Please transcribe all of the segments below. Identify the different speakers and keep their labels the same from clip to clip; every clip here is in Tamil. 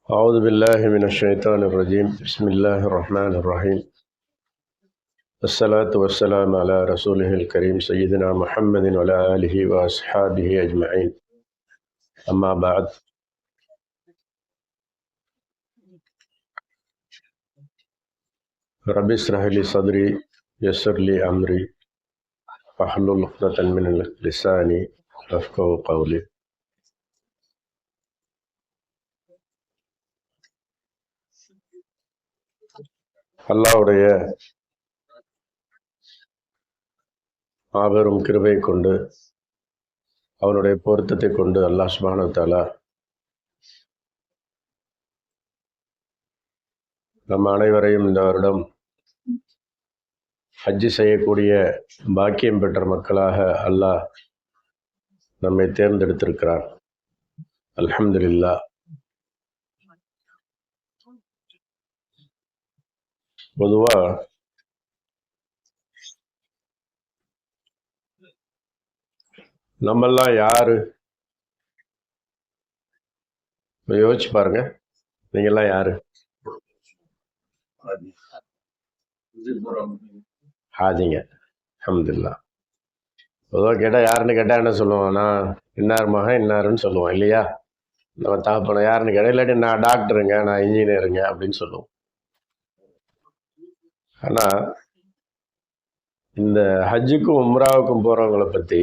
Speaker 1: أعوذ بالله من الشيطان الرجيم. بسم الله الرحمن الرحيم. الصلاة والسلام على رسوله الكريم سيدنا محمد وعلى آله وأصحابه أجمعين. أما بعد. رب اشرح لي صدري يسر لي أمري واحلل عقدة من لساني يفقهوا قولي. அல்லாஹ்வுடைய மாபெரும் கிருபை கொண்டு அவனுடைய பொருத்தத்தை கொண்டு அல்லாஹ் சுப்ஹானஹு வ தஆலா நம் அனைவரையும் இந்த வருடம் ஹஜ்ஜு செய்யக்கூடிய பாக்கியம் பெற்ற மக்களாக அல்லாஹ் நம்மை தேர்ந்தெடுத்திருக்கிறார். அல்ஹம்துலில்லாஹ். பொதுவாக நம்மெல்லாம் யாரு யோசிச்சு பாருங்க. நீங்கெல்லாம் யாரு? ஹாஜிங்க. அல்ஹம்துலில்லாஹ். பொதுவாக கேட்டால் யாருன்னு கேட்டால் என்ன சொல்லுவோம்? நான் இன்னார் மகன் இன்னாருன்னு சொல்லுவோம் இல்லையா? நம்ம தகப்பன யாருன்னு கேட்டால் இல்லாட்டி நான் டாக்டருங்க, நான் இன்ஜினியருங்க அப்படின்னு சொல்லுவோம். ஆனால் இந்த ஹஜ்ஜுக்கும் உம்ராவுக்கும் போகிறவங்களை பற்றி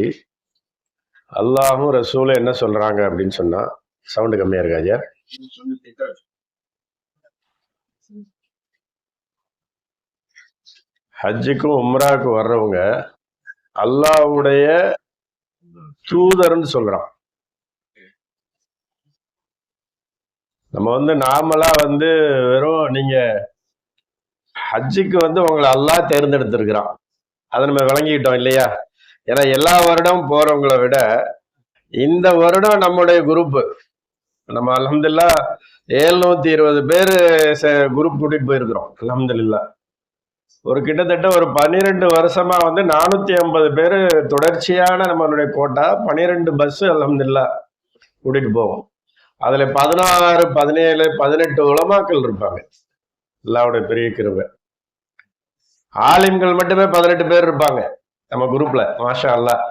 Speaker 1: அல்லாஹும் ரசூலும் என்ன சொல்கிறாங்க அப்படின்னு சொன்னால், சவுண்டு கம்மியாக இருக்காஜா? ஹஜ்ஜுக்கும் உம்ராவுக்கும் வர்றவங்க அல்லாஹ்வுடைய தூதர்ன்னு சொல்கிறான். நம்ம நார்மலா வெறும் நீங்க ஹஜ்ஜுக்கு உங்களை அல்லாஹ் தேர்ந்தெடுத்திருக்கிறான், அதை நம்ம விளங்கிக்கிட்டோம் இல்லையா? ஏன்னா எல்லா வருடமும் போறவங்களை விட இந்த வருடம் நம்முடைய குரூப்பு நம்ம அல்ஹம்துலில்லாஹ் 720 பேர் குரூப் கூட்டிட்டு போயிருக்கிறோம். அல்ஹம்துலில்லாஹ். ஒரு கிட்டத்தட்ட ஒரு 12 வருஷமா 450 பேர் தொடர்ச்சியான நம்மளுடைய கோட்டா 12 பஸ் அல்ஹம்துலில்லாஹ் கூட்டிட்டு போவோம். அதுல 16, 17, 18 உலமாக்கள் இருப்பாங்க. அல்லாஹ்வுடைய பெரிய கிருபை. ஆலிம்கள் மட்டுமே 18 பேர் இருப்பாங்க நம்ம குரூப்ல. மாஷா அல்லாஹ்.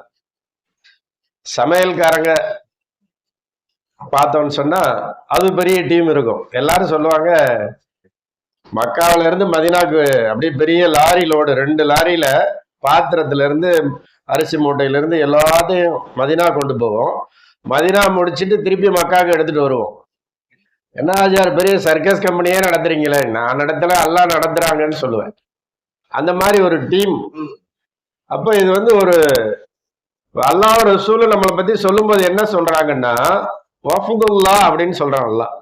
Speaker 1: சமையல்காரங்க பார்த்தோம்னு சொன்னா அது பெரிய டீம் இருக்கும். எல்லாரும் சொல்லுவாங்க, மக்காவில இருந்து மதீனாக்கு அப்படியே பெரிய லாரி லோடு, 2 லாரியில பாத்திரத்துல இருந்து அரிசி மூட்டையில இருந்து எல்லாத்தையும் மதீனா கொண்டு போவோம். மதீனா முடிச்சுட்டு திருப்பி மக்காவுக்கு எடுத்துட்டு வருவோம். என்ன ஆச்சார், பெரிய சர்க்கஸ் கம்பெனியே நடத்துறீங்களே? நான் நடத்தல, அல்லாஹ் நடத்துறாங்கன்னு சொல்லுவேன். அந்த மாதிரி ஒரு டீம். அப்ப இது ஒரு அல்லாஹ் ரசூல் நம்மளை பத்தி சொல்லும் போது என்ன சொல்றாங்கன்னா, வஃபுதுல்லா அப்படின்னு சொல்றான் அல்லாஹ்.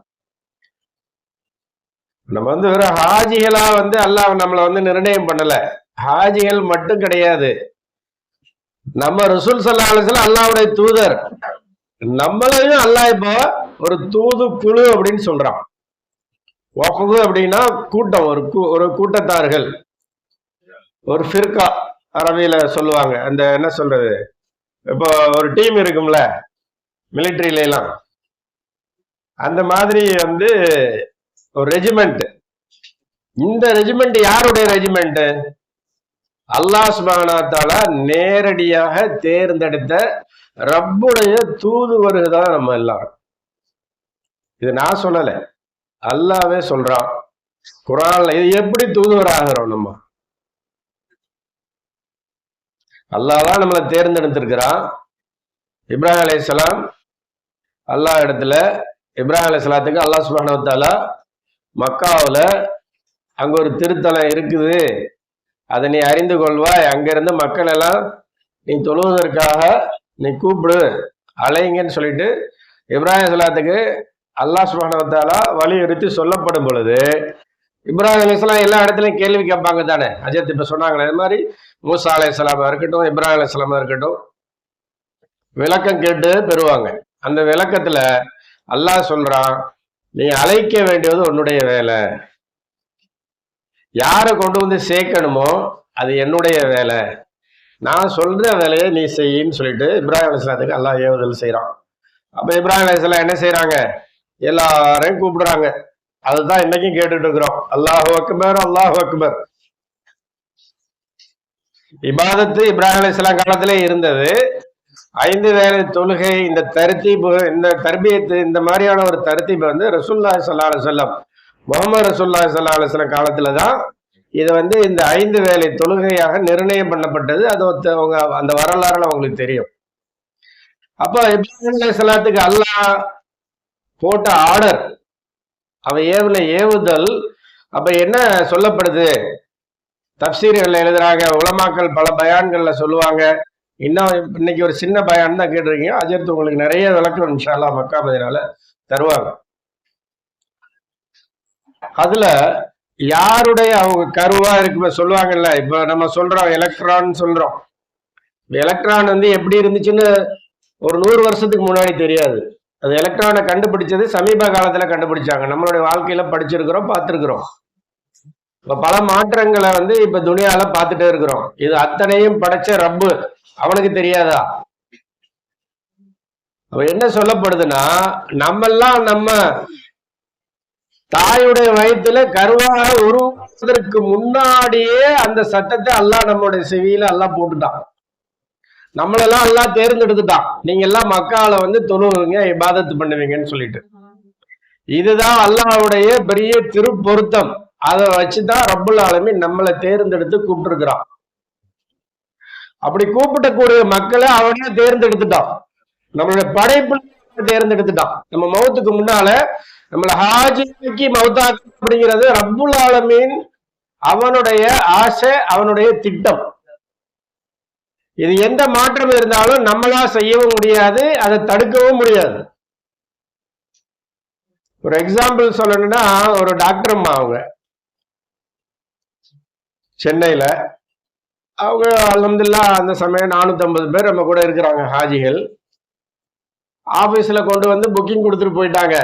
Speaker 1: நம்ம வெறும் ஹாஜிகளா அல்லாஹ் நம்மளை நிர்ணயம் பண்ணல. ஹாஜிகள் மட்டும் கிடையாது, நம்ம ரசூல் ஸல்லல்லாஹு அலைஹி வஸல்லம் அல்லாஹ்வுடைய தூதர். நம்மளையும் அல்லாஹ் இப்போ ஒரு தூது குழு அப்படின்னு சொல்றான். வஃபுது அப்படின்னா கூட்டம், ஒரு கூட்டத்தார்கள், ஒரு ஃபிர்கா அரபியில சொல்லுவாங்க. அந்த என்ன சொல்றது, இப்போ ஒரு டீம் இருக்கும்ல மிலிட்டரியில எல்லாம், அந்த மாதிரி ஒரு ரெஜிமெண்ட். இந்த ரெஜிமெண்ட் யாருடைய ரெஜிமெண்ட்? அல்லாஹ் சுப்ஹானஹு வ தஆலா நேரடியாக தேர்ந்தெடுத்த ரப்புடைய தூதுவர்கள் தான் நம்ம எல்லாரும். இது நான் சொல்லல, அல்லாஹ்வே சொல்றான் குர்ஆன்ல. இது எப்படி தூதுவர் ஆகிறோம்? நம்ம அல்லாஹ் தான் நம்மளை தேர்ந்தெடுத்திருக்கிறான். இப்ராஹிம் அலைஹிஸ்ஸலாம் அல்லாஹ் இடத்துல, இப்ராஹிம் அலைஹிஸ்ஸலாத்துக்கு அல்லாஹ் சுப்ஹானஹு வ தஆலா மக்காவுல அங்க ஒரு திருத்தலம் இருக்குது, அதை நீ அறிந்து கொள்வாய், அங்கிருந்து மக்கள் எல்லாம் நீ தொழுவதற்காக நீ கூப்பிடு, அலைங்கன்னு சொல்லிட்டு இப்ராஹிம் அலைஹிஸ்ஸலாத்துக்கு அல்லாஹ் சுப்ஹானஹு வ தஆலா வலியுறுத்தி சொல்லப்படும் பொழுது, இப்ராஹிம் அலைஹிஸ்ஸலாம் எல்லா இடத்துலையும் கேள்வி கேட்பாங்க தானே. அஜத் இப்ப சொன்னாங்களே, அது மாதிரி மூசா அலைஹிஸ்ஸலாமா இருக்கட்டும், இப்ராஹிம் அலைஹிஸ்ஸலாமா இருக்கட்டும், விளக்கம் கேட்டு பெறுவாங்க. அந்த விளக்கத்துல அல்லாஹ் சொல்றான், நீ அழைக்க வேண்டியது உன்னுடைய வேலை, யாரை கொண்டு சேர்க்கணுமோ அது என்னுடைய வேலை, நான் சொல்ற வேலையை நீ செய்யின்னு சொல்லிட்டு இப்ராஹிம் அலைஹிஸ்ஸலாத்துக்கு அல்லாஹ் ஏவுதல் செய்யறான். அப்ப இப்ராஹிம் அலைஹிஸ்ஸலாம் என்ன செய்யறாங்க? எல்லாரையும் கூப்பிடுறாங்க. அதுதான் இன்னைக்கும் கேட்டுட்டு இருக்கிறோம். அல்லாஹு அக்பர், அல்லாஹு அக்பர். இபாதத்து இப்ராஹிம் அலைஹிஸ்ஸலாம் காலத்திலே இருந்தது. 5 வேளை தொழுகை, இந்த தர்தீப், இந்த தர்பியத்து, இந்த மாதிரியான ஒரு தர்தீப் வந்து ரசூலுல்லாஹி ஸல்லல்லாஹு அலைஹி வஸல்லம், முஹம்மது ரசூலுல்லாஹி ஸல்லல்லாஹு அலைஹி வஸல்லம் காலத்துல தான் இது வந்து இந்த 5 வேளை தொழுகையாக நிர்ணயம் பண்ணப்பட்டது. அது அவங்க அந்த வரலாறுல அவங்களுக்கு தெரியும். அப்ப இப்ராஹிம் அலைஹிஸ்ஸலாத்துக்கு அல்லாஹ் போட்ட ஆர்டர், அவன் ஏவுல ஏவுதல். அப்ப என்ன சொல்லப்படுது? தப்சீர்கள் எழுதுறாங்க, உலமாக்கள் பல பயான்கள்ல சொல்லுவாங்க. இன்னும் இன்னைக்கு ஒரு சின்ன பயான் தான் கேட்டிருக்கீங்க. அஜர்த்து உங்களுக்கு நிறைய விளக்கம் இன்ஷா அல்லாஹ் மக்கா மதீனால தருவாங்க. அதுல யாருடைய அவங்க கருவா இருக்கு சொல்லுவாங்கல்ல. இப்ப நம்ம சொல்றோம் எலக்ட்ரான் சொல்றோம். எலக்ட்ரான் வந்து எப்படி இருந்துச்சுன்னு ஒரு 100 வருஷத்துக்கு முன்னாடி தெரியாது. அது எலக்ட்ரானை கண்டுபிடிச்சது சமீப காலத்துல கண்டுபிடிச்சாங்க. நம்மளுடைய வாழ்க்கையில படிச்சிருக்கிறோம், பார்த்திருக்கிறோம். இப்ப பல மாற்றங்களை வந்து இப்ப துனியால பார்த்துட்டே இருக்கிறோம். இது அத்தனையும் படைச்ச ரப்பு அவனுக்கு தெரியாதா? அப்ப என்ன சொல்லப்படுதுன்னா, நம்ம தாயுடைய வயிற்றுல கருவாக உருவாவதற்கு முன்னாடியே அந்த சட்டத்தை அல்லாஹ் நம்மளுடைய செவியில அல்லாஹ் போட்டுட்டான். நம்மளெல்லாம் அல்லாஹ் தேர்ந்தெடுத்துட்டான். நீங்க எல்லாம் மக்கால வந்து தொழுவீங்க, இபாதத்து பண்ணுவீங்கன்னு சொல்லிட்டு. இதுதான் அல்லாஹ்வுடைய பெரிய திருப்பொருத்தம். அதை வச்சுதான் ரப்புல் ஆலமீன் நம்மளை தேர்ந்தெடுத்து கூப்பிட்டுருக்கிறான். அப்படி கூப்பிடக்கூடிய மக்களை அவனே தேர்ந்தெடுத்துட்டான். நம்மளுடைய படைப்பு தேர்ந்தெடுத்துட்டான். நம்ம மௌத்துக்கு முன்னால நம்மளை ஹாஜிக்கு மௌத்தாக்கு அப்படிங்கிறது ரப்புல் ஆலமீன் அவனுடைய ஆசை, அவனுடைய திட்டம். இது எந்த மாற்றம் இருந்தாலும் நம்மளா செய்யவும் முடியாது, அதை தடுக்கவும் முடியாது. ஒரு எக்ஸாம்பிள் சொல்லணும்னா, ஒரு டாக்டர் அம்மா அவங்க சென்னையில, அவங்க அல்ஹம்துலில்லாஹ் அந்த சமயம் 450 பேர் நம்ம கூட இருக்கிறாங்க ஹாஜிகள். ஆபீஸ்ல கொண்டு வந்து புக்கிங் கொடுத்துட்டு போயிட்டாங்க,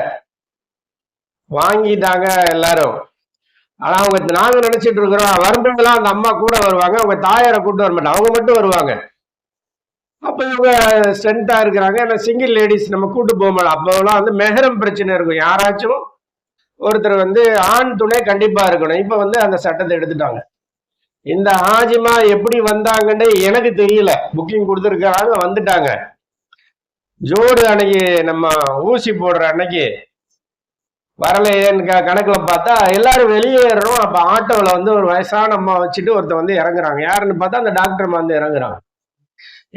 Speaker 1: வாங்கிட்டாங்க எல்லாரும். ஆனா அவங்க நாங்க நினைச்சிட்டு இருக்கிறோம் வரும்போதெல்லாம் அந்த அம்மா கூட வருவாங்க, அவங்க தாயாரை கூட்டு வர மாட்டாங்க, அவங்க மட்டும் வருவாங்க. அப்ப இவங்க ஸ்ட்ரென்த்தா இருக்கிறாங்க, ஏன்னா சிங்கிள் லேடிஸ் நம்ம கூட்டு போக மாட்டோம். அப்போலாம் வந்து மெஹரம் பிரச்சனை இருக்கும், யாராச்சும் ஒருத்தர் வந்து ஆண் துணை கண்டிப்பா இருக்கணும். இப்ப வந்து அந்த சட்டத்தை எடுத்துட்டாங்க. இந்த ஹாஜிமா எப்படி வந்தாங்கன்னு எனக்கு தெரியல. புக்கிங் கொடுத்துருக்காங்க, வந்துட்டாங்க. ஜோடு அன்னைக்கு நம்ம ஊசி போடுற அன்னைக்கு வரலையேன்னு கணக்குல பார்த்தா எல்லாரும் வெளியேறணும். அப்ப ஆட்டோவில் வந்து ஒரு வயசான அம்மா வச்சுட்டு ஒருத்தர் வந்து இறங்குறாங்க. யாருன்னு பார்த்தா அந்த டாக்டர் அம்மா வந்து இறங்குறாங்க.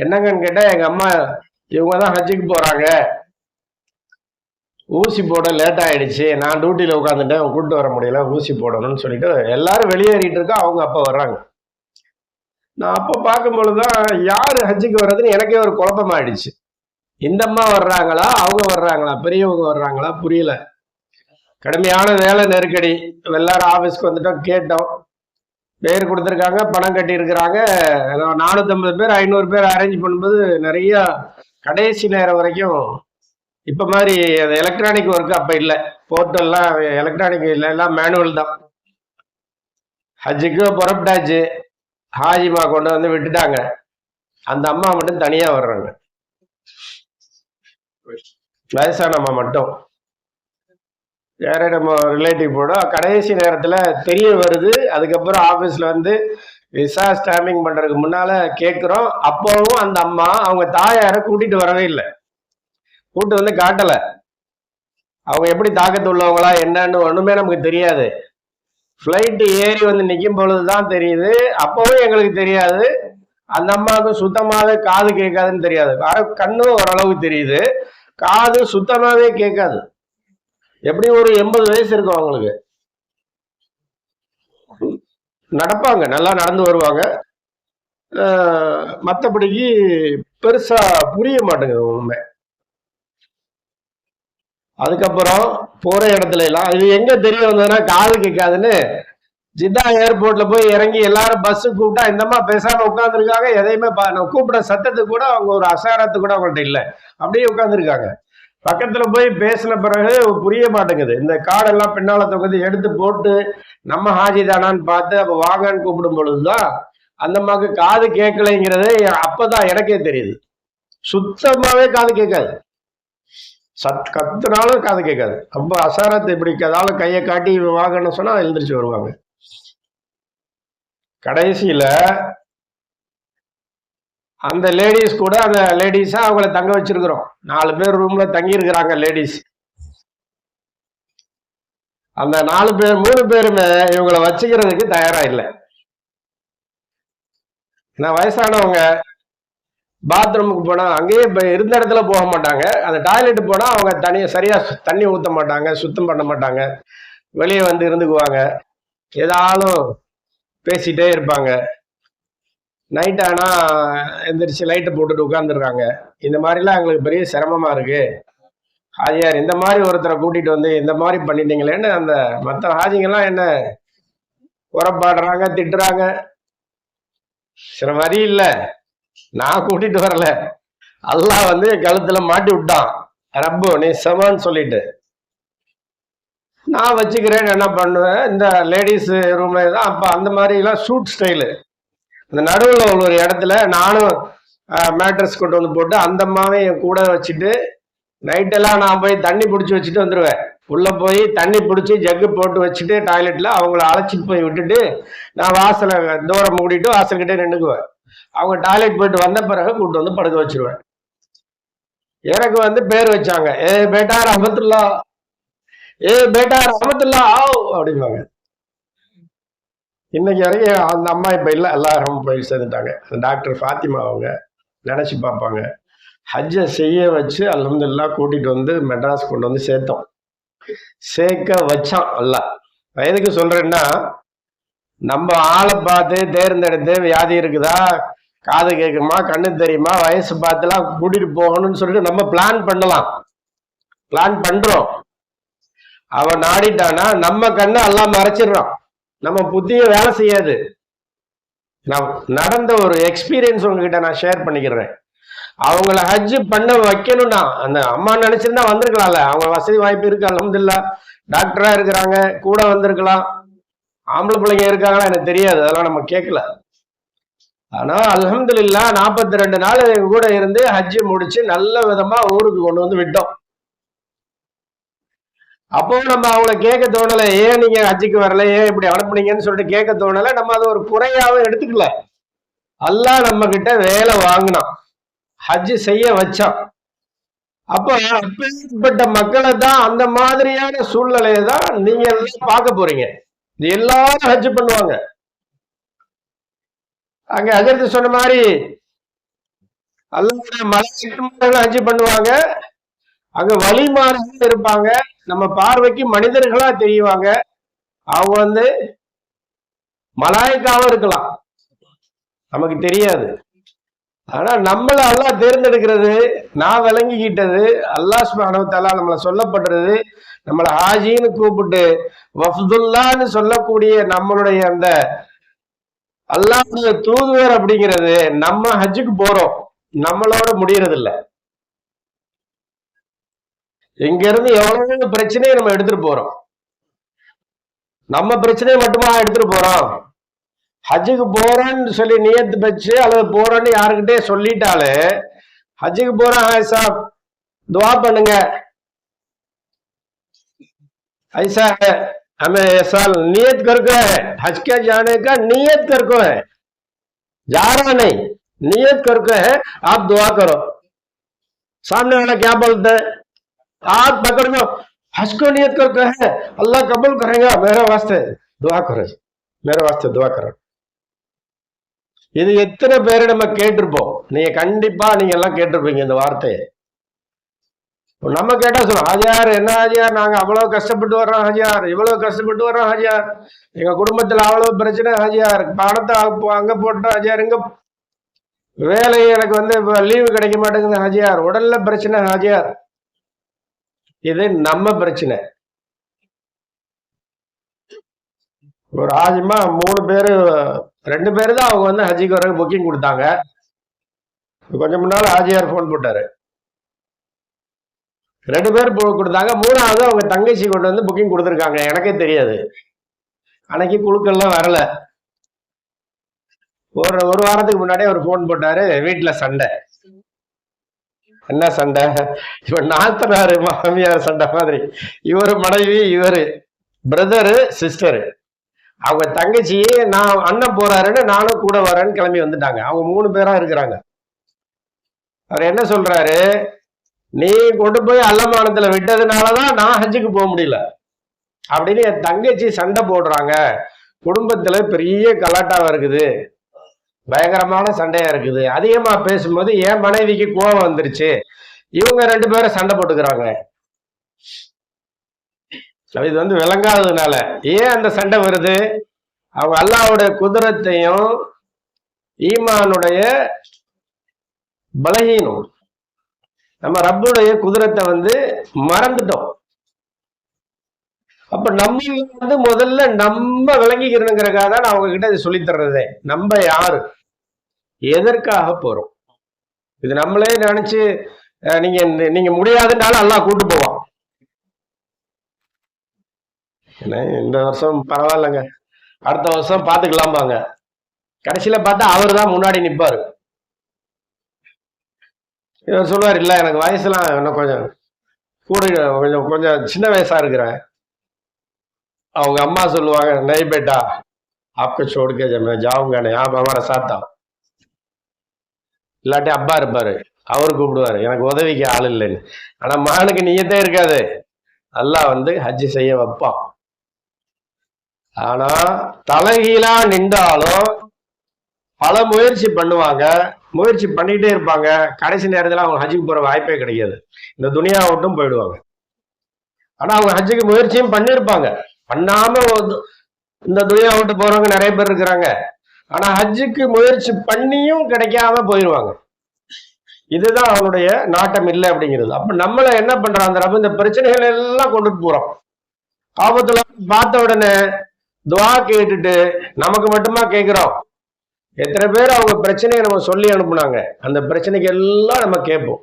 Speaker 1: என்னங்கன்னு கேட்டா, எங்க அம்மா இவங்க தான் ஹஜ்ஜுக்கு போறாங்க, ஊசி போட லேட் ஆயிடுச்சு, நான் டியூட்டியில உட்காந்துட்டேன், கூப்பிட்டு வர முடியல, ஊசி போடணும்னு சொல்லிட்டு எல்லாரும் வெளியேறிட்டு இருக்கா. அவங்க அப்ப வர்றாங்க. நான் அப்ப பார்க்கும் பொழுதுதான் யாரு ஹஜ்ஜுக்கு வர்றதுன்னு எனக்கே ஒரு குழப்பமாயிடுச்சு. இந்த அம்மா வர்றாங்களா, அவங்க வர்றாங்களா, பெரியவங்க வர்றாங்களா புரியல. கடுமையான வேலை நெருக்கடி. எல்லாரும் ஆபீஸ்க்கு வந்துட்டோம், கேட்டோம், பேர் கொடுத்துருக்காங்க, பணம் கட்டி இருக்கிறாங்க. 450 பேர் 500 பேர் அரேஞ்ச் பண்ணும்போது நிறைய கடைசி நேரம் வரைக்கும் இப்ப மாதிரி அது எலக்ட்ரானிக் ஒர்க் அப்ப இல்லை. போர்ட்டல்லாம் எலக்ட்ரானிக் இல்லை, எல்லாம் மேனுவல் தான். ஹஜ்ஜுக்கு புறப்பட்டாச்சு, ஹாஜிமா கொண்டு வந்து விட்டுட்டாங்க. அந்த அம்மா மட்டும் தனியா வர்றாங்க, வயசான அம்மா மட்டும். யாரே நம்ம ரிலேட்டிவ் போட கடைசி நேரத்துல தெரிய வருது. அதுக்கப்புறம் ஆபீஸ்ல வந்து விசா ஸ்டாம்பிங் பண்றதுக்கு முன்னால கேட்கிறோம். அப்பவும் அந்த அம்மா அவங்க தாயார கூட்டிட்டு வரவே இல்லை, கூட்டு வந்து காட்டல. அவங்க எப்படி தாக்கத்து உள்ளவங்களா என்னன்னு ஒண்ணுமே நமக்கு தெரியாது. ஃப்ளைட் ஏறி வந்து நிற்கும் பொழுதுதான் தெரியுது. அப்பவும் எங்களுக்கு தெரியாது. அந்த அம்மாவுக்கு சுத்தமாவே காது கேட்காதுன்னு தெரியாது. கண்ணும் ஓரளவுக்கு தெரியுது, காது சுத்தமாவே கேட்காது. எப்படி ஒரு 80 வயசு இருக்கும் அவங்களுக்கு. நடப்பாங்க, நல்லா நடந்து வருவாங்க. மற்றபடிக்கு பெருசா புரிய மாட்டேங்குது உண்மை. அதுக்கப்புறம் போற இடத்துல எல்லாம் இது எங்க தெரிய வந்ததுன்னா, காது கேட்காதுன்னு ஜித்தா ஏர்போர்ட்ல போய் இறங்கி எல்லாரும் பஸ் கூப்பிட்டா இந்தம்மா பேசாம உட்காந்துருக்காங்க. எதையுமே கூப்பிட சத்தத்துக்கு கூட அவங்க ஒரு அசாரத்து கூட அவங்கள்ட்ட இல்லை, அப்படியே உட்காந்துருக்காங்க. பக்கத்துல போய் பேசின பிறகு புரிய மாட்டேங்குது. இந்த காடெல்லாம் பின்னால தொகுதி எடுத்து போட்டு நம்ம ஹாஜி தானான்னு பார்த்து அப்ப வாங்கன்னு கூப்பிடும் பொழுதுதான் அந்த அம்மாவுக்கு காது கேட்கலைங்கிறது அப்பதான் எனக்கே தெரியுது. சுத்தமாவே காது கேட்காது, கத்துனாலும் காது கேட்காது. ரொம்ப அசாரத்தை இப்படி ஏதாவது கையை காட்டி வாங்கன்னு சொன்னா எழுந்திரிச்சு வருவாங்க. கடைசியில அந்த லேடிஸ் கூட, அந்த லேடிஸா அவங்கள தங்க வச்சிருக்கிறோம். 4 பேர் ரூம்ல தங்கி இருக்கிறாங்க லேடிஸ். அந்த 4 பேர் 3 பேருமே இவங்களை வச்சுக்கிறதுக்கு தயாரா இல்லை. நான் வயசானவங்க பாத்ரூமுக்கு போனா அங்கேயே இருந்த இடத்துல போக மாட்டாங்க. அந்த டாய்லெட் போனா அவங்க தனியா சரியா தண்ணி ஊத்த மாட்டாங்க, சுத்தம் பண்ண மாட்டாங்க. வெளியே வந்து இருந்துக்குவாங்க, ஏதாலும் பேசிட்டே இருப்பாங்க. நைட் ஆனா எந்திரிச்சு லைட்டை போட்டுட்டு உட்காந்துருக்காங்க. இந்த மாதிரிலாம் எங்களுக்கு பெரிய சிரமமா இருக்கு ஹாஜியார், இந்த மாதிரி ஒருத்தரை கூட்டிட்டு வந்து இந்த மாதிரி பண்ணிட்டீங்களேன்னு அந்த மற்ற ஹாஜிங்கெல்லாம் என்ன உரப்பாடுறாங்க, திட்டுறாங்க. சில வரி இல்லை, நான் கூட்டிட்டு வரல, அல்லாஹ் வந்து கழுத்துல மாட்டி விட்டான். ரப்பு நீ சமான்னு சொல்லிட்டு நான் வச்சுக்கிறேன். என்ன பண்ணுவேன், இந்த லேடிஸ் ரூம்ல தான் அப்ப அந்த மாதிரி எல்லாம் ஷூட் ஸ்டைலு. அந்த நடுவில் உள்ள ஒரு இடத்துல நானும் மேட்ரஸ் கொண்டு வந்து போட்டு அந்த அம்மாவையும் என் கூட வச்சுட்டு நைட்டெல்லாம் நான் போய் தண்ணி பிடிச்சி வச்சுட்டு வந்துடுவேன். உள்ள போய் தண்ணி பிடிச்சி ஜக்கு போட்டு வச்சுட்டு டாய்லெட்ல அவங்கள அழைச்சிட்டு போய் விட்டுட்டு நான் வாசலை தூரம் மூடிட்டு வாசல்கிட்டே நின்றுக்குவேன். அவங்க டாய்லெட் போயிட்டு வந்த பிறகு கூப்பிட்டு வந்து படுக்க வச்சிருவேன். எனக்கு வந்து பேர் வச்சாங்க, ஏ பேட்டா ரஹமத்துல்லா, ஏ பேட்டா ரஹமத்துல்லா ஆவ் அப்படிம்பாங்க. இன்னைக்கு வரைக்கும் அந்த அம்மா இப்ப இல்லை, எல்லாரும் போய் சேர்ந்துட்டாங்க. டாக்டர் ஃபாத்திமா அவங்க நினைச்சு பார்ப்பாங்க. ஹஜ்ஜை செய்ய வச்சு அல்ஹம்துலில்லாஹ் கூட்டிட்டு வந்து மெட்ராஸ் கொண்டு வந்து சேர்த்தோம். சேர்க்க வச்சான் அல்லாஹ். எதுக்கு சொல்றேன்னா, நம்ம ஆளை பார்த்து தேர்ந்தெடுத்து வியாதி இருக்குதா, காது கேட்குமா, கண்ணு தெரியுமா, வயசு பார்த்துலாம் கூட்டிட்டு போகணும்னு சொல்லிட்டு நம்ம பிளான் பண்ணலாம், பிளான் பண்றோம். அவன் நாடிட்டானா நம்ம கண்ணை எல்லாம் மறைச்சிடுறான், நம்ம புத்திய வேலை செய்யாது. நான் நடந்த ஒரு எக்ஸ்பீரியன்ஸ் உங்ககிட்ட நான் ஷேர் பண்ணிக்கிறேன். அவங்கள ஹஜ் பண்ண வைக்கணும்னா அந்த அம்மா நினைச்சிருந்தா வந்திருக்கலாம்ல, அவங்க வசதி வாய்ப்பு இருக்கு, அல்ஹம்துலில்லாஹ் டாக்டரா இருக்கிறாங்க, கூட வந்திருக்கலாம். ஆம்பளை பிள்ளைங்க இருக்காங்களா எனக்கு தெரியாது, அதெல்லாம் நம்ம கேட்கல. ஆனா அல்ஹம்துலில்லாஹ் 42 நாள் எங்க கூட இருந்து ஹஜ் முடிச்சு நல்ல விதமா ஊருக்கு கொண்டு வந்து விட்டோம். அப்போ நம்ம அவங்கள கேட்க தோணலை, ஏன் நீங்க ஹஜ்ஜுக்கு வரல, ஏன் இப்படி அனுப்புனீங்கன்னு சொல்லிட்டு கேட்க தோணலை. நம்ம அதை ஒரு குறையாவும் எடுத்துக்கல. அல்லாஹ் நம்ம கிட்ட வேலை வாங்கினான், ஹஜ் செய்ய வச்சான். அப்போ அப்பேற்பட்ட மக்களை தான், அந்த மாதிரியான சூழ்நிலையை தான் நீங்க எல்லாம் பார்க்க போறீங்க. எல்லாரும் ஹஜ் பண்ணுவாங்க. அங்க ஹஜ்ரத் சொன்ன மாதிரி அல்லாஹ்வுடைய மலைக்குமார்கள் ஹஜ் பண்ணுவாங்க. அங்க வழிமாறுகள் இருப்பாங்க, நம்ம பார்வைக்கு மனிதர்களா தெரியுவாங்க. அவங்க வந்து மலாய்க்காவும் இருக்கலாம், நமக்கு தெரியாது. ஆனா நம்மள அல்லாஹ் தேர்ந்தெடுக்கிறது, நான் விளங்கிக்கிட்டது, அல்லாஹ் சுப்ஹானஹு வ தஆலா நம்மளை சொல்லப்படுறது, நம்மளை ஹாஜின்னு கூப்பிட்டு வஃதுல்லான்னு சொல்லக்கூடிய நம்மளுடைய அந்த அல்லாஹ்வுடைய தூதுவர் அப்படிங்கிறது, நம்ம ஹஜ்ஜுக்கு போறோம், நம்மளோட முடியறது இல்லை. இங்க இருந்து எவ்வளவு பிரச்சனையை நம்ம எடுத்துட்டு போறோம். நம்ம பிரச்சனையை மட்டுமா எடுத்துட்டு போறோம்? ஹஜ்ஜுக்கு போறோன்னு சொல்லி நியத்து வச்சு அல்லது போறோன்னு யாருக்கிட்டே சொல்லிட்டாலே, ஹஜ்ஜுக்கு போறோம் ஐசா துவா பண்ணுங்க, ऐसा है हमें ये साल नियत करके है, हज के जाने का नियत करके है, जा रहा नहीं, नियत करके है, आप दुआ करो। सामने वाला क्या बोलते हैं, आप पकड़ लो, हज को नियत करके है, अल्लाह कबूल करेगा, मेरे वास्ते दुआ करो, मेरे वास्ते दुआ करो. இது எத்தனை பேரை நம்ம கேட்டிருப்போம்? நீங்க கண்டிப்பா நீங்க எல்லாம் கேட்டிருப்பீங்க இந்த வார்த்தையை. நம்ம கேட்டா சொல்லுவோம், ஹாஜியார் என்ன ஹாஜியார், நாங்க அவ்வளவு கஷ்டப்பட்டு வர்றோம் ஹாஜியார், இவ்வளவு கஷ்டப்பட்டு வர்றோம் ஹாஜியார், எங்க குடும்பத்துல அவ்வளவு பிரச்சனை ஹாஜியார், பணத்தை அங்க போட்டோம் ஹாஜியார், இங்க வேலை எனக்கு வந்து லீவு கிடைக்க மாட்டேங்குது ஹாஜியார், உடல்ல பிரச்சனை ஹாஜியார். இது நம்ம பிரச்சனை. ஒரு ஆஜிமா 3 பேரு, 2 பேரு தான் அவங்க வந்து ஹஜ்ஜிக்கு வர புக்கிங் கொடுத்தாங்க. கொஞ்சம் முன்னால ஹாஜியார் போன் போட்டாரு, 2 பேர் கொடுத்தாங்க, 3வது அவங்க தங்கச்சி கொண்டு வந்து புக்கிங் கொடுத்துருக்காங்க. எனக்கே தெரியாது, அன்னைக்கு குழுக்கள்லாம் வரல. ஒரு வாரத்துக்கு முன்னாடியே ஒரு போன் போட்டாரு, வீட்டுல சண்டை. என்ன சண்டை? இவன் நாத்தனாரு மாமியார் சண்டை மாதிரி. இவரு மனைவி, இவரு பிரதரு சிஸ்டரு. அவங்க தங்கச்சி நான் அண்ணன் போறாருன்னு நானும் கூட வரேன்னு கிளம்பி வந்துட்டாங்க. அவங்க 3 பேரா இருக்கிறாங்க. அவர் என்ன சொல்றாரு, நீ கொண்டு போய் அல்லமானத்துல விட்டதுனாலதான் நான் ஹஜ்ஜுக்கு போக முடியல அப்படின்னு என் தங்கச்சி சண்டை போடுறாங்க. குடும்பத்துல பெரிய கலாட்டாவா இருக்குது, பயங்கரமான சண்டையா இருக்குது. அதிகமா பேசும்போது என் மனைவிக்கு கோபம் வந்துருச்சு, இவங்க 2 பேரும் சண்டை போட்டுக்கிறாங்க. இது வந்து விளங்காததுனால. ஏன் அந்த சண்டை வருது? அவங்க அல்லாஹ்வுடைய குதிரத்தையும் ஈமானுடைய பலகீனம், நம்ம ரப்புடைய குதிரத்தை வந்து மறந்துட்டோம். அப்ப நம்ம வந்து முதல்ல நம்ம விளங்கிக்கிறனுங்கிறக்காக தான் நான் அவங்க கிட்ட இதை சொல்லி தர்றதே. நம்ம யாரு, எதற்காக போறோம், இது நம்மளே நினைச்சு நீங்க நீங்க முடியாதுனாலும் அல்லாஹ் கூட்டு போவான். இந்த வருஷம் பரவாயில்லைங்க, அடுத்த வருஷம் பாத்துக்கலாம்பாங்க. கடைசியில பார்த்தா அவர் தான் முன்னாடி நிப்பாரு. இவர் சொல்லுவார், இல்ல எனக்கு வயசுலாம் இன்னும் கொஞ்சம் கூட, கொஞ்சம் கொஞ்சம் சின்ன வயசா இருக்கிறேன். அவங்க அம்மா சொல்லுவாங்க, நை பேட்டா ஆப்க छोड़ के जब मैं जाऊंगा ना आप हमारा साथ आओ. இல்லாட்டி அப்பா இருப்பாரு, அவரு கூப்பிடுவாரு, எனக்கு உதவிக்கு ஆள் இல்லைன்னு. ஆனா மகனுக்கு நீயத்தே இருக்காது, அல்லாஹ் வந்து ஹஜ்ஜி செய்ய வைப்பான். ஆனா தலைகீழா நின்றாலும் பல முயற்சி பண்ணுவாங்க, முயற்சி பண்ணிட்டே இருப்பாங்க. கடைசி நேரத்துல அவங்க ஹஜ்ஜுக்கு போற வாய்ப்பே கிடைக்காது, இந்த துனியா விட்டும் போயிடுவாங்க. ஆனா அவங்க ஹஜ்ஜுக்கு முயற்சியும் பண்ணிருப்பாங்க, பண்ணாம இந்த துனியா விட்டு போறவங்க நிறைய பேர் இருக்கிறாங்க. ஆனா ஹஜ்ஜுக்கு முயற்சி பண்ணியும் கிடைக்காம போயிடுவாங்க. இதுதான் அவனுடைய நாட்டம் இல்லை அப்படிங்கிறது. அப்ப நம்மள என்ன பண்றான் அந்த ரப்ப, இந்த பிரச்சனைகள் எல்லாம் கொண்டுட்டு போறோம். ஆபத்துல பார்த்த உடனே துவா கேட்டுட்டு நமக்கு மட்டுமா கேட்கிறோம்? எத்தனை பேர் அவங்க பிரச்சனையை நம்ம சொல்லி அனுப்புனாங்க, அந்த பிரச்சனைக்கு எல்லாம் நம்ம கேட்போம்.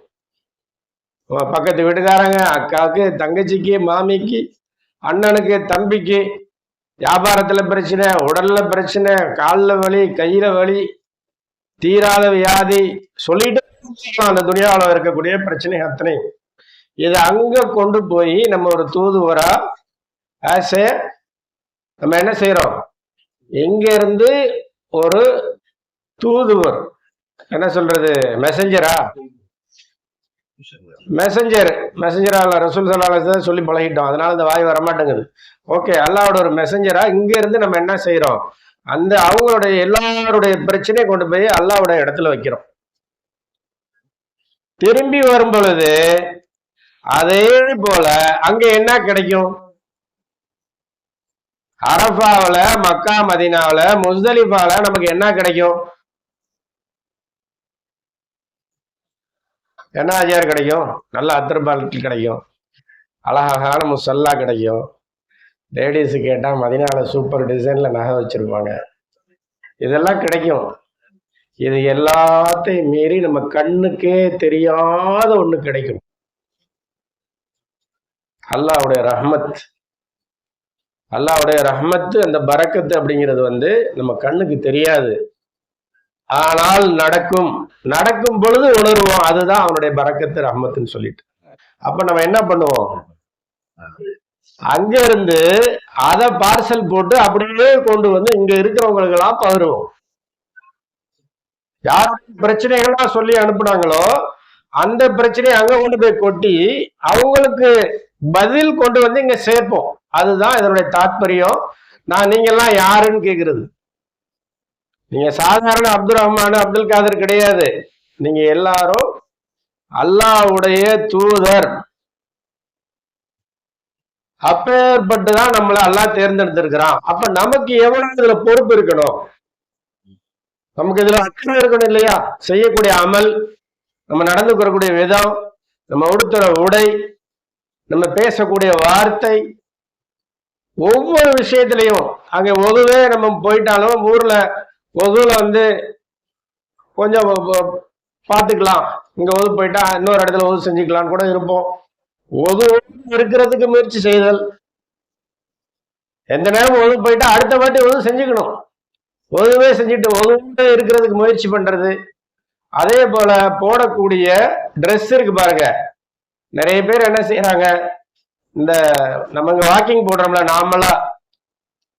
Speaker 1: பக்கத்து வீட்டுக்காரங்க, அக்காவுக்கு, தங்கச்சிக்கு, மாமிக்கு, அண்ணனுக்கு, தம்பிக்கு, வியாபாரத்துல பிரச்சனை, உடல்ல பிரச்சனை, காலில் வலி, கையில வலி, தீராத வியாதி, சொல்லிட்டு அந்த துனியாவில் இருக்கக்கூடிய பிரச்சனை அத்தனை. இதை அங்க கொண்டு போய் நம்ம ஒரு தூதுவரா நம்ம என்ன செய்யறோம்? எங்க இருந்து ஒரு தூதுவர், என்ன சொல்றது, மெசஞ்சரா, மெசஞ்சரா ரசூல் ஸல்லல்லாஹு அலைஹி வஸல்லம் சொல்லி பழகிட்டோம், அதனால இந்த வாய் வரமாட்டேங்குது. ஓகே, அல்லாஹ்வோட ஒரு மெசஞ்சரா இங்க இருந்து நம்ம என்ன செய்யறோம்? அந்த அவங்களுடைய எல்லாருடைய பிரச்சனையை கொண்டு போய் அல்லாஹ்வுடைய இடத்துல வைக்கிறோம். திரும்பி வரும் பொழுது அதே போல அங்க என்ன கிடைக்கும்? அரஃபாவுல, மக்கா மதீனாவுல, முஸ்தலிஃபால நமக்கு என்ன கிடைக்கும்? என்ன ஆஜியார் கிடைக்கும்? நல்ல அத்தர்பால் கிடைக்கும், அழகான முசல்லா கிடைக்கும். லேடிஸ் கேட்டா மதீனால சூப்பர் டிசைன்ல நகை வச்சிருப்பாங்க, இதெல்லாம் கிடைக்கும். இது எல்லாத்தையும் மீறி நம்ம கண்ணுக்கே தெரியாத ஒண்ணு கிடைக்கும், அல்லாஹ்வுடைய ரஹ்மத். அல்லாஹ்வுடைய ரஹ்மத்து, அந்த பரக்கத்து அப்படிங்கிறது வந்து நம்ம கண்ணுக்கு தெரியாது, ஆனால் நடக்கும். நடக்கும் பொழுது உணர்வோம், அதுதான் அவனுடைய பரக்கத்து, ரஹ்மத்துன்னு சொல்லிட்டு. அப்ப நம்ம என்ன பண்ணுவோம்? அங்க இருந்து அதை பார்சல் போட்டு அப்படியே கொண்டு வந்து இங்க இருக்கிறவங்களுக்கு எல்லாம் பகிருவோம். யார் பிரச்சனைகளா சொல்லி அனுப்புனாங்களோ அந்த பிரச்சனையை அங்க கொண்டு போய் கொட்டி அவங்களுக்கு பதில் கொண்டு வந்து இங்க சேர்ப்போம். அதுதான் இதனுடைய தாத்பரியம். நான் நீங்க எல்லாம் யாருன்னு கேக்குறது, நீங்க சாதாரண அப்துல் ரஹ்மான், அப்துல் காதர் கிடையாது. நீங்க எல்லாரும் அல்லாஹ்வுடைய தூதர். அப்பேற்பட்டுதான் நம்மள அல்லாஹ் தேர்ந்தெடுத்திருக்கிறான். அப்ப நமக்கு எவ்வளவு இதுல பொறுப்பு இருக்கணும், நமக்கு இதுல அக்கறை இருக்கணும் இல்லையா? செய்யக்கூடிய அமல், நம்ம நடந்து கொள்ளக்கூடிய விதம், நம்ம உடுத்துற உடை, நம்ம பேசக்கூடிய வார்த்தை, ஒவ்வொரு விஷயத்திலையும். அங்க ஒதுவே நம்ம போயிட்டாலும் ஊர்ல ஒதுல வந்து கொஞ்சம் பார்த்துக்கலாம், இங்க ஒது போயிட்டா இன்னொரு இடத்துல ஒது செஞ்சுக்கலான்னு கூட இருப்போம். ஒது இருக்கிறதுக்கு முயற்சி செய்தல், எந்த நேரம் ஒது போயிட்டா அடுத்த வாட்டி ஒது செஞ்சுக்கணும். ஒதுவே செஞ்சுட்டு ஒதுவே இருக்கிறதுக்கு முயற்சி பண்றது. அதே போல போடக்கூடிய ட்ரெஸ் இருக்கு பாருங்க, நிறைய பேர் என்ன செய்யறாங்க, இந்த நம்ம இங்க வாக்கிங் போடுறோம்ல, நார்மலா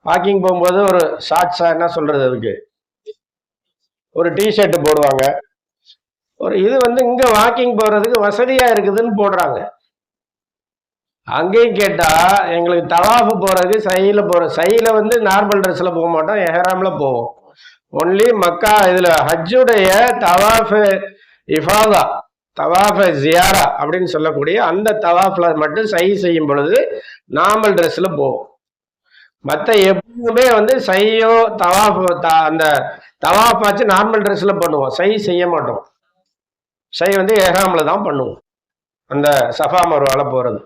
Speaker 1: வாக்கிங் போகும்போது ஒரு ஷார்ட்ஸா என்ன சொல்றது, அதுக்கு ஒரு டிஷர்ட் போடுவாங்க. ஒரு இது வந்து இங்க வாக்கிங் போறதுக்கு வசதியா இருக்குதுன்னு போடுறாங்க. அங்கேயும் கேட்டா எங்களுக்கு தவாஃபு போறதுக்கு சைல வந்து நார்மல் ட்ரெஸ்ல போக மாட்டோம், எஹராம்ல போவோம். ஒன்லி மக்கா இதுல ஹஜ்ஜுடைய தவாஃபு இஃபாதா, தவாஃப ஜியாரா அப்படின்னு சொல்லக்கூடிய அந்த தவாஃப்ல மட்டும் சை செய்யும் பொழுது நார்மல் ட்ரெஸ்ல போவோம். மற்ற எப்பவுமே வந்து சையோ தவாஃப் அந்த தவாஃபாச்சு நார்மல் ட்ரெஸ்ல பண்ணுவோம், சை செய்ய மாட்டோம். சை வந்து எஹராம்ல தான் பண்ணுவோம், அந்த சஃபா மர்வால போறது.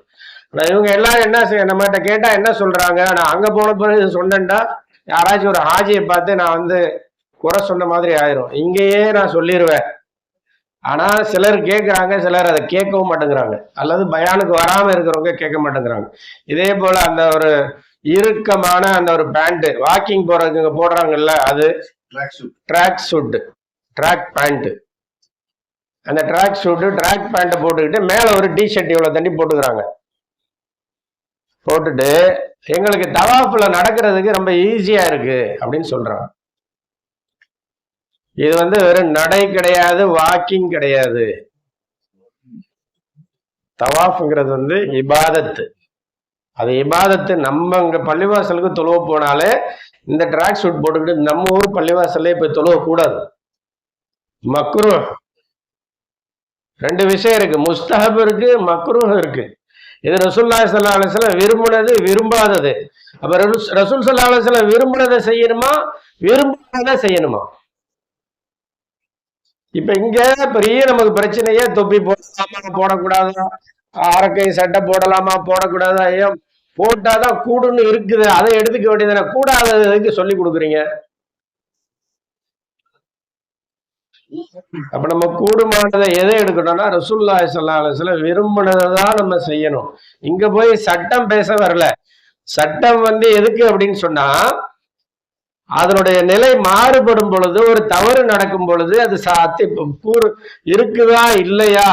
Speaker 1: இவங்க எல்லாரும் என்ன நம்மகிட்ட கேட்டா என்ன சொல்றாங்க, நான் அங்க போன பிறகு சொன்னேன்டா யாராச்சும் ஒரு ஹாஜியை பார்த்து நான் வந்து குறை சொன்ன மாதிரி ஆயிரும், இங்கேயே நான் சொல்லிடுவேன். ஆனா சிலர் கேட்குறாங்க, சிலர் அதை கேட்கவும் மாட்டேங்கிறாங்க, அல்லது பயானுக்கு வராம இருக்கிறவங்க கேட்க மாட்டேங்கிறாங்க. இதே போல அந்த ஒரு இறுக்கமான அந்த ஒரு பேண்ட் வாக்கிங் போறதுக்கு போடுறாங்கல்ல, அது ட்ராக் சூட், ட்ராக் பேண்ட். அந்த ட்ராக் சூட்டு ட்ராக் பேண்ட்டை போட்டுக்கிட்டு மேல ஒரு டிஷர்ட் இவ்வளவு தண்ணி போட்டுக்கிறாங்க. போட்டுட்டு எங்களுக்கு தவாஃப்ல நடக்கிறதுக்கு ரொம்ப ஈஸியா இருக்கு அப்படின்னு சொல்றாங்க. இது வந்து வெறும் நடை கிடையாது, வாக்கிங் கிடையாது. தவாஃப்ங்கிறது வந்து இபாதத்து. அது இபாதத்து. நம்ம இங்க பள்ளிவாசலுக்கு தொழுவ போனாலே இந்த ட்ராக் சூட் போட்டுக்கிட்டு நம்ம ஊர் பள்ளிவாசல்லே போய் தொழுவ கூடாது, மக்ரூ. ரெண்டு விஷயம் இருக்கு, முஸ்தஹப் இருக்கு, மக்ரூ இருக்கு. இது ரசூலுல்லாஹி ஸல்லல்லாஹு அலைஹி வஸல்லம் விரும்பினது, விரும்பாதது. அப்ப ரசூல் ஸல்லல்லாஹு அலைஹி வஸல்லம் விரும்பினதை செய்யணுமா, விரும்பாததை செய்யணுமா? இப்ப இங்க பெரிய நமக்கு பிரச்சனையே தொப்பி போடலாமா போடக்கூடாதா, அரக்கை சட்டை போடலாமா போடக்கூடாதா, ஏன் போட்டாதான் கூடுன்னு இருக்குது, அதை எடுத்துக்க வேண்டியதானே, கூடாததுக்கு சொல்லி கொடுக்குறீங்க. அப்ப நம்ம கூடுமானதை எதை எடுக்கணும்னா ரசூலுல்லாஹி ஸல்லல்லாஹு அலைஹி வஸல்லம் விரும்பினதை தான் நம்ம செய்யணும். இங்க போய் சட்டம் பேச வரல. சட்டம் வந்து எதுக்கு அப்படின்னு சொன்னா, அதனுடைய நிலை மாறுபடும் பொழுது, ஒரு தவறு நடக்கும் பொழுது அது இருக்குதா இல்லையா,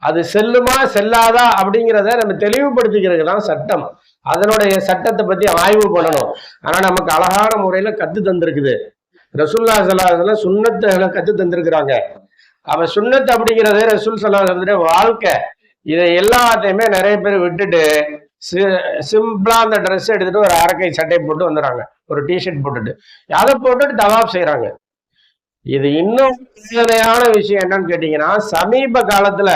Speaker 1: அது செல்லுமா செல்லாதா அப்படிங்கிறத நம்ம தெளிவுபடுத்திக்கிறது தான் சட்டம். அதனுடைய சட்டத்தை பத்தி ஆய்வு பண்ணணும். ஆனா நமக்கு அழகான முறையில கத்து தந்திருக்குது. ரசூலுல்லாஹி ஸல்லல்லாஹு அலைஹி வஸல்லம் சுன்னத்துகளை கத்து தந்திருக்கிறாங்க. அவ சுன்னத் அப்படிங்கிறத ரசூல் ஸல்லல்லாஹு அலைஹி வஸல்லம் வாழ்க்கை. இதை எல்லாத்தையுமே நிறைய பேர் விட்டுட்டு சிம்பிளா அந்த ட்ரெஸ் எடுத்துட்டு ஒரு அரக்கை சட்டை போட்டு வந்துடுறாங்க, ஒரு டிஷர்ட் போட்டுட்டு அதை போட்டுட்டு தவாப் செய்யறாங்க. இது இன்னும் வேதனையான விஷயம் என்னன்னு கேட்டீங்கன்னா, சமீப காலத்துல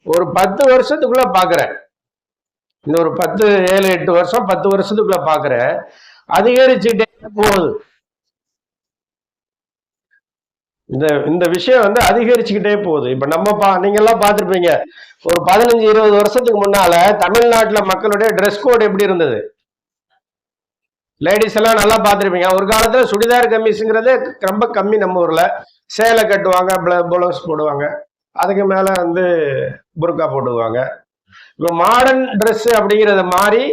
Speaker 1: ஒரு 10 வருஷத்துக்குள்ள பாக்குறேன், இந்த ஒரு 10, 7, 8 வருஷம் 10 வருஷத்துக்குள்ள பாக்குறேன், அதிகரிச்சுட்டே போகுது. இந்த விஷயம் வந்து அதிகரிச்சுக்கிட்டே போகுது. இப்ப நம்ம நீங்க எல்லாம் பார்த்திருப்பீங்க, ஒரு 15, 20 வருஷத்துக்கு முன்னால தமிழ்நாட்டுல மக்களுடைய ட்ரெஸ் கோட் எப்படி இருந்தது, லேடிஸ் எல்லாம் நல்லா பார்த்திருப்பீங்க. ஒரு காலத்துல சுடிதார் கமிஸ்ங்கிறது ரொம்ப கம்மி, நம்ம ஊர்ல சேலை கட்டுவாங்க, பிளவுஸ் போடுவாங்க, அதுக்கு மேல வந்து புர்கா போட்டுக்குவாங்க. இப்ப மாடர்ன் ட்ரெஸ் அப்படிங்கறத மாறி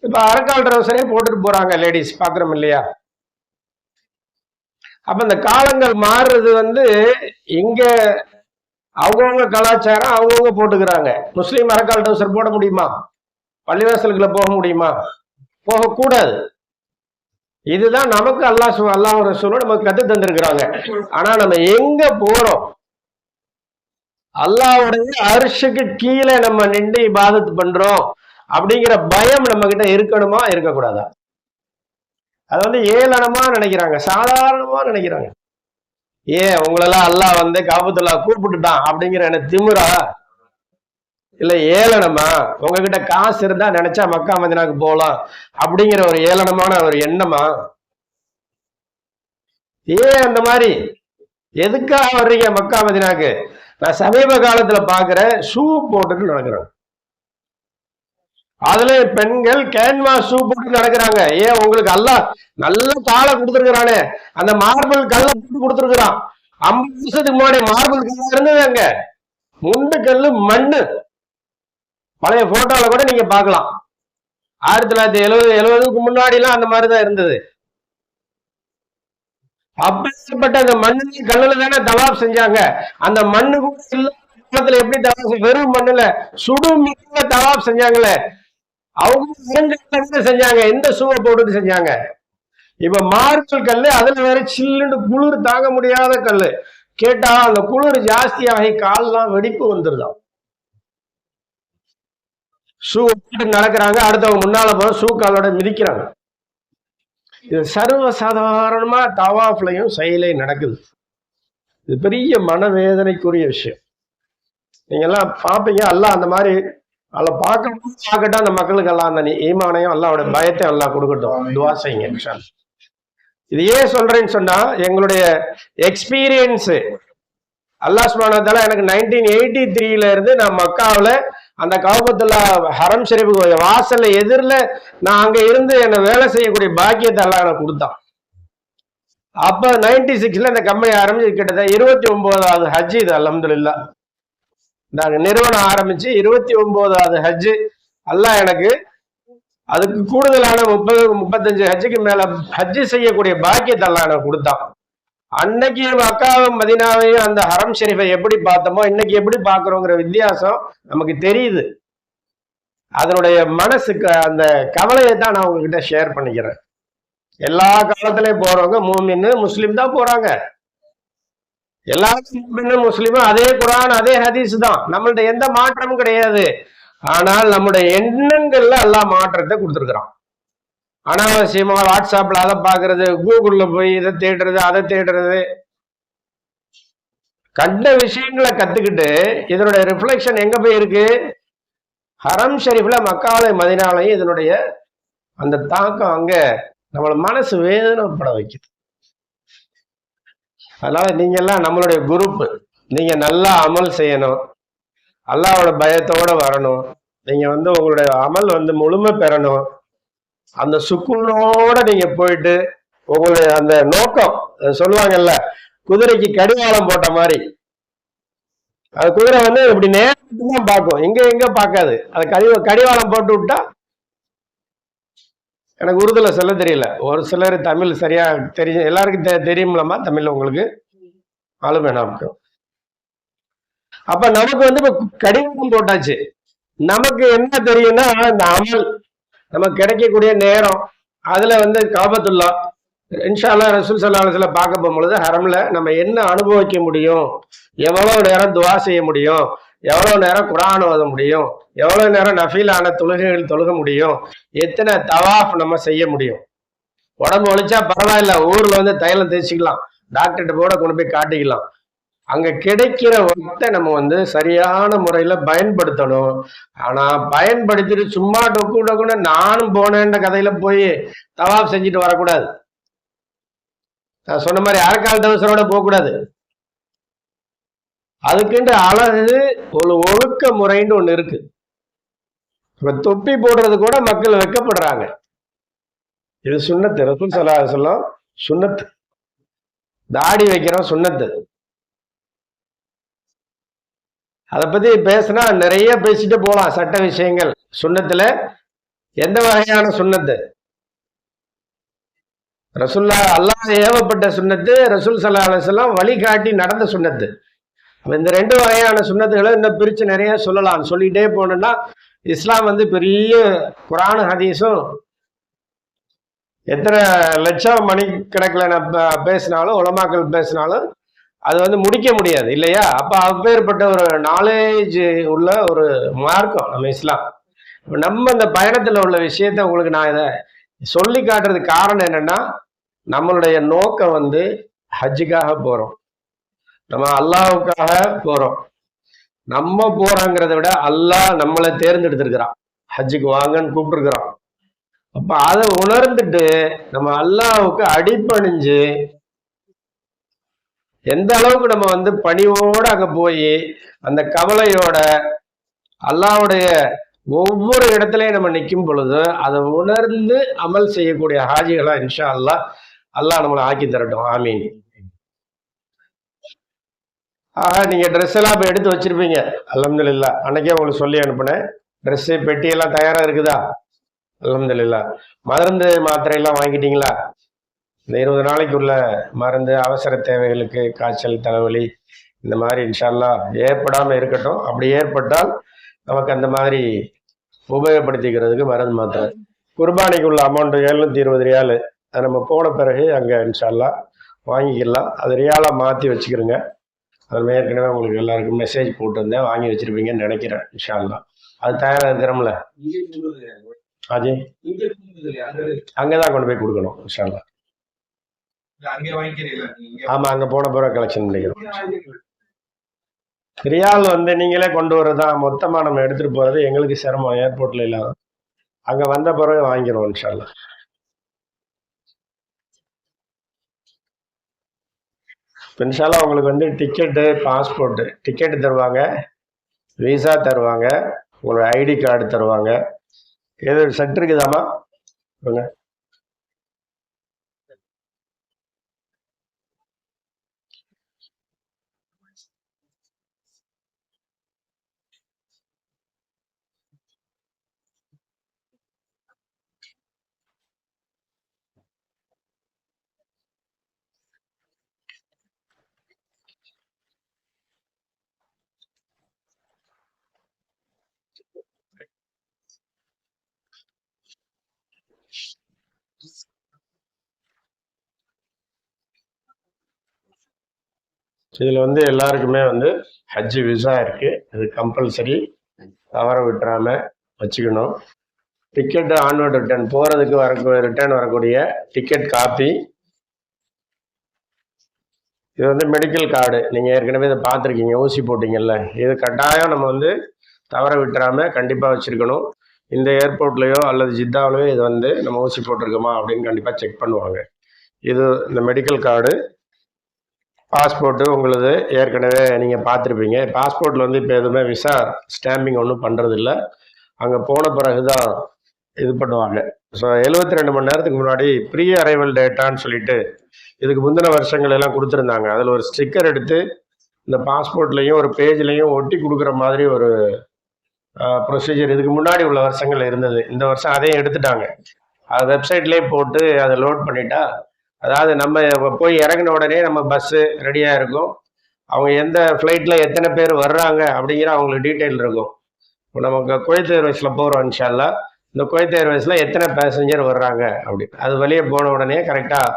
Speaker 1: இப்ப அரக்கால் ட்ரௌசரே போட்டுட்டு போறாங்க லேடிஸ், பாக்குறோம் இல்லையா? அப்ப இந்த காலங்கள் மாறுறது வந்து இங்க அவங்கவுங்க கலாச்சாரம் அவங்கவுங்க போட்டுக்கிறாங்க. முஸ்லீம் அரக்கால் ட்ரௌசர் போட முடியுமா? பள்ளிவாசலுக்குள்ள போக முடியுமா? போகக்கூடாது. இதுதான் நமக்கு அல்லாஹ் ரசூலும் நமக்கு கத்து தந்திருக்கிறாங்க. ஆனா நம்ம எங்க போறோம்? அல்லாஹ்வுடைய அர்ஷுக்கு கீழே நம்ம நின்று இபாதத் பண்றோம் அப்படிங்கிற பயம் நம்ம கிட்ட இருக்கணுமா, இருக்கக்கூடாதா? அது வந்து ஏளனமா நினைக்கிறாங்க, சாதாரணமா நினைக்கிறாங்க. ஏன் உங்களெல்லாம் அல்லாஹ் வந்து காபத்துல்லா கூப்பிட்டுட்டான் அப்படிங்கிற எனக்கு திமிரா, இல்ல ஏளனமா? உங்ககிட்ட காசு இருந்தா நினைச்சா மக்கா மதீனாக்கு போகலாம் அப்படிங்கிற ஒரு ஏளனமான ஒரு எண்ணமா? ஏன் அந்த மாதிரி எதுக்காக வர்றீங்க மக்கா மதீனாக்கு? நான் சமீப காலத்துல பாக்குறேன், ஷூ போட்டுட்டு நடக்கிறாங்க. அதுல பெண்கள் கேன்வா ஷூ போட்டு நடக்கிறாங்க. ஏன் உங்களுக்கு அல்லாஹ் நல்ல காலை கொடுத்துருக்கானே, அந்த மார்பிள் கல்ல போட்டு கொடுத்துருக்கான். 50 வருஷத்துக்கு முன்னாடி மார்பிள் கல்ல இருந்தது அங்க, முண்டு கல்லு மண்ணு. பழைய போட்டோல கூட நீங்க பாக்கலாம். 1970 70க்கு முன்னாடி எல்லாம் அந்த மாதிரிதான் இருந்தது. அப்பேற்பட்ட அந்த மண்ணு கல்லுல தானே தவாப் செஞ்சாங்க. அந்த மண்ணு கூட இல்லாத எப்படி தவாப், வெறும் மண்ணுல சுடும் தவாப் செஞ்சாங்களே, அவங்க செஞ்சாங்க. எந்த சூவை போட்டுட்டு செஞ்சாங்க? இப்ப மார்பிள் கல்லு, அதுல வேற சில்லுன்னு குளிர் தாங்க முடியாத கல்லு. கேட்டா அந்த குளிர் ஜாஸ்தியாகி கால்லாம் வெடிப்பு வந்துருதான். ஷூ போட்டு நடக்கிறாங்க, அடுத்தவங்க முன்னால போற ஷூ காலோட மிதிக்கிறாங்க. இது சர்வ சாதாரணமா தவாஃப்லையும் செயலையும் நடக்குது. இது பெரிய மனவேதனைக்குரிய விஷயம். நீங்க எல்லாம் பாப்பீங்க. அல்லாஹ் அந்த மாதிரி அதில் பார்க்கட்டும் அந்த மக்களுக்கு எல்லாம் அந்த ஈமானையும் அல்லாஹ்வுடைய பயத்தையும் அல்லாஹ் கொடுக்கட்டும். துவா செய்யுங்க. இது ஏன் சொல்றேன்னு சொன்னா, எங்களுடைய எக்ஸ்பீரியன்ஸ் அல்லாஹ் சுப்ஹானஹு வ தஆலா எனக்கு 1983 இருந்து நான் மக்காவில் அந்த கஅபத்துல்லா ஹரம் ஷரீஃப் வாசல்ல எதிரில் நான் அங்க இருந்து என்னை வேலை செய்யக்கூடிய பாக்கியத்தை எல்லாம் எனக்கு கொடுத்தான். அப்ப 96 இந்த கம்பெனி ஆரம்பிச்சு கிட்டத்தட்ட 29வது ஹஜ். இது அல்ஹம்துலில்லாஹ் நாங்க நிறுவனம் ஆரம்பிச்சு 29வது ஹஜ். அல்லாஹ் எனக்கு அதுக்கு கூடுதலான 30-35 ஹஜ்ஜுக்கு மேல ஹஜ்ஜு செய்யக்கூடிய பாக்கியத்தை அல்லாஹ் எனக்கு கொடுத்தான். அன்னைக்கு மக்காவும் மதீனாவையும் அந்த ஹரம் ஷெரீஃபை எப்படி பார்த்தோமோ இன்னைக்கு எப்படி பார்க்கிறோங்கிற வித்தியாசம் நமக்கு தெரியுது. அதனுடைய மனசுக்கு அந்த கவலையை தான் நான் உங்ககிட்ட ஷேர் பண்ணிக்கிறேன். எல்லா காலத்திலையும் போறவங்க மூமின்னு முஸ்லீம் தான் போறாங்க. எல்லாரும் மூமின்னு முஸ்லீமும் அதே குர்ஆன் அதே ஹதீஸ் தான். நம்மள்ட்ட எந்த மாற்றமும் கிடையாது. ஆனால் நம்முடைய எண்ணங்கள்ல எல்லாம் மாற்றத்தை கொடுத்துருக்குறான். அனாவசியமா வாட்ஸ்அப்ல அதை பாக்குறது, கூகுள்ல போய் இதை தேடுறது, அதை தேடுறது, கண்ட விஷயங்களை கத்துக்கிட்டு இதனுடைய ரிஃப்ளெக்ஷன் எங்க போய் இருக்கு? ஹரம் ஷெரீஃப்ல மக்காலையும் மதீனாலையும் இதனுடைய அந்த தாக்கம் அங்க நம்மள மனசு வேதனைப்பட வைக்குது. அதனால நீங்க எல்லாம் நம்மளுடைய குரூப், நீங்க நல்லா அமல் செய்யணும், அல்லாஹ்வோட பயத்தோட வரணும். நீங்க உங்களுடைய அமல் முழுமை பெறணும். அந்த சுக்குனோட நீங்க போயிட்டு உங்களுடைய அந்த நோக்கம், சொல்லுவாங்கல்ல குதிரைக்கு கடிவாளம் போட்ட மாதிரி, அது குதிரை இப்படி நேரத்துக்கு தான் பார்க்கும், எங்க பார்க்காது. அது கடிவாளம் போட்டு விட்டா, எனக்கு உருதுல சொல்ல தெரியல, ஒரு சிலர் தமிழ் சரியா தெரியும், எல்லாருக்கும் தெரியும்லமா தமிழ்ல உங்களுக்கு ஆளுமே நமக்கு. அப்ப நமக்கு இப்ப கடிவாளம் போட்டாச்சு. நமக்கு என்ன தெரியும்னா இந்த அமல் நமக்கு கிடைக்கக்கூடிய நேரம், அதுல காபத்துல்லா இன்ஷா அல்லாஹ் ரசூல் ஸல்லல்லாஹு அலைஹி வஸல்லம் பார்க்க போகும்பொழுது ஹரம்ல நம்ம என்ன அனுபவிக்க முடியும், எவ்வளவு நேரம் துவா செய்ய முடியும், எவ்வளவு நேரம் குர்ஆன் ஓத முடியும், எவ்வளவு நேரம் நஃபீலான தொழுகைகள் தொழுக முடியும், எத்தனை தவாஃப் நம்ம செய்ய முடியும். உடம்பு ஒழிச்சா பரவாயில்ல, ஊர்ல தைலம் தேய்ச்சிக்கலாம், டாக்டர்கிட்ட கூட கொண்டு போய் காட்டிக்கலாம். அங்க கிடைக்கிற ஒர்த்தை நம்ம சரியான முறையில பயன்படுத்தணும். ஆனா பயன்படுத்திட்டு சும்மா டொக்கு நானும் போனேன்ற கதையில போய் தவாப் செஞ்சுட்டு வரக்கூடாது. நான் சொன்ன மாதிரி அரைக்கால் தவசரோட போகக்கூடாது. அதுக்குண்டு அழகு ஒரு ஒழுக்க முறைன்னு ஒண்ணு இருக்கு. இப்ப தொப்பி போடுறது கூட மக்கள் வெக்கப்படுறாங்க. இது சுன்னத்து, ரசூல் ஸல்லல்லாஹு அலைஹி வஸல்லம் சுன்னத்து. தாடி வைக்கிறோம் சுன்னத்து. அதை பத்தி பேசினா நிறைய பேசிட்டு போலாம். சட்ட விஷயங்கள் சுன்னத்துல எந்த வகையான சுன்னத்து? ரசூல்லா அல்லாஹ் ஏவப்பட்ட சுன்னத்து, ரசூல் ஸல்லல்லாஹு அலைஹி வஸல்லம் வழிகாட்டி நடந்த சுன்னத்து. இந்த ரெண்டு வகையான சுன்னத்துகளை இன்னும் பிரிச்சு நிறைய சொல்லலாம். சொல்லிட்டே போனோம்னா இஸ்லாம் பெரிய குர்ஆன் ஹதீஸும் எத்தனை லட்சம் மணிக்கணக்கில் பேசினாலும் உலமாக்கள் பேசினாலும் அது முடிக்க முடியாது இல்லையா? அப்ப அப்பேற்பட்ட ஒரு நாலேஜ் உள்ள ஒரு மார்க்கம் நம்ம இஸ்லாம். நம்ம இந்த பயணத்துல உள்ள விஷயத்த உங்களுக்கு நான் இதை சொல்லி காட்டுறதுக்கு காரணம் என்னன்னா, நம்மளுடைய நோக்கம் ஹஜ்ஜுக்காக போறோம், நம்ம அல்லாஹ்வுக்காக போறோம். நம்ம போறோங்கிறத விட அல்லாஹ் நம்மளை தேர்ந்தெடுத்திருக்கிறான், ஹஜ்ஜுக்கு வாங்கன்னு கூப்பிட்டுருக்கிறான். அப்ப அதை உணர்ந்துட்டு நம்ம அல்லாஹ்வுக்கு அடிபணிஞ்சு எந்த அளவுக்கு நம்ம பணிவோட அங்க போய் அந்த கவலையோட அல்லாஹ்வுடைய ஒவ்வொரு இடத்துலயும் நம்ம நிற்கும் பொழுது அதை உணர்ந்து அமல் செய்யக்கூடிய ஹாஜிகளா இன்ஷா அல்லாஹ் நம்மளை ஆக்கி தரட்டும். ஆமீன். நீங்க ட்ரெஸ் எல்லாம் இப்ப எடுத்து வச்சிருப்பீங்க அல்ஹம்துலில்லாஹ். அன்னைக்கே உங்களுக்கு சொல்லி அனுப்புனேன். ட்ரெஸ் பெட்டி எல்லாம் தயாரா இருக்குதா? அல்ஹம்துலில்லாஹ். மருந்து மாத்திரை எல்லாம் வாங்கிட்டீங்களா? இந்த 20 நாளைக்குள்ள மருந்து அவசர தேவைகளுக்கு காய்ச்சல் தலைவலி இந்த மாதிரி இன்ஷால்லா ஏற்படாமல் இருக்கட்டும். அப்படி ஏற்பட்டால் நமக்கு அந்த மாதிரி உபயோகப்படுத்திக்கிறதுக்கு மருந்து மாத்திரை. குர்பானிக்குள்ள அமௌண்ட்டு 720 ரியாலு. அது நம்ம போன பிறகு அங்கே இன்ஷால்லா வாங்கிக்கலாம். அது ரியாலாக மாற்றி வச்சுக்கிறோங்க. அது ஏற்கனவே உங்களுக்கு எல்லாருக்கும் மெசேஜ் போட்டிருந்தேன், வாங்கி வச்சிருப்பீங்கன்னு நினைக்கிறேன் இன்ஷால்லா. அது தயாராக இருக்கிறோம்ல அஜய், அங்கதான் கொண்டு போய் கொடுக்கணும் இன்ஷால்லா. ஆமா, அங்க போன பிறகு கலெக்ஷன் பண்ணிக்கிறோம். ரியால் நீங்களே கொண்டு வரதான், மொத்தமா நம்ம எடுத்துட்டு போறது எங்களுக்கு சிரமம், ஏர்போர்ட்ல இல்லாத. அங்க வந்த பிறகு வாங்கிக்கிறோம் இன்ஷால்லா. இன்ஷால்லா உங்களுக்கு டிக்கெட்டு, பாஸ்போர்ட்டு, டிக்கெட்டு தருவாங்க, விசா தருவாங்க, உங்களோட ஐடி கார்டு தருவாங்க. ஏதோ செட் இருக்குதாமா? இதில் எல்லாருக்குமே ஹஜ்ஜு விசா இருக்குது. அது கம்பல்சரி தவற விட்டுறாமல் வச்சுக்கணும். டிக்கெட்டு ஆன்வர்ட் ரிட்டர்ன், போகிறதுக்கு ரிட்டர்ன் வரக்கூடிய டிக்கெட் காப்பி. இது மெடிக்கல் கார்டு, நீங்கள் ஏற்கனவே இதை பார்த்துருக்கீங்க, ஊசி போட்டிங்கல்ல. இது கட்டாயம் நம்ம தவற விட்டுறாமல் கண்டிப்பாக வச்சுருக்கணும். இந்த ஏர்போர்ட்லேயோ அல்லது ஜித்தாவிலையோ இது நம்ம ஊசி போட்டிருக்கோமா அப்படின்னு கண்டிப்பாக செக் பண்ணுவாங்க. இது இந்த மெடிக்கல் கார்டு. பாஸ்போர்ட்டு உங்களது ஏற்கனவே நீங்கள் பார்த்துருப்பீங்க. பாஸ்போர்ட்டில் இப்போ எதுவுமே விசா ஸ்டாம்பிங் ஒன்றும் பண்ணுறதில்ல, அங்கே போன பிறகு தான் இது பண்ணுவாங்க. ஸோ 72 மணி நேரத்துக்கு முன்னாடி ப்ரீ அரைவல் டேட்டான்னு சொல்லிட்டு இதுக்கு முந்தின வருஷங்கள் எல்லாம் கொடுத்துருந்தாங்க. அதில் ஒரு ஸ்டிக்கர் எடுத்து இந்த பாஸ்போர்ட்லேயும் ஒரு பேஜ்லேயும் ஒட்டி கொடுக்குற மாதிரி ஒரு ப்ரொசீஜர் இதுக்கு முன்னாடி உள்ள வருஷங்கள் இருந்தது. இந்த வருஷம் அதையும் எடுத்துட்டாங்க. அது வெப்சைட்லேயே போட்டு அதை லோட் பண்ணிட்டா, அதாவது நம்ம போய் இறங்கின உடனே நம்ம பஸ்ஸு ரெடியாக இருக்கும். அவங்க எந்த ஃப்ளைட்டில் எத்தனை பேர் வர்றாங்க அப்படிங்கிற அவங்களுக்கு டீட்டெயில் இருக்கும். இப்போ நமக்கு குவைத் ஏர்வேஸில் போகிறோம் இன்ஷால்லா, இந்த குவைத் ஏர்வேஸில் எத்தனை பேசஞ்சர் வர்றாங்க அப்படின்னு அது வெளியே போன உடனே கரெக்டாக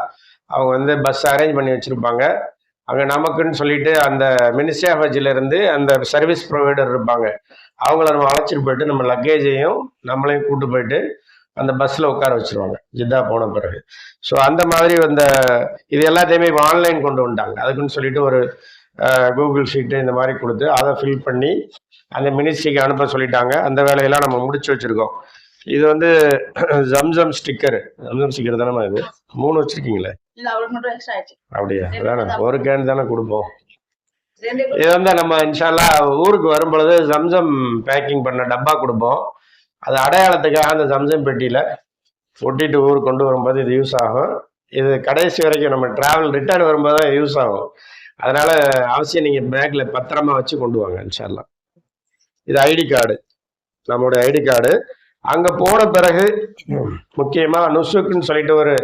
Speaker 1: அவங்க பஸ் அரேஞ்ச் பண்ணி வச்சுருப்பாங்க. அங்கே நமக்குன்னு சொல்லிட்டு அந்த மினிஸ்ட்ரி ஆஃப் ஹஜ்ஜிலேருந்து அந்த சர்வீஸ் ப்ரொவைடர் இருப்பாங்க. அவங்கள நம்ம அழைச்சிட்டு போயிட்டு நம்ம லக்கேஜையும் நம்மளையும் கூப்பிட்டு போயிட்டு அந்த பஸ்ஸில் உட்கார வச்சுருவாங்க ஜித்தா போன பிறகு. ஸோ அந்த மாதிரி இது எல்லாத்தையுமே ஆன்லைன் கொண்டு வந்துட்டாங்க. அதுக்குன்னு சொல்லிட்டு ஒரு கூகுள் ஷீட்டு இந்த மாதிரி கொடுத்து அதை ஃபில் பண்ணி அந்த மினிஸ்ட்ரிக்கு அனுப்ப சொல்லிட்டாங்க. அந்த வேலையெல்லாம் நம்ம முடிச்சு வச்சுருக்கோம். இது ஜம்சம் ஸ்டிக்கர், ஜம்சம் ஸ்டிக்கர் தானே இது 3 வச்சுருக்கீங்களே? அப்படியா? அதானே, ஒரு கேன் தானே கொடுப்போம். இது நம்ம இன்ஷால்லா ஊருக்கு வரும்பொழுது ஜம்சம் பேக்கிங் பண்ண டப்பா கொடுப்போம். அது அடையாளத்துக்காக அந்த ஜம்சம் பெட்டியில் ஒட்டிட்டு ஊருக்கு கொண்டு வரும்போது இது யூஸ் ஆகும். இது கடைசி வரைக்கும் நம்ம ட்ராவல் ரிட்டர்ன் வரும்போது தான் யூஸ் ஆகும். அதனால் அவசியம் நீங்கள் பேக்கில் பத்திரமா வச்சு கொண்டு வாங்க இன்ஷால்லா. இது ஐடி கார்டு, நம்மளுடைய ஐடி கார்டு. அங்கே போன பிறகு முக்கியமாக நுசுக்குன்னு சொல்லிட்டு ஒரு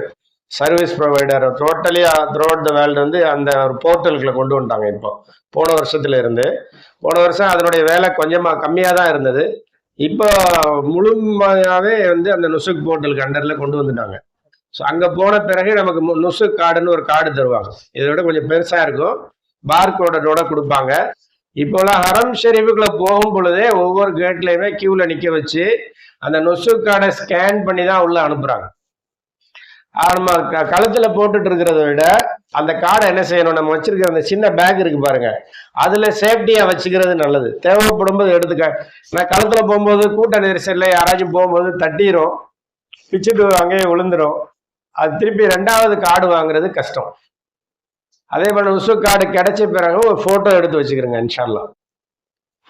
Speaker 1: service provider totally throughout the world அந்த ஒரு போர்ட்டலுக்குள்ள கொண்டு வந்துட்டாங்க. இப்போ போன வருஷத்துல இருந்து, போன வருஷம் அதனுடைய வேலை கொஞ்சமாக கம்மியாக தான் இருந்தது. இப்போ முழுமையாகவே அந்த நுசுக் போர்ட்டலுக்கு அண்டரில் கொண்டு வந்துட்டாங்க. ஸோ அங்கே போன பிறகு நமக்கு நுசுக் கார்டுன்னு ஒரு கார்டு தருவாங்க. இதை விட கொஞ்சம் பெருசாக இருக்கும், பார்கோடோட கொடுப்பாங்க. இப்போலாம் ஹரம் ஷெரீஃபுக்குள்ள போகும் பொழுதே ஒவ்வொரு கேட்லையுமே கியூவில் நிற்க வச்சு அந்த நுசுக் கார்டை ஸ்கேன் பண்ணி தான் உள்ள அனுப்புகிறாங்க. நம்ம கழுத்துல போட்டுட்டு இருக்கிறத விட அந்த கார்டை என்ன செய்யணும், நம்ம வச்சிருக்கிற அந்த சின்ன பேக் இருக்கு பாருங்க, அதுல சேஃப்டியா வச்சுக்கிறது நல்லது. தேவைப்படும் போது எடுத்துக்க. நான் கழுத்துல போகும்போது கூட்ட நெரிசல்ல யாராச்சும் போகும்போது தட்டிரும், பிச்சுட்டு அங்கேயே விழுந்துரும். அது திருப்பி 2வது கார்டு வாங்குறது கஷ்டம். அதே போல உசு கார்டு கிடைச்ச பிறகு ஒரு போட்டோ எடுத்து வச்சுக்கிறேங்க இன்ஷால்லா.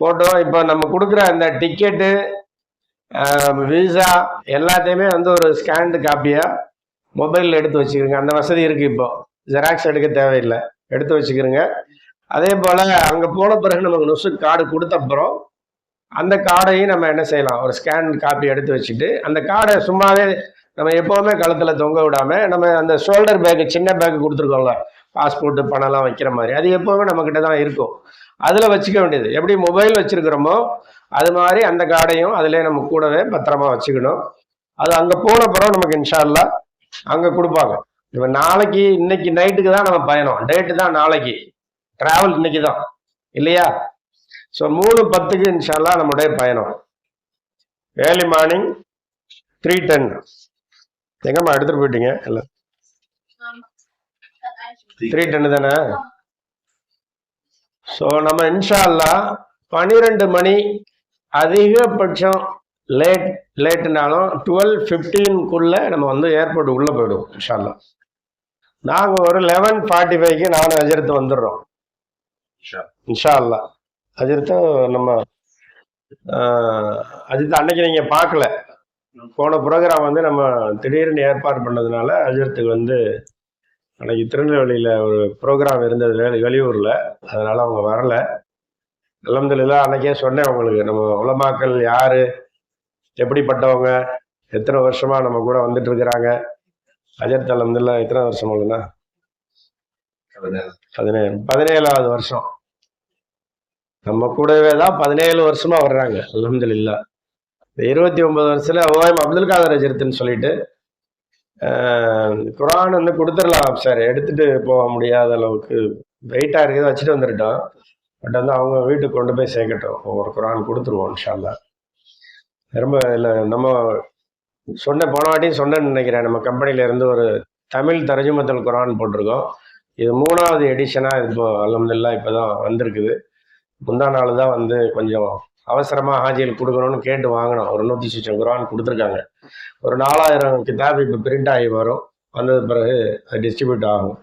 Speaker 1: போட்டோ இப்போ நம்ம கொடுக்குற அந்த டிக்கெட்டு, விசா எல்லாத்தையுமே ஒரு ஸ்கேன்டு காப்பியா மொபைலில் எடுத்து வச்சுக்கிறோங்க. அந்த வசதி இருக்குது. இப்போ ஜெராக்ஸ் எடுக்க தேவையில்லை, எடுத்து வச்சுக்கிறோங்க. அதே போல் அங்கே போன பிறகு நமக்கு நுசுக் கார்டு கொடுத்த அப்புறம் அந்த கார்டையும் நம்ம என்ன செய்யலாம், ஒரு ஸ்கேன் காப்பி எடுத்து வச்சுட்டு அந்த கார்டை சும்மாவே நம்ம எப்போவுமே கழுத்தில் தொங்க விடாமல் நம்ம அந்த ஷோல்டர் பேக்கு சின்ன பேக்கு கொடுத்துருக்கோம்ல, பாஸ்போர்ட்டு பணம்லாம் வைக்கிற மாதிரி, அது எப்போவுமே நம்மக்கிட்ட தான் இருக்கும். அதில் வச்சுக்க வேண்டியது. எப்படி மொபைல் வச்சுருக்கிறோமோ அது மாதிரி அந்த கார்டையும் அதிலே நம்ம கூடவே பத்திரமா வச்சுக்கணும். அது அங்கே போன பிறகு நமக்கு இன்ஷா அல்லாஹ் அங்கே கொடுப்பாங்க. இப்போ நாளைக்கு இன்னைக்கு நைட்டுக்கு தான் நம்ம பயணம், டேட்டு தான் நாளைக்கு, டிராவல் இன்னைக்கு தான் இல்லையா? ஸோ 3:10 இன்ஷா அல்லாஹ் நம்முடைய பயணம். Early morning 3:10. எங்கம்மா எடுத்துட்டு போயிட்டீங்க? இல்லை 3:10 தானே? ஸோ நம்ம இன்ஷா அல்லாஹ் 12 மணி, அதிகபட்சம் லேட்டுனாலும் 12:15 நம்ம வந்து ஏர்போர்ட் உள்ளே போயிடுவோம் இன்ஷா அல்லாஹ். நாங்கள் ஒரு 11:45 நானும் அஜரத்து வந்துடுறோம் இன்ஷா அல்லாஹ். அஜரத்தும் நம்ம அஜித் அன்னைக்கு நீங்கள் பார்க்கல, போன ப்ரோக்ராம் வந்து நம்ம திடீர்னு ஏற்பாடு பண்ணதுனால அஜரத்துக்கு வந்து அன்னைக்கு திருநெல்வேலியில் ஒரு ப்ரோக்ராம் இருந்தது வெளியூரில், அதனால் அவங்க வரலை. அல்ஹம்துலில்லாஹ் அன்னைக்கே சொன்னேன் உங்களுக்கு, நம்ம உலமாக்கள் யார், எப்படிப்பட்டவங்க, எத்தனை வருஷமாக நம்ம கூட வந்துட்டு இருக்கிறாங்க. அஜரத் அல்ஹம்துலில்லாஹ் எத்தனை வருஷம் இல்லைன்னா 17வது வருஷம் நம்ம கூடவே தான் 17 வருஷமா வர்றாங்க அல்ஹம்துலில்லாஹ். 29 வருஷத்துல ஓஎம் அப்துல் காதர் அஜரத்துன்னு சொல்லிட்டு குரான் வந்து கொடுத்துடலாம் சார், எடுத்துட்டு போக முடியாத அளவுக்கு வெயிட்டாக இருக்குது, வச்சுட்டு வந்துட்டோம். பட் வந்து அவங்க வீட்டுக்கு கொண்டு போய் சேர்க்கட்டும், ஒவ்வொரு குரான் கொடுத்துருவோம் இன்ஷா அல்லாஹ். ரொம்ப இல்லை நம்ம போன வாட்டியும் சொன்னேன்னு நினைக்கிறேன், நம்ம கம்பெனியில இருந்து ஒரு தமிழ் தர்ஜுமத்துல் குரான் போட்டிருக்கோம். இது 3வது எடிஷனாக இப்போ அல்ஹம்துலில்லாஹ் இப்போ தான் வந்திருக்குது. முந்தா நாள் தான் வந்து கொஞ்சம் அவசரமாக ஹாஜியில் கொடுக்கணும்னு கேட்டு வாங்கினோம். ஒரு 100 சிச்சம் குரான் கொடுத்துருக்காங்க. ஒரு 4000 கிதாப் இப்போ பிரிண்ட் ஆகி வரும், வந்தது பிறகு அது டிஸ்ட்ரிபியூட் ஆகும்.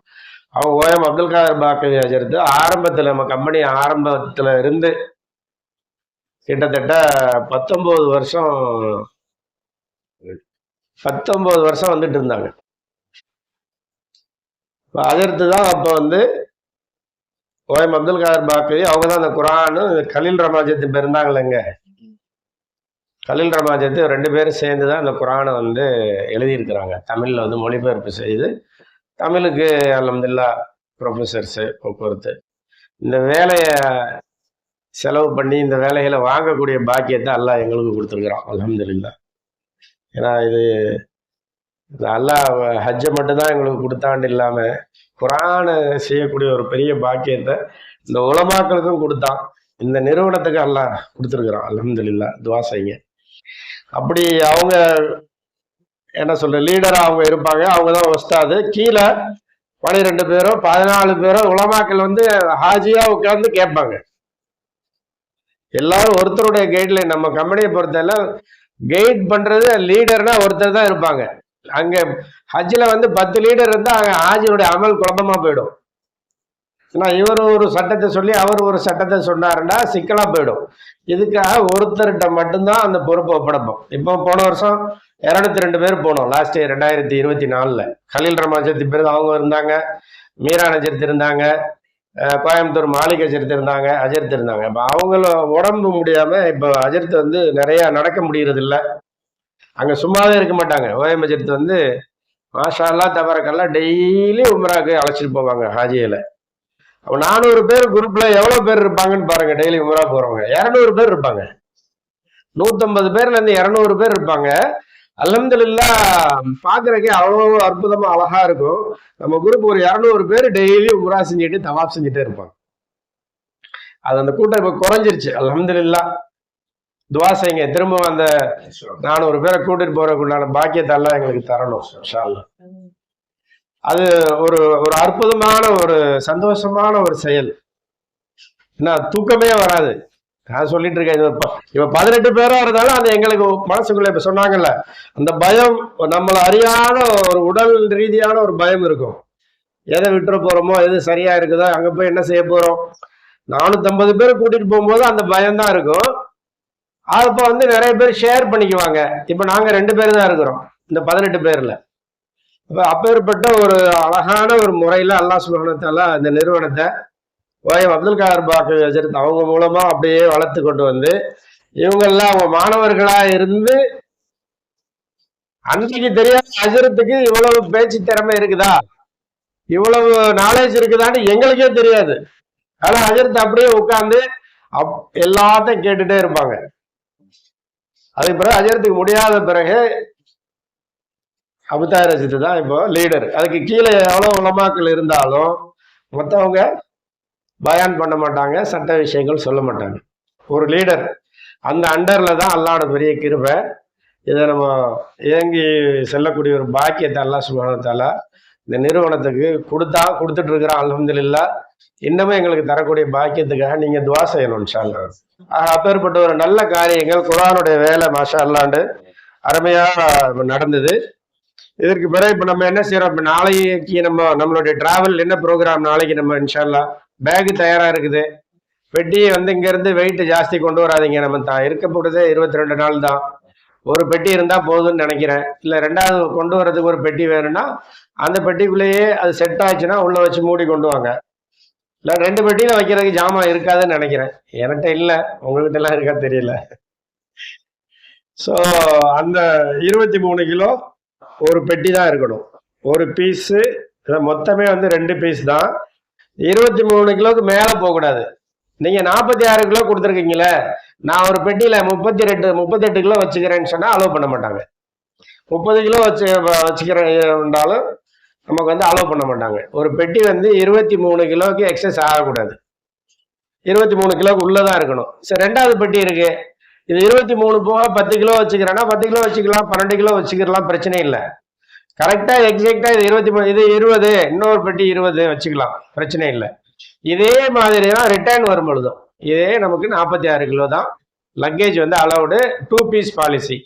Speaker 1: அவங்க ஓஎம் அப்துல் காதர் பாக்கவி அஜரத்து ஆரம்பத்தில், நம்ம கம்பெனி ஆரம்பத்தில் இருந்து கிட்டத்தட்ட 19 வருஷம் வந்துட்டு இருந்தாங்க. அஜரத்து தான் அப்போ வந்து ஓஎம் அப்துல் காதர் பாக்கவி, அவங்க தான் அந்த குரானு கலீல் ரமாஜத்து இருந்தாங்களேங்க, கலீல் ரமாஜத்து 2 பேரும் சேர்ந்து தான் அந்த குரானை வந்து எழுதியிருக்கிறாங்க. தமிழில் வந்து மொழிபெயர்ப்பு செய்து தமிழுக்கு அல்ஹம்துலில்லாஹ் ப்ரொஃபஸர்ஸு போக்குவரத்து இந்த வேலையை செலவு பண்ணி இந்த வேலைகளை வாங்கக்கூடிய பாக்கியத்தை அல்லாஹ் எங்களுக்கு கொடுத்துருக்குறான் அல்ஹம்துலில்லாஹ். ஏன்னா இது அல்லாஹ் ஹஜ்ஜை மட்டும்தான் எங்களுக்கு கொடுத்தாண்டு இல்லாமல் குரானை செய்யக்கூடிய ஒரு பெரிய பாக்கியத்தை இந்த உலமாக்களுக்கும் கொடுத்தான், இந்த நிறுவனத்துக்கு அல்லாஹ் கொடுத்துருக்குறான் அல்ஹம்துலில்லாஹ். துஆ செய்யுங்க. அப்படி அவங்க என்ன சொல்ற லீடரா அவங்க இருப்பாங்க, அவங்க தான் உஸ்தாது. கீழே 12 பேரோ 14 பேரோ உலமாக்கள் வந்து ஹாஜியா உட்கார்ந்து கேட்பாங்க. எல்லாரும் ஒருத்தருடைய கைட்லைன். நம்ம கம்பெனியை பொறுத்தவரை கைட் பண்றது லீடர்னா ஒருத்தர் தான் இருப்பாங்க. அங்க ஹஜ்ஜில் வந்து 10 லீடர் இருந்தா அங்க ஹாஜியோட அமல் குழப்பமா போயிடும். ஏன்னா இவர் ஒரு சட்டத்தை சொல்லி அவர் ஒரு சட்டத்தை சொன்னாருன்னா சிக்கலா போயிடும். இதுக்காக ஒருத்தர்கிட்ட மட்டும்தான் அந்த பொறுப்பை ஒப்படைப்போம். இப்போ போன வருஷம் 202 பேர் போனோம், லாஸ்ட் 2024. கலீல் ரமாஜத் பேர் அவங்க இருந்தாங்க, மீரா நஜர்த் இருந்தாங்க, கோயம்புத்தூர் மாலிக் அஜர்த் இருந்தாங்க, அஜர்த் இருந்தாங்க. இப்போ அவங்கள உடம்பு முடியாம இப்போ அஜர்த் வந்து நிறைய நடக்க முடியறது இல்லை, அங்க சும்மாவே இருக்க மாட்டாங்க. ஓஎம் அஜர்த் வந்து மாஷா அல்லாஹ் தபரக்கல்லாஹ் டெய்லி உம்ராக்கு அழைச்சிட்டு போவாங்க ஹாஜியில. அப்போ 400 பேர் குரூப்ல எவ்வளவு பேர் இருப்பாங்கன்னு பாருங்க. டெய்லி உம்ரா போறவங்க 200 பேர் இருப்பாங்க. 150 பேர்ல இருந்து 200 பேர் இருப்பாங்க. அல்ஹம்துலில்லாஹ் பாக்குறதுக்கே அவ்வளவு அற்புதமா அழகா இருக்கும். நம்ம குரூப் ஒரு 200 பேர் டெய்லி உம்ரா செஞ்சுட்டு தவாப் செஞ்சுட்டே இருப்பாங்க. அது அந்த கூட்டம் இப்ப குறைஞ்சிருச்சு அல்ஹம்துலில்லாஹ். துஆ செய்யுங்க, திரும்ப அந்த 400 பேரை கூட்டிட்டு போறதுக்குண்டான பாக்கியத்தை எல்லாம் எங்களுக்கு தரணும் இன்ஷா அல்லாஹ். அது ஒரு ஒரு அற்புதமான ஒரு சந்தோஷமான ஒரு செயல். ஏன்னா தூக்கமே வராது. நான் சொல்லிட்டு இருக்கேன், இப்ப 18 பேரா இருந்தாலும் அது எங்களுக்கு மனசுக்குள்ள இப்ப சொன்னாங்கல்ல, அந்த பயம் நம்மளை அறியாத ஒரு உடல் ரீதியான ஒரு பயம் இருக்கும். எதை விட்டுற போறோமோ, எது சரியா இருக்குதோ, அங்க போய் என்ன செய்ய போறோம். 450 பேர் கூட்டிட்டு போகும்போது அந்த பயம் தான் இருக்கும். அப்ப வந்து நிறைய பேர் ஷேர் பண்ணிக்குவாங்க. இப்ப நாங்க 2 பேர் தான் இருக்கிறோம் இந்த 18 பேர்ல. அப்பேற்பட்ட ஒரு அழகான ஒரு முறையில அல்லாஹ் சுப்ஹானஹு வ தஆலா இந்த நிறுவனத்தை ஓஎம் அப்துல் காதர் பாக்கவி அஜரத் அவங்க மூலமா அப்படியே வளர்த்து கொண்டு வந்து இவங்கெல்லாம் அவங்க மாணவர்களா இருந்து அன்னைக்கு தெரியாத ஹஜரத்துக்கு இவ்வளவு பேச்சு திறமை இருக்குதா, இவ்வளவு நாலேஜ் இருக்குதான்னு எங்களுக்கே தெரியாது. ஆனா ஹஜரத் அப்படியே உட்கார்ந்து எல்லாத்தையும் கேட்டுட்டே இருப்பாங்க. அதுக்கு பிறகு ஹஜரத்துக்கு முடியாத பிறகு அபுதார் ரசித்து தான் இப்போ லீடர். அதுக்கு கீழே எவ்வளவு உலமாக்கள் இருந்தாலும் மற்றவங்க பயான் பண்ண மாட்டாங்க, சட்ட விஷயங்கள் சொல்ல மாட்டாங்க. ஒரு லீடர் அந்த அண்டர்ல தான் அல்லாஹ்வோட பெரிய கிருபை. இதை நம்ம இயங்கி செல்லக்கூடிய ஒரு பாக்கியத்தை அல்லாஹ் சுப்ஹானஹு வ தஆலா இந்த நிறுவனத்துக்கு கொடுத்துட்டு இருக்கிறோம். அல்ஹம்துலில்லாஹ். இன்னமும் எங்களுக்கு தரக்கூடிய பாக்கியத்துக்காக நீங்க துவா செய்யணும் இன்ஷா அல்லாஹ். அப்பேற்பட்ட ஒரு நல்ல காரியங்கள் குர்ஆனுடைய வேலை மாஷா அல்லாஹ்ண்டு அருமையா நடந்தது. இதற்கு பிறகு இப்ப நம்ம என்ன செய்யறோம், இப்ப நாளைக்கு நம்மளுடைய டிராவல் என்ன ப்ரோக்ராம், நாளைக்கு நம்ம இன்ஷா அல்லாஹ் பேக் தயாரா இருக்குது. பெட்டியை வந்து இங்க இருந்து வெயிட் ஜாஸ்தி கொண்டு வராதிங்க. நம்ம தான் இருக்கப்படுறதே 22 நாள் தான். ஒரு பெட்டி இருந்தா போதும்னு நினைக்கிறேன். இல்ல ரெண்டாவது கொண்டு வர்றதுக்கு ஒரு பெட்டி வேணும்னா அந்த பெட்டிக்குள்ளேயே அது செட் ஆச்சுன்னா உள்ள வச்சு மூடி கொண்டு வாங்க. இல்ல 2 பெட்டியில வைக்கிறதுக்கு ஜாமான் இருக்காதுன்னு நினைக்கிறேன். என்கிட்ட இல்ல, உங்ககிட்ட எல்லாம் இருக்கா தெரியல. ஸோ அந்த 23 கிலோ ஒரு பெட்டி தான் இருக்கணும். ஒரு பீஸு மொத்தமே வந்து 2 பீஸ் தான். 23 கிலோக்கு மேல போகக்கூடாது. நீங்க 46 கிலோ கொடுத்துருக்கீங்களே, நான் ஒரு பெட்டியில 38 கிலோ வச்சுக்கிறேன்னு சொன்னா அலோவ் பண்ண மாட்டாங்க. 30 கிலோ வச்சுக்கிறேன்றாலும் நமக்கு வந்து அலோவ் பண்ண மாட்டாங்க. ஒரு பெட்டி வந்து 23 கிலோக்கு எக்ஸஸ் ஆகக்கூடாது. 23 கிலோக்கு உள்ளதான் இருக்கணும். சரி, ரெண்டாவது பெட்டி இருக்கு, இது 23 போக 10 கிலோ வச்சுக்கிறேன்னா 10 கிலோ வச்சுக்கலாம், 12 கிலோ வச்சுக்கலாம், பிரச்சனை இல்லை. கரெக்டா எக்ஸாக்டா இது 23, இது 20, இன்னொரு பெட்டி 20 வச்சுக்கலாம், பிரச்சனை இல்லை. இதே மாதிரி தான் ரிட்டர்ன் வரும் பொழுதும் இதே நமக்கு 46 கிலோ தான் லக்கேஜ் வந்து அலவுடு. 2 piece policy.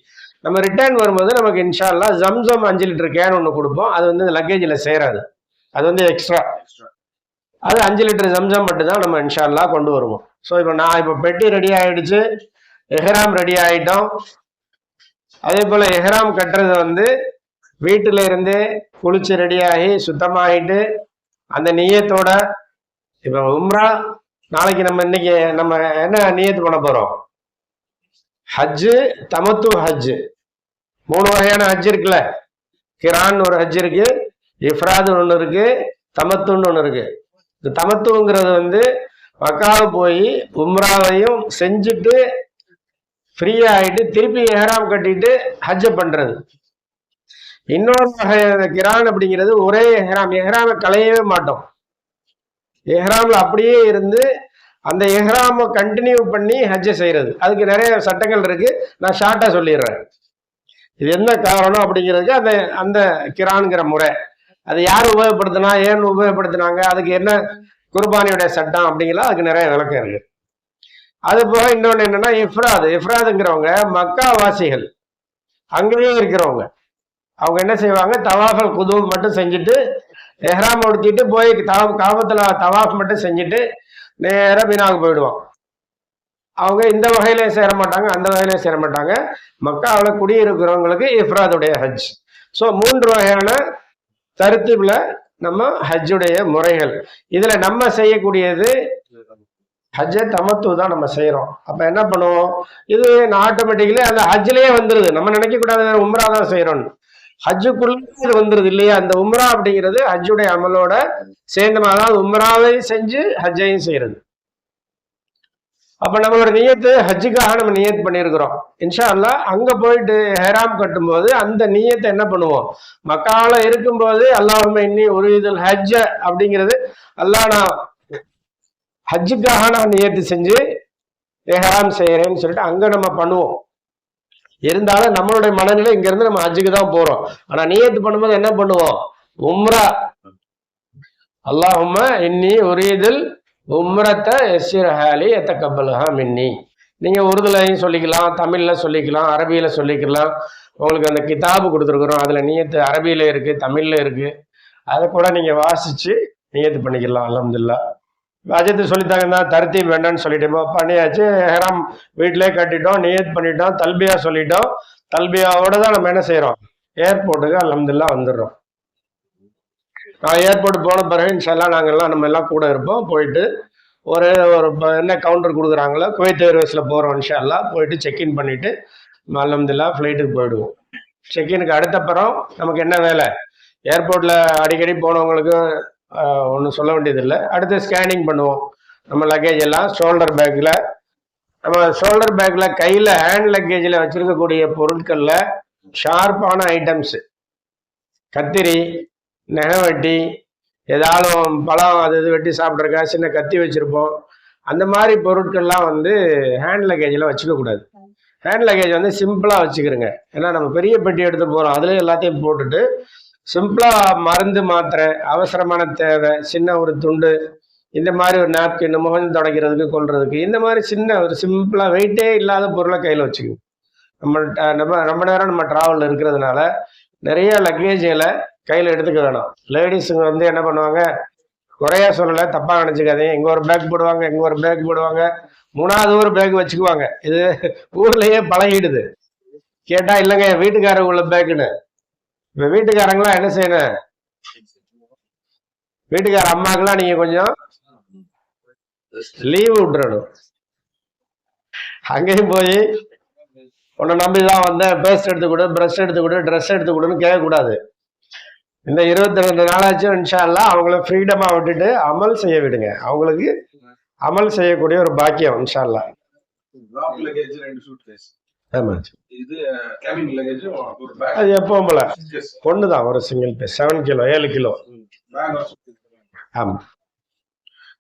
Speaker 1: நம்ம ரிட்டர்ன் வரும்போது நமக்கு இன்ஷா அல்லாஹ் ஜம்சம் 5 லிட்டர் கேன் ஒன்று கொடுப்போம். அது வந்து லக்கேஜில் சேராது, அது வந்து எக்ஸ்ட்ரா. அது 5 லிட்டர் ஜம்சம் மட்டும் தான் நம்ம இன்ஷா அல்லாஹ் கொண்டு வருவோம். ஸோ இப்போ பெட்டி ரெடி ஆயிடுச்சு, எஹ்ராம் ரெடி ஆயிட்டோம். அதே போல எஹ்ராம் கட்டுறது வந்து வீட்டில இருந்து குளிச்சு ரெடியாகி சுத்தமாகிட்டு அந்த நியத்தோட, இப்ப உம்ரா நாளைக்கு இன்னைக்கு நம்ம என்ன நியத்து பண்ண போறோம், ஹஜ்ஜு, தமத்து ஹஜ்ஜு. 3 வகையான ஹஜ் இருக்குல்ல. கிரான் ஒரு ஹஜ் இருக்கு, இஃப்ராது ஒன்று இருக்கு, தமத்துன்னு ஒன்று இருக்கு. இந்த தமத்துங்கிறது வந்து மக்காவை போய் உம்ராவையும் செஞ்சுட்டு ஃப்ரீ ஆகிட்டு திருப்பி எஹ்ராம் கட்டிட்டு ஹஜ்ஜை பண்றது. இன்னொரு வகை கிரான் அப்படிங்கிறது ஒரே எஹ்ராமை களையவே மாட்டோம். எஹ்ராம்ல அப்படியே இருந்து அந்த எஹ்ராமை கண்டினியூ பண்ணி ஹஜ்ஜை செய்யறது. அதுக்கு நிறைய சட்டங்கள் இருக்கு, நான் ஷார்ட்டா சொல்லிடுறேன். இது என்ன காரணம் அப்படிங்கிறதுக்கு அந்த அந்த கிரான்கிற முறை, அது யார் உபயோகப்படுத்தினா, ஏன் உபயோகப்படுத்தினாங்க, அதுக்கு என்ன குர்பானியுடைய சட்டம் அப்படிங்கிற அதுக்கு நிறைய விளக்கம் இருக்கு. அது போக இன்னொன்று என்னன்னா இஃப்ராதுங்கிறவங்க மக்கா வாசிகள், அங்கேயே இருக்கிறவங்க. அவங்க என்ன செய்வாங்க, தவாஃபல் குது மட்டும் செஞ்சுட்டு எஹ்ராம் உடுத்திட்டு போய் காபத்துல தவாஃப் மட்டும் செஞ்சுட்டு நேராக மீனாவுக்கு போயிடுவோம். அவங்க இந்த வகையிலையும் சேர மாட்டாங்க, அந்த வகையிலையும் சேர மாட்டாங்க. மக்காவில் குடியிருக்கிறவங்களுக்கு இஃப்ராதுடைய ஹஜ். ஸோ 3 வகையான தருத்தீப்ல நம்ம ஹஜ்ஜுடைய முறைகள். இதுல நம்ம செய்யக்கூடியது ஹஜ்ஜை தமத்து தான் நம்ம செய்யறோம். அப்ப என்ன பண்ணுவோம், இது ஆட்டோமேட்டிக்கலி அந்த ஹஜ்லயே வந்துருது. நம்ம நினைக்க கூடாது உம்ரா தான் செய்யறோம்னு, ஹஜ்ஜுக்குள்ள இது வந்துருது இல்லையா. அந்த உம்ரா அப்படிங்கிறது ஹஜ்ஜுடைய அமலோட சேர்ந்தமா, அதாவது உம்ராவையும் செஞ்சு ஹஜ்ஜையும் செய்யறது. அப்ப நம்மளோட நியத்து ஹஜ்ஜுக்காக நம்ம நியத் பண்ணியிருக்கிறோம். இன்ஷா அல்லாஹ் அங்க போயிட்டு ஹெராம் கட்டும்போது அந்த நியத்தை என்ன பண்ணுவோம், மக்கால இருக்கும்போது அல்லாஹும்ம இன்னி உரீதுல் ஹஜ்ஜ அப்படிங்கிறது, அல்லாஹ் நான் ஹஜ்ஜுக்காக நான் நியத்து செஞ்சு ஹெராம் செய்யறேன்னு சொல்லிட்டு அங்க நம்ம பண்ணுவோம். இருந்தாலும் நம்மளுடைய மனநிலை இங்க இருந்து நம்ம ஹஜ்ஜுக்கு தான் போறோம். ஆனா நியத்து பண்ணும்போது என்ன பண்ணுவோம், உம்ரா, அல்லாஹும்ம இன்னி உரீதுல் உம்ரத்தை எஸ்ஸிர்ஹாலி எத்தகப்பல்ஹா மின்னி. நீங்க உருதுலையும் சொல்லிக்கலாம், தமிழ்ல சொல்லிக்கலாம், அரபியில சொல்லிக்கலாம். உங்களுக்கு அந்த கிதாபு கொடுத்துருக்குறோம், அதுல நியத்து அரபியில இருக்கு, தமிழ்ல இருக்கு. அதை கூட நீங்க வாசிச்சு நியத்து பண்ணிக்கலாம். அல்ஹம்துலில்லாஹ். அஜத்து சொல்லித்தாங்கன்னா தர்த்தீப் வேண்டான்னு சொல்லிட்டோம், பண்ணியாச்சு. ஹெராம் வீட்டிலே கட்டிட்டோம், நியத் பண்ணிட்டோம், தல்பியா சொல்லிட்டோம். தல்பியாவோட தான் நம்ம என்ன செய்யறோம், ஏர்போர்ட்டுக்கு அல்ஹம்துலில்லாஹ் வந்துடுறோம். ஏர்போர்ட் போன பிறகு இன்ஷால்லா நாங்கள்லாம் நம்ம எல்லாம் கூட இருப்போம். போயிட்டு ஒரு என்ன கவுண்டர் கொடுக்குறாங்களோ குவைத் ஏர்வேஸில் போகிறோம். இன்ஷால்லா போயிட்டு செக்இன் பண்ணிட்டு அல்ஹம்துலில்லாஹ் ஃப்ளைட்டுக்கு போயிடுவோம். செக்இனுக்கு அடுத்தப்புறம் நமக்கு என்ன வேலை, ஏர்போர்ட்டில் அடிக்கடி போனவங்களுக்கு ஒன்றும் சொல்ல வேண்டியதில்லை. அடுத்து ஸ்கேனிங் பண்ணுவோம் நம்ம லக்கேஜ் எல்லாம். ஷோல்டர் பேக்கில் கையில் ஹேண்ட் லக்கேஜில் வச்சுருக்கக்கூடிய பொருட்களில் ஷார்ப்பான ஐட்டம்ஸு, கத்திரி, நெகவட்டி, ஏதாலும் பழம் அது இது வெட்டி சாப்பிட்றக்கா சின்ன கத்தி வச்சுருப்போம். அந்த மாதிரி பொருட்கள்லாம் வந்து ஹேண்ட் லக்கேஜில் வச்சுக்கக்கூடாது. ஹேண்ட் லக்கேஜ் வந்து சிம்பிளாக வச்சுக்கிறோங்க. ஏன்னா நம்ம பெரிய பெட்டி எடுத்து போகிறோம், அதுலேயும் எல்லாத்தையும் போட்டுட்டு சிம்பிளாக மருந்து, மாத்திரை, அவசரமான தேவை, சின்ன ஒரு துண்டு, இந்த மாதிரி ஒரு நாப்கின், முகம் துடைக்கிறதுக்கு கொள்றதுக்கு, இந்த மாதிரி சின்ன ஒரு சிம்பிளாக வெயிட்டே இல்லாத பொருளை கையில் வச்சுக்கணும். நம்ம ரொம்ப நேரம் நம்ம ட்ராவலில் இருக்கிறதுனால நிறைய லக்கேஜில் கையில் எடுத்துக்க வேணும். லேடிஸுங்க வந்து என்ன பண்ணுவாங்க, குறையா சொல்லலை, தப்பாக நினச்சிக்காதீங்க. இங்கே ஒரு பேக் போடுவாங்க, இங்கே ஒரு பேக் போடுவாங்க, மூணாவது ஒரு பேக் வச்சுக்குவாங்க. இது ஊர்லேயே பழகிடுது. கேட்டால் இல்லைங்க வீட்டுக்காரங்க உள்ள பேக்குன்னு. இப்போ வீட்டுக்காரங்களாம் என்ன செய்யணும், வீட்டுக்கார அம்மாக்கெல்லாம் நீங்கள் கொஞ்சம் லீவு விட்டுறணும். அங்கேயும் போய் உன்னை நம்பிதான் வந்தேன், பேஸ்ட் எடுத்துக்கூட, ப்ரஷ் எடுத்துக்கூட, ட்ரெஸ் எடுத்துக்கூடன்னு கேட்கக்கூடாது. இந்த 22 நாளாச்சும் இன்ஷா அல்லாஹ் அவங்கள ஃப்ரீடமா விட்டுட்டு அமல் செய்ய விடுங்க. அவங்களுக்கு அமல் செய்யக்கூடிய ஒரு பாக்கியம் இன்ஷா அல்லாஹ். அது எப்பவும் போல ஒண்ணுதான், ஒரு சிங்கிள் பீஸ் 7 கிலோ 7 கிலோ. ஆமா,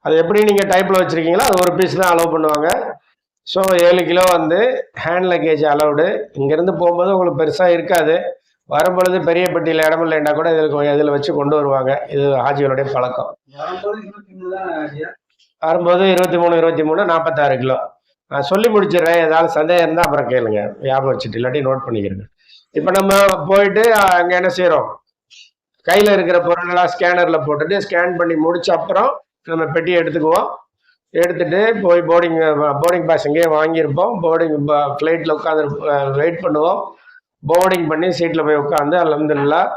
Speaker 1: அது எப்படி நீங்க டைப்ல வச்சிருக்கீங்களோ அது ஒரு பீஸ் தான் அலோவ் பண்ணுவாங்க. ஸோ 7 கிலோ வந்து ஹேண்ட் லக்கேஜ் அலௌடு. இங்கேருந்து போகும்போது உங்களுக்கு பெருசாக இருக்காது, வரும்பொழுது பெரிய பெட்டியில் இடம் இல்லைன்னா கூட இதில் வச்சு கொண்டு வருவாங்க. இது ஹாஜிகளுடைய பழக்கம். வரும்போது 23 46 கிலோ. நான் சொல்லி முடிச்சிடுறேன், ஏதாவது சந்தேகம் இருந்தால் அப்புறம் கேளுங்க, ஞாபகம் வச்சுட்டு, இல்லாட்டி நோட் பண்ணிக்கிறேங்க. இப்போ நம்ம போயிட்டு அங்கே என்ன செய்கிறோம், கையில் இருக்கிற பொருளெல்லாம் ஸ்கேனரில் போட்டுட்டு ஸ்கேன் பண்ணி முடிச்ச அப்புறம் நம்ம பெட்டியை எடுத்துக்குவோம். எடுத்துகிட்டு போய் போர்டிங் பாஸ் இங்கேயே வாங்கியிருப்போம். ஃப்ளைட்டில் உட்காந்து வெயிட் பண்ணுவோம். போர்டிங் பண்ணி சீட்டில் போய் உட்காந்து அல்ஹம்துலில்லாஹ்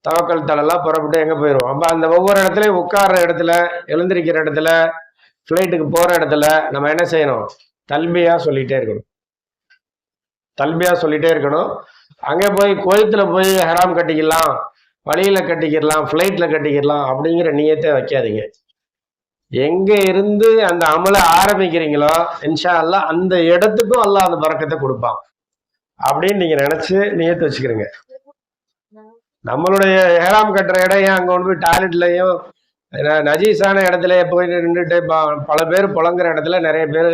Speaker 1: தவக்கல் தலெல்லாம் புறப்பட்டு எங்கே போயிடுவோம். அப்போ அந்த ஒவ்வொரு இடத்துலையும் உட்கார்ற இடத்துல, எழுந்திருக்கிற இடத்துல, ஃப்ளைட்டுக்கு போகிற இடத்துல நம்ம என்ன செய்யணும், தல்பியா சொல்லிகிட்டே இருக்கணும். அங்கே போய் கோயத்தில் போய் ஹராம் கட்டிக்கலாம், வழியில் கட்டிக்கிடலாம், ஃப்ளைட்டில் கட்டிக்கிடலாம் அப்படிங்கிற நியத்தை வைக்காதீங்க. எங்கே இருந்து அந்த அமலை ஆரம்பிக்கிறீங்களோ இன்ஷா அல்லாஹ் அந்த இடத்துக்கும் அல்லாஹ் அந்த பரக்கத்தை கொடுப்பான் அப்படின்னு நீங்கள் நினச்சி நியத்து வச்சுக்கிறீங்க. நம்மளுடைய ஏறாம் கட்டுற இடம் ஏன் அங்கே கொண்டு போய் டாய்லெட்லையும் நஜீஸான இடத்துல போய் நின்றுட்டு பல பேர் புழங்குற இடத்துல நிறைய பேர்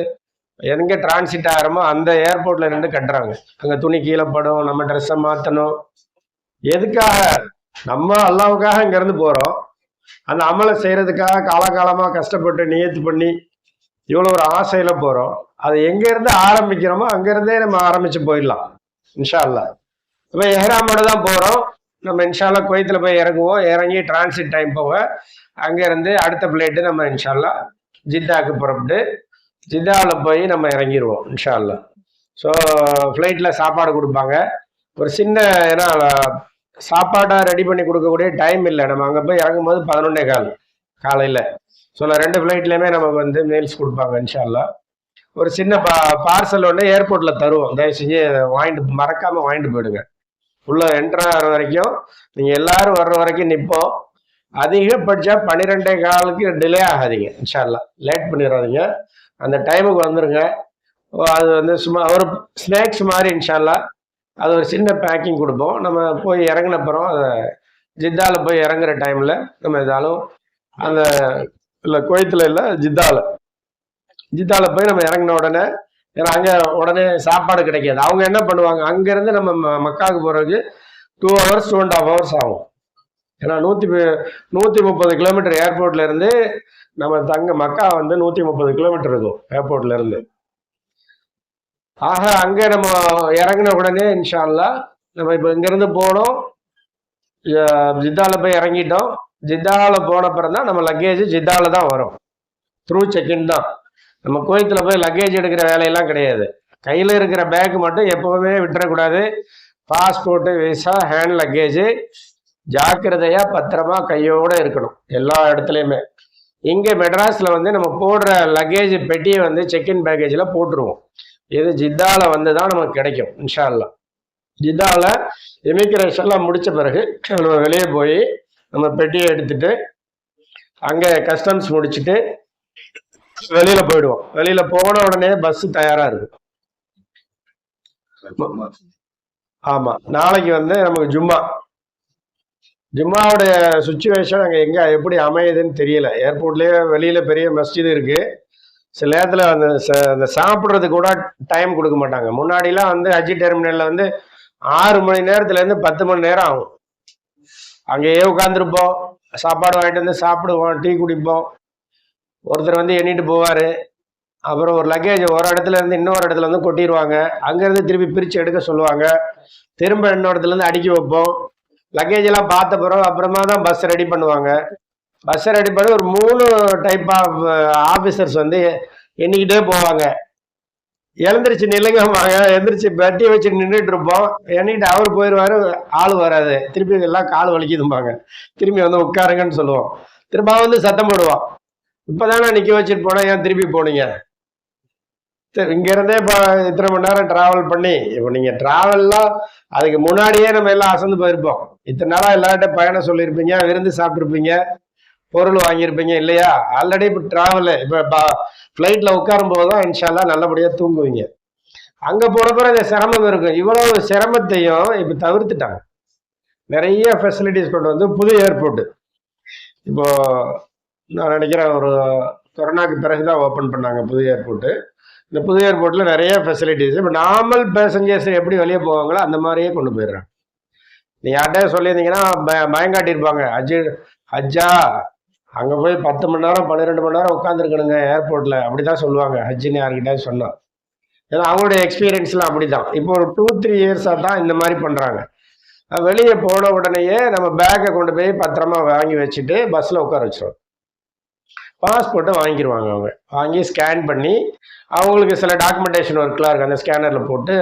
Speaker 1: எங்கே டிரான்சிட் ஆகிறோமோ அந்த ஏர்போர்ட்டில் நின்று கட்டுறாங்க. அங்கே துணி கீழே படும், நம்ம ட்ரெஸ்ஸை மாற்றணும். எதுக்காக, நம்ம அல்லாவுக்காக இங்கேருந்து போகிறோம், அந்த அமலை செய்கிறதுக்காக காலகாலமாக கஷ்டப்பட்டு நியத்து பண்ணி இவ்வளோ ஒரு ஆசையில் போகிறோம். அது எங்கேருந்து ஆரம்பிக்கிறோமோ அங்கேருந்தே நம்ம ஆரம்பித்து போயிடலாம் இன்ஷா அல்லாஹ். இப்போ எஹ்ராமோட தான் போகிறோம் நம்ம இன்ஷா அல்லாஹ். குவைத்தில் போய் இறங்குவோம், இறங்கி டிரான்சிட் டைம் போக அங்கேருந்து அடுத்த ஃப்ளைட்டு நம்ம இன்ஷா அல்லாஹ் ஜித்தாவுக்கு புறப்பட்டு ஜித்தாவில் போய் நம்ம இறங்கிடுவோம் இன்ஷா அல்லாஹ். ஸோ ஃப்ளைட்டில் சாப்பாடு கொடுப்பாங்க. ஒரு சின்ன, ஏன்னா சாப்பாடாக ரெடி பண்ணி கொடுக்கக்கூடிய டைம் இல்லை. நம்ம அங்கே போய் இறங்கும்போது 11:15 காலையில். ஸோ 2 ஃப்ளைட்லேயுமே நமக்கு வந்து மீல்ஸ் கொடுப்பாங்க இன்ஷா அல்லாஹ். ஒரு சின்ன பார்சல் ஒன்று ஏர்போர்ட்டில் தருவோம், தயவு செஞ்சு மறக்காமல் வாங்கிட்டு போயிடுங்க. உள்ளே என்ட்ரு ஆகிற வரைக்கும் நீங்கள் எல்லாரும் வர்ற வரைக்கும் நிற்போம். அதிகபட்சம் 12:15 டிலே ஆகாதீங்க இன்ஷா அல்லாஹ். லேட் பண்ணிடாதீங்க, அந்த டைமுக்கு வந்துடுங்க. அது வந்து சும்மா ஒரு ஸ்நாக்ஸ் மாதிரி இன்ஷா அல்லாஹ். அது ஒரு சின்ன பேக்கிங் கொடுப்போம். நம்ம போய் இறங்கினப்புறம் அதை ஜித்தாவில் போய் இறங்குற டைமில் நம்ம எதாலும் அந்த இல்லை குவைத்தில் இல்லை ஜித்தாவில் போய் நம்ம இறங்கின உடனே, ஏன்னா அங்கே உடனே சாப்பாடு கிடைக்காது. அவங்க என்ன பண்ணுவாங்க, அங்கேருந்து நம்ம மக்காவுக்கு போகிறதுக்கு 2 hours 2.5 hours ஆகும். ஏன்னா 130 கிலோமீட்டர் ஏர்போர்ட்லேருந்து நம்ம மக்கா வந்து 130 கிலோமீட்டர் இருக்கும் ஏர்போர்ட்லேருந்து. ஆக அங்கே நம்ம இறங்கின உடனே இன்ஷா அல்லாஹ் நம்ம இப்போ இங்கேருந்து போனோம், ஜித்தாவில் போய் இறங்கிட்டோம். ஜித்தாவில் போன அப்புறம் தான் நம்ம லக்கேஜ் ஜித்தாவில் தான் வரும், த்ரூ செக்இன் தான். நம்ம குவைத்தில் போய் லக்கேஜ் எடுக்கிற வேலையெல்லாம் கிடையாது. கையில் இருக்கிற பேக் மட்டும் எப்போவுமே விட்டுறக்கூடாது. பாஸ்போர்ட்டு, விசா, ஹேண்ட் லக்கேஜு ஜாக்கிரதையாக பத்திரமா கையோடு இருக்கணும் எல்லா இடத்துலையுமே. இங்கே மெட்ராஸில் வந்து நம்ம போடுற லக்கேஜ் பெட்டியை வந்து செக்இன் பேக்கேஜில் போட்டுருவோம். இது ஜித்தாவில் வந்து தான் நமக்கு கிடைக்கும் இன்ஷா அல்லாஹ். ஜித்தாவில் இமிக்ரேஷன்லாம் முடித்த பிறகு நம்ம வெளியே போய் நம்ம பெட்டியை எடுத்துட்டு அங்கே கஸ்டம்ஸ் முடிச்சுட்டு வெளியில போயிடுவோம். வெளியில போன உடனே பஸ் தயாரா இருக்கு. ஆமா, நாளைக்கு வந்து நமக்கு ஜும்மாவுடைய சுச்சுவேஷன் அங்கே எங்க எப்படி அமையுதுன்னு தெரியல. ஏர்போர்ட்லயே வெளியில பெரிய மஸ்ஜித் இருக்கு. சில நேரத்தில் அந்த சாப்பிட்றது கூட டைம் கொடுக்க மாட்டாங்க. முன்னாடிலாம் வந்து ஹஜ்ஜி டெர்மினல்ல வந்து 6 மணி நேரத்துல இருந்து 10 மணி நேரம் ஆகும். அங்கேயே உட்காந்துருப்போம், சாப்பாடு வாங்கிட்டு வந்து சாப்பிடுவோம், டீ குடிப்போம். ஒருத்தர் வந்து எண்ணிட்டு போவார். அப்புறம் ஒரு லக்கேஜ் ஒரு இடத்துல இருந்து இன்னொரு இடத்துல வந்து கொட்டிடுவாங்க. அங்கேருந்து திருப்பி பிரித்து எடுக்க சொல்லுவாங்க. திரும்ப இன்னொரு இடத்துல இருந்து அடுக்கி வைப்போம். லக்கேஜ் எல்லாம் பார்த்த பிறகு அப்புறமா தான் பஸ் ரெடி பண்ணுவாங்க. பஸ் ரெடி பண்ணி ஒரு 3 டைப் ஆஃப் ஆஃபீஸர்ஸ் வந்து எண்ணிக்கிட்டே போவாங்க. எழுந்திரிச்சு நில்லுங்கம்பாங்க. எழுந்திரிச்சு பெட்டி வச்சு நின்றுட்டு இருப்போம். எண்ணிட்டு அவர் போயிடுவாரு, ஆள் வராது. திருப்பி எல்லாம் கால் வலிக்குதும்பாங்க. திரும்பி வந்து உட்காருங்கன்னு சொல்லுவோம். திரும்ப வந்து சத்தம் போடுவோம், இப்பதானே நிக்க வச்சுட்டு போனா ஏன் திருப்பி போனீங்க? இங்க இருந்தே இப்போ இத்தனை மணி நேரம் டிராவல் பண்ணி, இப்போ நீங்க டிராவல்லாம் அதுக்கு முன்னாடியே நம்ம எல்லாம் அசந்து போயிருப்போம். இத்தனை நாளா எல்லார்ட்ட பயணம் சொல்லியிருப்பீங்க, விருந்து சாப்பிட்டுருப்பீங்க, பொருள் வாங்கியிருப்பீங்க இல்லையா? ஆல்ரெடி இப்போ டிராவல், இப்போ ஃப்ளைட்ல உட்காரும் போதுதான் இன்ஷால்லா நல்லபடியா தூங்குவீங்க. அங்க போனப்பறம் இந்த சிரமம் இருக்கும். இவ்வளவு சிரமத்தையும் இப்ப தவிர்த்துட்டாங்க. நிறைய ஃபெசிலிட்டிஸ் கொண்டு வந்து புது ஏர்போர்ட் இப்போ நான் நினைக்கிறேன் ஒரு கொரோனாக்கு பிறகுதான் ஓப்பன் பண்ணாங்க புது ஏர்போர்ட்டு. இந்த புது ஏர்போர்ட்டில் நிறைய ஃபெசிலிட்டிஸ். இப்போ நார்மல் பேசஞ்சர்ஸ் எப்படி வெளியே போவாங்களோ அந்த மாதிரியே கொண்டு போயிடுறாங்க. நீ யார்கிட்டயே சொல்லியிருந்தீங்கன்னா பயங்காட்டியிருப்பாங்க. ஹஜ்ஜா அங்கே போய் 10 மணி நேரம் 12 மணி நேரம் உட்காந்துருக்கணுங்க ஏர்போர்ட்டில், அப்படி தான் சொல்லுவாங்க ஹஜ்ஜின்னு யார்கிட்ட சொன்னோம். ஏன்னா அவங்களுடைய எக்ஸ்பீரியன்ஸ்லாம் அப்படி தான். இப்போ ஒரு 2-3 இயர்ஸாக தான் இந்த மாதிரி பண்ணுறாங்க. வெளியே போன உடனேயே நம்ம பேக்கை கொண்டு போய் பத்திரமா வாங்கி வச்சுட்டு பஸ்ஸில் உட்கார வச்சிருவோம். பாஸ்போர்ட்டை வாங்கிடுவாங்க. அவங்க வாங்கி ஸ்கேன் பண்ணி அவங்களுக்கு சில டாக்குமெண்டேஷன் ஒர்க்லாம் இருக்குது. அந்த ஸ்கேனரில் போட்டு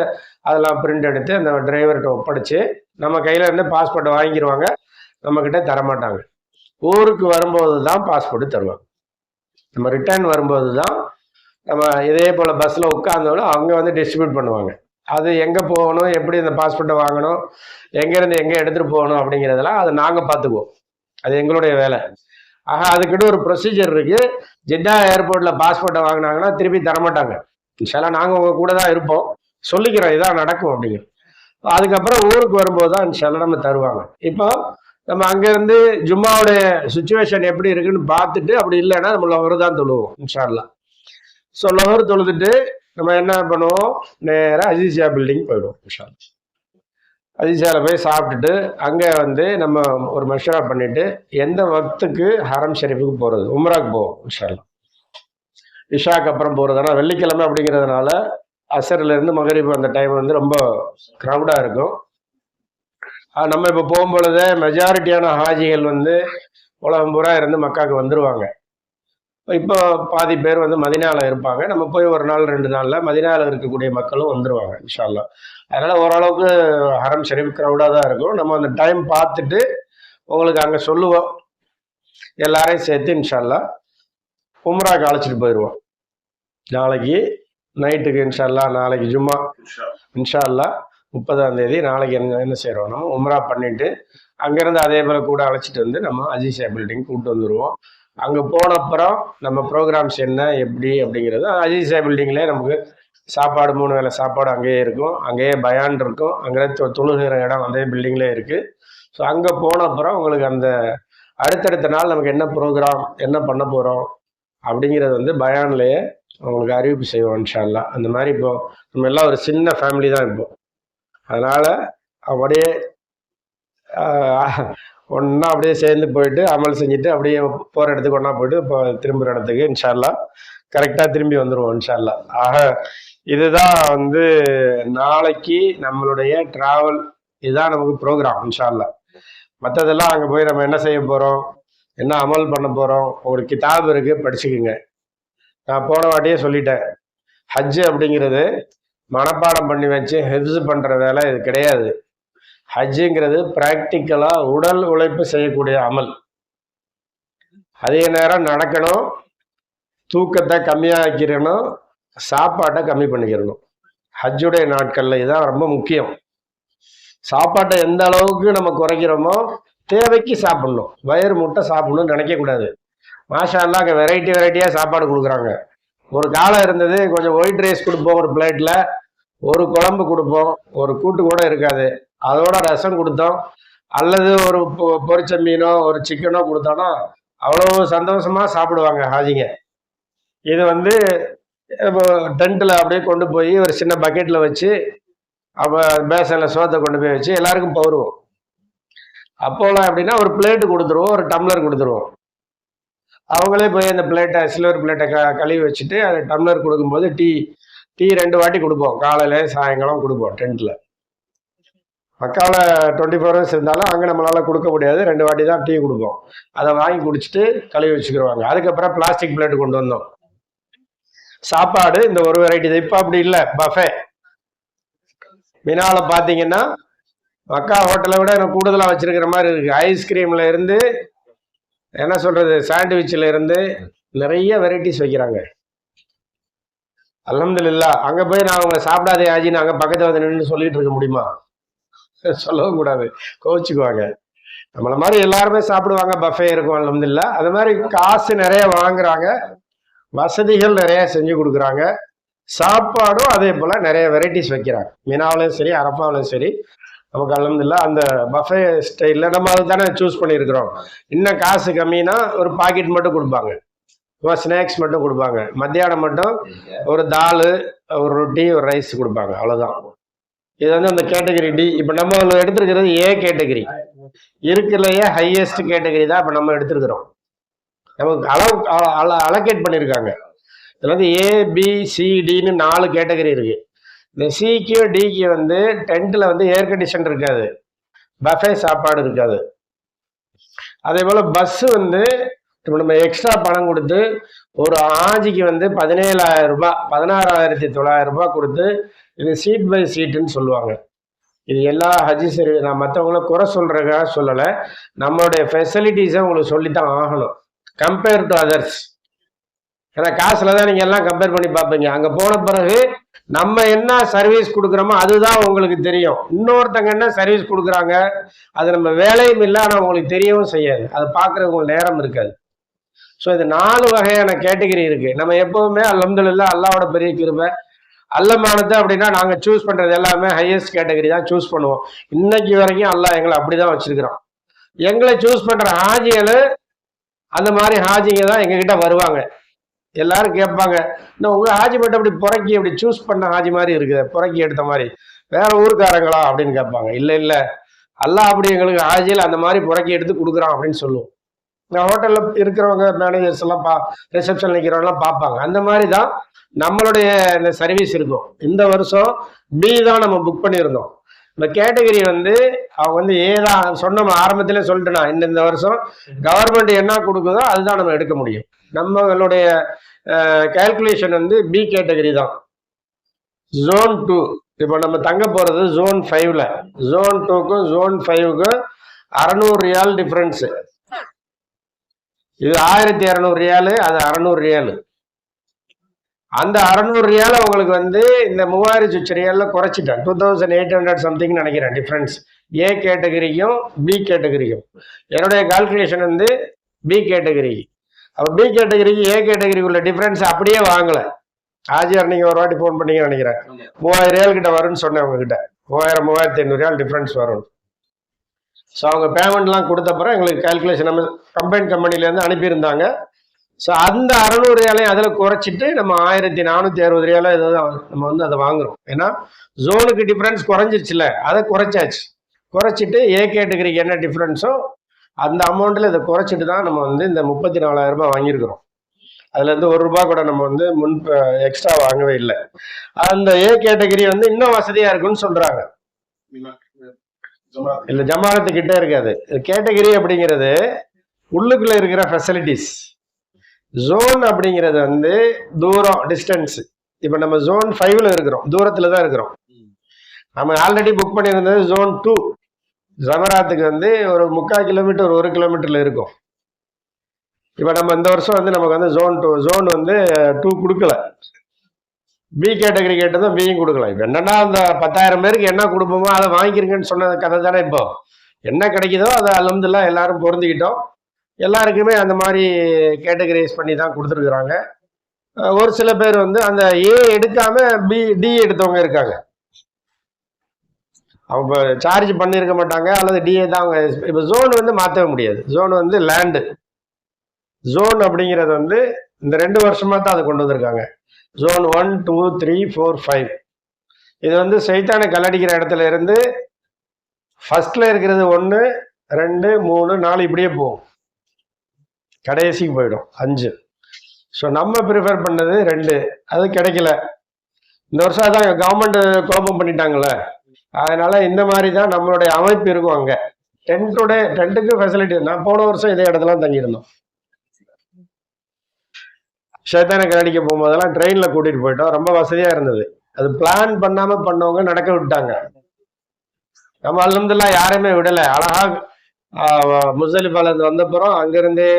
Speaker 1: அதெல்லாம் பிரிண்ட் எடுத்து அந்த டிரைவர்கிட்ட ஒப்படைச்சு நம்ம கையில் இருந்து பாஸ்போர்ட்டை வாங்கிடுவாங்க. நம்மக்கிட்ட தரமாட்டாங்க. ஊருக்கு வரும்போது தான் பாஸ்போர்ட்டு தருவாங்க. நம்ம ரிட்டர்ன் வரும்போது தான் நம்ம இதே போல் பஸ்ஸில் உட்கார்ந்தாலும் அவங்க வந்து டிஸ்ட்ரிபியூட் பண்ணுவாங்க. அது எங்கே போகணும், எப்படி இந்த பாஸ்போர்ட்டை வாங்கணும், எங்கேருந்து எங்கே எடுத்துகிட்டு போகணும் அப்படிங்கிறதெல்லாம் அதை நாங்கள் பார்த்துக்குவோம். அது எங்களுடைய வேலை. ஆக அதுக்கிட்ட ஒரு ப்ரொசீஜர் இருக்கு. ஜெட்டா ஏர்போர்ட்ல பாஸ்போர்ட்டை வாங்கினாங்கன்னா திருப்பி தரமாட்டாங்க. இன்ஷால்லா நாங்கள் உங்க கூட தான் இருப்போம், சொல்லிக்கிறோம் இதான் நடக்கும் அப்படிங்க. அதுக்கப்புறம் ஊருக்கு வரும்போது தான் இன்ஷால்லா நம்ம தருவாங்க. இப்போ நம்ம அங்கேருந்து ஜும்மாவுடைய சுச்சுவேஷன் எப்படி இருக்குன்னு பார்த்துட்டு, அப்படி இல்லைன்னா நம்ம லொஹர் தான் தொழுவோம் இன்ஷால்லா. ஸோ லொஹர் தொழுதுட்டு நம்ம என்ன பண்ணுவோம், நேராக அஜீசியா பில்டிங் போயிடுவோம் இன்ஷால்லா. அதிசாவில் போய் சாப்பிட்டுட்டு அங்கே வந்து நம்ம ஒரு மஷூரா பண்ணிட்டு எந்த வக்துக்கு ஹரம் ஷெரீஃபுக்கு போகிறது, உம்ராக்கு போவோம் இன்ஷால்லா. இஷாக்கு அப்புறம் போகிறதுனா வெள்ளிக்கிழமை அப்படிங்கிறதுனால அசர்லேருந்து மகரிப் அந்த டைம் வந்து ரொம்ப க்ரௌடாக இருக்கும். நம்ம இப்போ போகும்பொழுதே மெஜாரிட்டியான ஹாஜிகள் வந்து உலகம் பூரா இருந்து மக்காவுக்கு வந்துடுவாங்க. இப்போ பாதி பேர் வந்து மதினாவில் இருப்பாங்க. நம்ம போய் ஒரு நாள் 2 நாளில் மதினாவில் இருக்கக்கூடிய மக்களும் வந்துடுவாங்க இன்ஷால்லா. அதனால் ஓரளவுக்கு ஹரம் ஷெரீஃப் க்ரௌடாக தான் இருக்கும். நம்ம அந்த டைம் பார்த்துட்டு உங்களுக்கு அங்கே சொல்லுவோம். எல்லாரையும் சேர்த்து இன்ஷால்லா உம்ராக்கு அழைச்சிட்டு போயிடுவோம். நாளைக்கு நைட்டுக்கு இன்ஷால்லா, நாளைக்கு ஜும்மா இன்ஷால்லா 30ஆம் தேதி நாளைக்கு என்ன செய்கிறோம்னா உம்ரா பண்ணிவிட்டு அங்கேருந்து அதே போல் கூட அழைச்சிட்டு வந்து நம்ம அஜீசியா பில்டிங் கூப்பிட்டு வந்துடுவோம். அங்கே போனப்புறம் நம்ம ப்ரோக்ராம்ஸ் என்ன எப்படி அப்படிங்கிறது அஜீசியா பில்டிங்லேயே நமக்கு சாப்பாடு 3 வேளை சாப்பாடு அங்கேயே இருக்கும். அங்கேயே பயான் இருக்கும். அங்கே தொழுகிற இடம் அதே பில்டிங்லேயே இருக்குது. ஸோ அங்கே போனப்புறம் உங்களுக்கு அந்த அடுத்தடுத்த நாள் நமக்கு என்ன ப்ரோக்ராம் என்ன பண்ண போகிறோம் அப்படிங்கிறது வந்து பயான்லேயே உங்களுக்கு அறிவிப்பு செய்வோம் இன்ஷால்லா. அந்த மாதிரி இப்போ நம்ம எல்லாம் ஒரு சின்ன ஃபேமிலி தான் இப்போ. அதனால் அப்படியே ஒன்றா அப்படியே சேர்ந்து போயிட்டு அமல் செஞ்சுட்டு அப்படியே போகிற இடத்துக்கு ஒன்றா போயிட்டு இப்போ திரும்புகிற இடத்துக்கு இன்ஷால்லா கரெக்டாக திரும்பி வந்துடுவோம் இன்ஷால்லா. ஆக இதுதான் வந்து நாளைக்கு நம்மளுடைய ட்ராவல், இதுதான் நமக்கு ப்ரோக்ராம் இன்ஷால்லா. மற்றதெல்லாம் அங்கே போய் நம்ம என்ன செய்ய போகிறோம், என்ன அமல் பண்ண போகிறோம், ஒரு கிதாப் இருக்குது, படிச்சுக்குங்க. நான் போன வாட்டியே சொல்லிட்டேன், ஹஜ்ஜு அப்படிங்கிறது மனப்பாடம் பண்ணி வச்சு ஹெஃப்ஸ் பண்ணுற வேலை இது கிடையாது. ஹஜ்ஜுங்கிறது ப்ராக்டிக்கலாக உடல் உழைப்பு செய்யக்கூடிய அமல். அதே நேரம் நடக்கணும், தூக்கத்தை கம்மியாக்கிடணும், சாப்பாட்டை கம்மி பண்ணிக்கிறணும். ஹஜ்ஜுடைய நாட்களில் இதுதான் ரொம்ப முக்கியம். சாப்பாட்டை எந்த அளவுக்கு நம்ம குறைக்கிறோமோ தேவைக்கு சாப்பிடணும். வயிறு முட்டை சாப்பிடணும்னு நினைக்கக்கூடாது. மாஷா அல்லா அங்கே வெரைட்டியாக சாப்பாடு கொடுக்குறாங்க. ஒரு காலம் இருந்தது, கொஞ்சம் ஒயிட் ரைஸ் கொடுப்போம் ஒரு பிளேட்டில், ஒரு குழம்பு கொடுப்போம், ஒரு கூட்டு கூட இருக்காது, அதோட ரசம் கொடுத்தோம், அல்லது ஒரு பொரிச்ச மீனோ ஒரு சிக்கனோ கொடுத்தோன்னா அவ்வளோ சந்தோஷமாக சாப்பிடுவாங்க ஹாஜிங்க. இது வந்து இப்போ டென்ட்டில் அப்படியே கொண்டு போய் ஒரு சின்ன பக்கெட்டில் வச்சு அப்போ பேசனில் சோத்தை கொண்டு போய் வச்சு எல்லாருக்கும் பவுருவோம். அப்போலாம் எப்படின்னா ஒரு பிளேட்டு கொடுத்துருவோம், ஒரு டம்ளர் கொடுத்துருவோம். அவங்களே போய் அந்த பிளேட்டை சில்வர் பிளேட்டை கழுவி வச்சுட்டு அந்த டம்ளர் கொடுக்கும்போது டீ 2 வாட்டி கொடுப்போம், காலையில் சாயங்காலம் கொடுப்போம். டென்ட்டில் மக்காவில் 24 hours இருந்தாலும் அங்கே நம்மளால் கொடுக்க முடியாது, 2 வாட்டி தான் டீ கொடுப்போம். அதை வாங்கி குடிச்சிட்டு கழுவி வச்சுக்கிடுவாங்க. அதுக்கப்புறம் பிளாஸ்டிக் பிளேட்டு கொண்டு வந்தோம். சாப்பாடு இந்த ஒரு வெரைட்டி தான். இப்போ அப்படி இல்லை, பஃபே. மினாவில் பார்த்தீங்கன்னா மக்கா ஹோட்டலை விட எனக்கு கூடுதலாக வச்சிருக்கிற மாதிரி இருக்குது. ஐஸ்கிரீமில் இருந்து என்ன சொல்கிறது, சாண்ட்விச்சில் இருந்து நிறைய வெரைட்டிஸ் வைக்கிறாங்க. அல்ஹம்துலில்லாஹ். அங்கே போய் நான் அவங்க சாப்பிடாதே ஆஜின்னு அங்கே பக்கத்தில் வந்து நின்று சொல்லிட்டு இருக்க முடியுமா? சொல்லவும் கூடாது, கோவிச்சுக்குவாங்க. நம்மளை மாதிரி எல்லாருமே சாப்பிடுவாங்க, பஃபே இருக்கும் அல்ஹம்துலில்லாஹ். அது மாதிரி காசு நிறைய வாங்குறாங்க, வசதிகள் நிறைய செஞ்சு கொடுக்குறாங்க, சாப்பாடும் அதே போல் நிறைய வெரைட்டிஸ் வைக்கிறாங்க. மினாவிலையும் சரி அரப்பாவிலையும் சரி நமக்கு அல்ஹம்துலில்லாஹ் அந்த பஃபே ஸ்டைலில் நம்ம அதை தானே சூஸ் பண்ணியிருக்கிறோம். இன்னும் காசு கம்மினா ஒரு பாக்கெட் மட்டும் கொடுப்பாங்க, ஸ்நாக்ஸ் மட்டும் கொடுப்பாங்க. மத்தியானம் மட்டும் ஒரு தால், ஒரு ரொட்டி, ஒரு ரைஸ் கொடுப்பாங்க, அவ்வளோதான். இது வந்து அந்த கேட்டகரி டி. இப்போ நம்ம எடுத்துருக்கிறது ஏ கேட்டகரி, இருக்கிறதுலையே ஹையஸ்ட் கேட்டகரி தான் இப்போ நம்ம எடுத்துருக்கிறோம். நமக்கு அலோகேட் பண்ணியிருக்காங்க. இதில் வந்து ஏபிசிடின்னு 4 கேட்டகரி இருக்கு. இந்த சிக்கு டிக்கு வந்து டென்ட்டில் வந்து ஏர் கண்டிஷன் இருக்காது, பஃபே சாப்பாடு இருக்காது. அதே போல் பஸ்ஸு வந்து இப்போ நம்ம எக்ஸ்ட்ரா பணம் கொடுத்து ஒரு ஆஜிக்கு வந்து 17,000 ரூபாய், 16,900 ரூபாய் கொடுத்து இது சீட் பை சீட்டுன்னு சொல்லுவாங்க. இது எல்லா ஹஜ்ஜி சரி, நான் மற்றவங்கள குறை சொல்கிறதுக்காக சொல்லலை, நம்மளுடைய ஃபெசிலிட்டிஸை உங்களுக்கு சொல்லித்தான் ஆகணும் கம்பேர் டு அதர்ஸ். ஏன்னா காசில் தான் நீங்கள் எல்லாம் கம்பேர் பண்ணி பார்ப்பீங்க. அங்கே போன பிறகு நம்ம என்ன சர்வீஸ் கொடுக்குறோமோ அதுதான் உங்களுக்கு தெரியும். இன்னொருத்தங்க என்ன சர்வீஸ் கொடுக்குறாங்க அது நம்ம வேலையும் இல்லை, ஆனால் உங்களுக்கு தெரியவும் செய்யாது, அதை பார்க்குறதுக்கு உங்களுக்கு நேரம் இருக்காது. ஸோ இது 4 வகையான கேட்டகரி இருக்கு. நம்ம எப்பவுமே அல்ஹம்துலில்லாஹ் அல்லாஹ்வோட பெரிய கிருபை அல்லமானது அப்படின்னா நாங்கள் சூஸ் பண்றது எல்லாமே ஹையஸ்ட் கேட்டகரி தான் சூஸ் பண்ணுவோம். இன்னைக்கு வரைக்கும் அல்லாஹ் எங்களை அப்படிதான் வச்சிருக்கிறோம். எங்களை சூஸ் பண்ற ஹாஜிகள் அந்த மாதிரி ஹாஜிங்க தான் எங்ககிட்ட வருவாங்க. எல்லாரும் கேட்பாங்க, இன்னும் உங்க ஹாஜி மட்டும் அப்படி புறக்கி அப்படி சூஸ் பண்ண ஹாஜி மாதிரி இருக்குது, புறக்கி எடுத்த மாதிரி வேற ஊருக்காரங்களா அப்படின்னு கேட்பாங்க. இல்லை இல்லை, அல்லாஹ் அப்படி எங்களுக்கு ஹாஜியில் அந்த மாதிரி புறக்கி எடுத்து கொடுக்குறான் அப்படின்னு சொல்லுவோம். நான் ஹோட்டலில் இருக்கிறவங்க மேனேஜர்ஸ் எல்லாம் ரிசப்ஷன் நிற்கிறவங்கலாம் பார்ப்பாங்க. அந்த மாதிரி தான் நம்மளுடைய இந்த சர்வீஸ் இருக்கும். இந்த வருஷம் பி தான் நம்ம புக் பண்ணியிருந்தோம். இந்த கேட்டகரி வந்து அவங்க வந்து ஏதான் சொன்ன ஆரம்பத்திலே சொல்லிட்டுனா இந்த வருஷம் கவர்மெண்ட் என்ன கொடுக்குதோ அதுதான் நம்ம எடுக்க முடியும். நம்மளுடைய கால்குலேஷன் வந்து பி கேட்டகரி தான். ஜோன் 2 இப்போ நம்ம தங்க போகிறது ஜோன் 5ல். ஜோன் 2க்கும் ஜோன் 5க்கும் 600 ரியால் டிஃப்ரென்ஸு. இது 1200 ரியாலு, அது 600 ரியாலு. அந்த 600 ரியால உங்களுக்கு வந்து இந்த 3000 சுவிட்ச் ரியாலில் குறைச்சிட்டேன். 2800 சம்திங் நினைக்கிறேன் டிஃப்ரென்ஸ் ஏ கேட்டகரிக்கும் பி கேட்டகரிக்கும். என்னுடைய கால்குலேஷன் வந்து பி கேட்டகரி. அப்போ பி கேட்டகரிக்கு ஏ கேட்டகரிக்கு உள்ள டிஃப்ரென்ஸ் அப்படியே வாங்கலை. ஆஜியார் நீங்கள் ஒரு வாட்டி ஃபோன் பண்ணீங்கன்னு நினைக்கிறேன், 3000 ரியால் கிட்ட வரும்னு சொன்னேன் உங்ககிட்ட. 3500 ரியால் டிஃப்ரென்ஸ் வரும். ஸோ அவங்க பேமெண்ட்லாம் கொடுத்தப்பறம் எங்களுக்கு கால்குலேஷன் நம்ம கம்பைன் கம்பெனிலேருந்து அனுப்பியிருந்தாங்க. ஸோ அந்த 600 ரியாலையும் அதில் குறைச்சிட்டு நம்ம 1460 ரியாலோ ஏதோ நம்ம வந்து அதை வாங்குறோம். ஏன்னா ஜோனுக்கு டிஃப்ரென்ஸ் குறைஞ்சிருச்சுல, அதை குறைச்சாச்சு. குறைச்சிட்டு ஏ கேட்டகரிக்கு என்ன டிஃப்ரென்ஸோ அந்த அமௌண்ட்டில் இதை குறைச்சிட்டு தான் நம்ம வந்து இந்த 34,000 ரூபாய் வாங்கியிருக்கிறோம். அதுலேருந்து ₹1 கூட நம்ம வந்து எக்ஸ்ட்ரா வாங்கவே இல்லை. அந்த ஏ கேட்டகரி வந்து இன்னும் வசதியாக இருக்குன்னு சொல்கிறாங்க. இல்லை, ஜமானத்துக்கிட்ட இருக்காது. கேட்டகரி அப்படிங்கிறது உள்ளுக்குள்ள இருக்கிற ஃபெசிலிட்டிஸ். ஜோன் அப்படிங்கிறது வந்து தூரம், டிஸ்டன்ஸ். இப்போ நம்ம ஜோன் 5ல் இருக்கிறோம், தூரத்தில் தான் இருக்கிறோம். நம்ம ஆல்ரெடி புக் பண்ணியிருந்தது ஜோன் 2. ஜமராத்துக்கு வந்து ஒரு 3/4 கிலோமீட்டர் 1 கிலோமீட்டரில் இருக்கும். இப்போ நம்ம இந்த வருஷம் வந்து நமக்கு வந்து ஜோன் வந்து 2 கொடுக்கல. பி கேட்டகரி கேட்டதும் பியும் கொடுக்கலாம். இப்போ என்னன்னா அந்த 10,000 பேருக்கு என்ன கொடுப்போமோ அதை வாங்கிக்கிறீங்கன்னு சொன்ன கதை தானே. இப்போ என்ன கிடைக்குதோ அதை அல்ஹம்துலில்லாஹ் எல்லாரும் பொருந்திக்கிட்டோம். எல்லாருக்குமே அந்த மாதிரி கேட்டகரைஸ் பண்ணி தான் கொடுத்துருக்குறாங்க. ஒரு சில பேர் வந்து அந்த ஏ எடுக்காம டி எடுத்தவங்க இருக்காங்க. அவங்க சார்ஜ் பண்ணியிருக்க மாட்டாங்க, அல்லது டிஏ தான் அவங்க. இப்போ ஜோன் வந்து மாற்றவே முடியாது. ஜோன் வந்து லேண்டு ஜோன் அப்படிங்கிறது வந்து இந்த 2 வருஷமா தான் அதை கொண்டு வந்திருக்காங்க. ஜோன் 1, 2, 3, 4, 5. இது வந்து சைத்தானை கல்லடிக்கிற இடத்துல இருந்து ஃபர்ஸ்ட்ல இருக்கிறது 1, 2, 3, 4 இப்படியே போகும், கடைசிக்கு போயிடும் 5. ஸோ நம்ம ப்ரிஃபர் பண்ணது 2, அது கிடைக்கல. இந்த வருஷம் அதான் கவர்மெண்ட் கோபம் பண்ணிட்டாங்கல்ல, அதனால இந்த மாதிரி தான் நம்மளுடைய அமைப்பு இருக்கும். அங்கே டென்ட்டுக்கு ஃபெசிலிட்டி. நான் போன வருஷம் இதே இடத்துல தங்கியிருந்தோம். சைத்தானை கல்லடிக்க போகும்போதெல்லாம் ட்ரெயினில் கூட்டிகிட்டு போயிட்டோம். ரொம்ப வசதியாக இருந்தது. அது பிளான் பண்ணாமல் பண்ணவங்க நடக்க விட்டாங்க. நம்ம அல்ஹம்துலில்லாஹ் யாரையுமே விடலை. அழகாக முஸ்தலிஃபாலேருந்து வந்தப்புறம் அங்கேருந்தே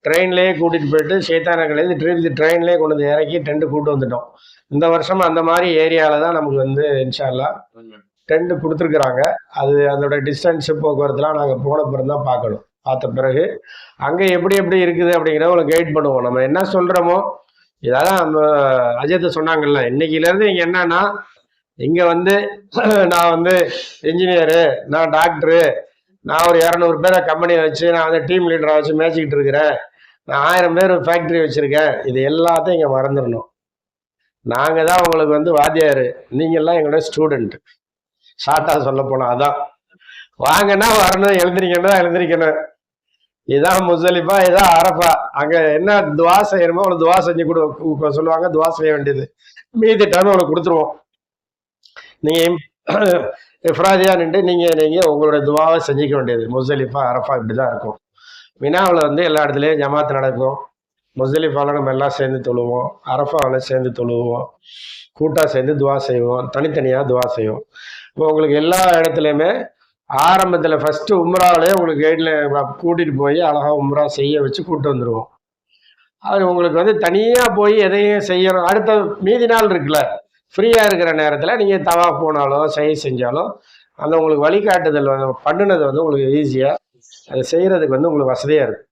Speaker 1: ட்ரெயின்லேயே கூட்டிகிட்டு போயிட்டு சைத்தானங்கலேருந்து ட்ரெயின்லேயே கொண்டு வந்து இறக்கி டென்ட்டு கூட்டு வந்துட்டோம். இந்த வருஷம் அந்த மாதிரி ஏரியாவில் தான் நமக்கு வந்து இன்ஷா அல்லாஹ் டென்ட் கொடுத்துருக்குறாங்க. அது அதோட டிஸ்டன்ஸு போக்குவரத்துலாம் நாங்கள் போன பிறகு தான் பார்க்கணும். பார்த்த பிறகு அங்கே எப்படி இருக்குது அப்படிங்கிறத உங்களுக்கு கைட் பண்ணுவோம். நம்ம என்ன சொல்கிறோமோ இதான் நம்ம அஜயத்தை சொன்னாங்கல்ல, இன்னைக்கிலேருந்து நீங்கள் என்னன்னா, இங்கே வந்து நான் வந்து இன்ஜினியரு, நான் டாக்டரு, நான் ஒரு 200 பேரை கம்பெனியை வச்சு நான் வந்து டீம் லீடராக வச்சு மேய்ச்சிக்கிட்டு இருக்கிறேன், நான் 1000 பேர் ஃபேக்ட்ரி வச்சுருக்கேன், இது எல்லாத்தையும் இங்கே மறந்துடணும். நாங்கள் தான் உங்களுக்கு வந்து வாத்தியார், நீங்கள்லாம் எங்களோட ஸ்டூடெண்ட். ஷார்ட்டாக சொல்ல போனால் அதான். வாங்கன்னா வரணும், எழுந்திரிக்கணும். இதுதான் முஸ்தலிஃபா, இதுதான் அரஃபா. அங்கே என்ன துவா செய்யணுமோ அவனுக்கு துவா செஞ்சு கொடு சொல்லுவாங்க. துவா செய்ய வேண்டியது மீதி டைம் அவனுக்கு கொடுத்துருவோம். நீங்கள் இஃப்ராதியா நின்று நீங்கள் உங்களோட துவாவை செஞ்சுக்க வேண்டியது. முஸ்தலிஃபா அரஃபா இப்படி தான் இருக்கும். மினாவில் வந்து எல்லா இடத்துலையும் ஜமாத்து நடக்கும். முஸ்தலிஃபாவில் நம்ம எல்லாம் சேர்ந்து தொழுவோம், அரஃபாவில் சேர்ந்து தொழுவோம், கூட்டாக சேர்ந்து துவா செய்வோம், தனித்தனியாக துவா செய்வோம். இப்போ உங்களுக்கு எல்லா இடத்துலையுமே ஆரம்பத்தில் ஃபஸ்ட்டு உம்ராவிலே உங்களுக்கு கைடில் கூட்டிகிட்டு போய் அழகாக உம்ரா செய்ய வச்சு கூப்பிட்டு வந்துடுவோம். அது உங்களுக்கு வந்து தனியாக போய் எதையும் செய்யணும். அடுத்த மீதி நாள் இருக்குல்ல, ஃப்ரீயாக இருக்கிற நேரத்தில் நீங்கள் தவா போனாலும் செஞ்சாலும் அந்த உங்களுக்கு வழிகாட்டுதல் வந்து பண்ணினது வந்து உங்களுக்கு ஈஸியாக அதை செய்கிறதுக்கு வந்து உங்களுக்கு வசதியாக இருக்கும்.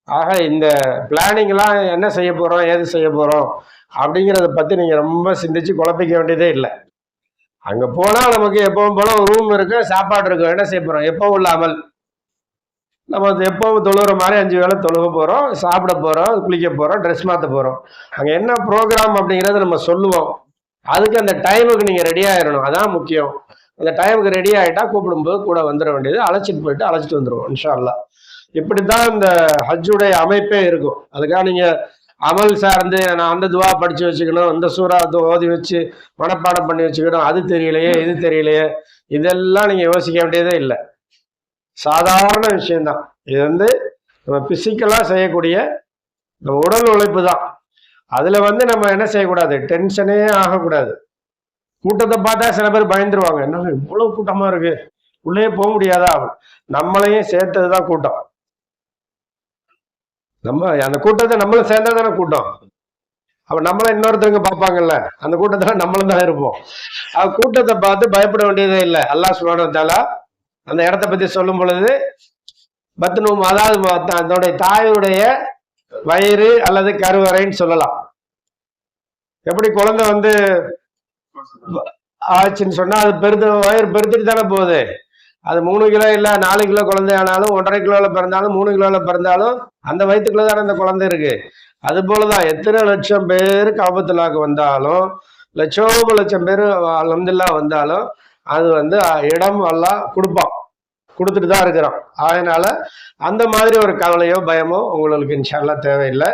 Speaker 1: ஆக இந்த பிளானிங்லாம் என்ன செய்ய போகிறோம், ஏது செய்ய போகிறோம் அப்படிங்கிறத பற்றி நீங்கள் ரொம்ப சிந்திச்சு குழப்பிக்க வேண்டியதே இல்லை. அங்கே போனால் நமக்கு எப்பவும் போல ஒரு ரூம் இருக்கு, சாப்பாடு இருக்கும். என்ன செய்ய போகிறோம், எப்பவும் இல்லாமல் நம்ம எப்பவும் தொழுகிற மாதிரி 5 வேளை தொழுக போகிறோம், சாப்பிட போகிறோம், குளிக்க போகிறோம், ட்ரெஸ் மாற்ற போகிறோம். அங்கே என்ன ப்ரோக்ராம் அப்படிங்கிறத நம்ம சொல்லுவோம். அதுக்கு அந்த டைமுக்கு நீங்கள் ரெடி ஆகிடணும், அதான் முக்கியம். அந்த டைமுக்கு ரெடி ஆகிட்டா கூப்பிடும்போது கூட வந்துட வேண்டியது, அழைச்சிட்டு வந்துடுவோம் இன்ஷா அல்லாஹ். இப்படி தான் இந்த ஹஜ்ஜுடைய அமைப்பே இருக்கும். அதுக்காக நீங்கள் அமல் சார்ந்து நான் அந்த துவா படித்து வச்சுக்கணும், இந்த சூறா ஓதி வச்சு மனப்பாடம் பண்ணி வச்சுக்கணும், அது தெரியலையே இது தெரியலையே, இதெல்லாம் நீங்கள் யோசிக்க வேண்டியதே இல்லை. சாதாரண விஷயம்தான். இது வந்து நம்ம பிசிக்கலாக செய்யக்கூடிய நம்ம உடல் உழைப்பு தான். அதில் வந்து நம்ம என்ன செய்யக்கூடாது, டென்ஷனே ஆகக்கூடாது. கூட்டத்தை பார்த்தா சில பேர் பயந்துருவாங்க, என்ன இவ்வளோ கூட்டமாக இருக்கு, உள்ளே போக முடியாதா. நம்மளையும் சேர்த்தது தான் கூட்டம். நம்ம அந்த கூட்டத்தை நம்மளும் சேர்ந்தா தானே கூட்டம். அப்ப நம்மள இன்னொருத்தவங்க பார்ப்பாங்கல்ல, அந்த கூட்டத்துல நம்மளும் தான் இருப்போம். கூட்டத்தை பார்த்து பயப்பட வேண்டியதே இல்லை. அல்லாஹ் சுப்ஹானஹு வ தஆலா அந்த இடத்த பத்தி சொல்லும் பொழுது பத்னூம், அதாவது அதனுடைய தாயுடைய வயிறு அல்லது கருவறைன்னு சொல்லலாம். எப்படி குழந்தை வந்து ஆச்சுன்னு சொன்னா அது வயிறு பெருத்துட்டு தானே போகுது. அது 3 கிலோ இல்லை 4 கிலோ குழந்தை ஆனாலும், 1.5 கிலோவில் பிறந்தாலும், 3 கிலோவில் பிறந்தாலும் அந்த வயிற்றுக்குள்ள தானே அந்த குழந்தை இருக்கு. அது போலதான் எத்தனை லட்சம் பேர் காபத்துல்லாக்கு வந்தாலும், லட்சம் பேர் அல்ஹம்துலில்லாஹ் வந்தாலும், அது வந்து இடம் எல்லாம் கொடுத்துட்டு தான் இருக்கிறோம். அதனால அந்த மாதிரி ஒரு கவலையோ பயமோ உங்களுக்கு இன்ஷா அல்லாஹ் தேவையில்லை.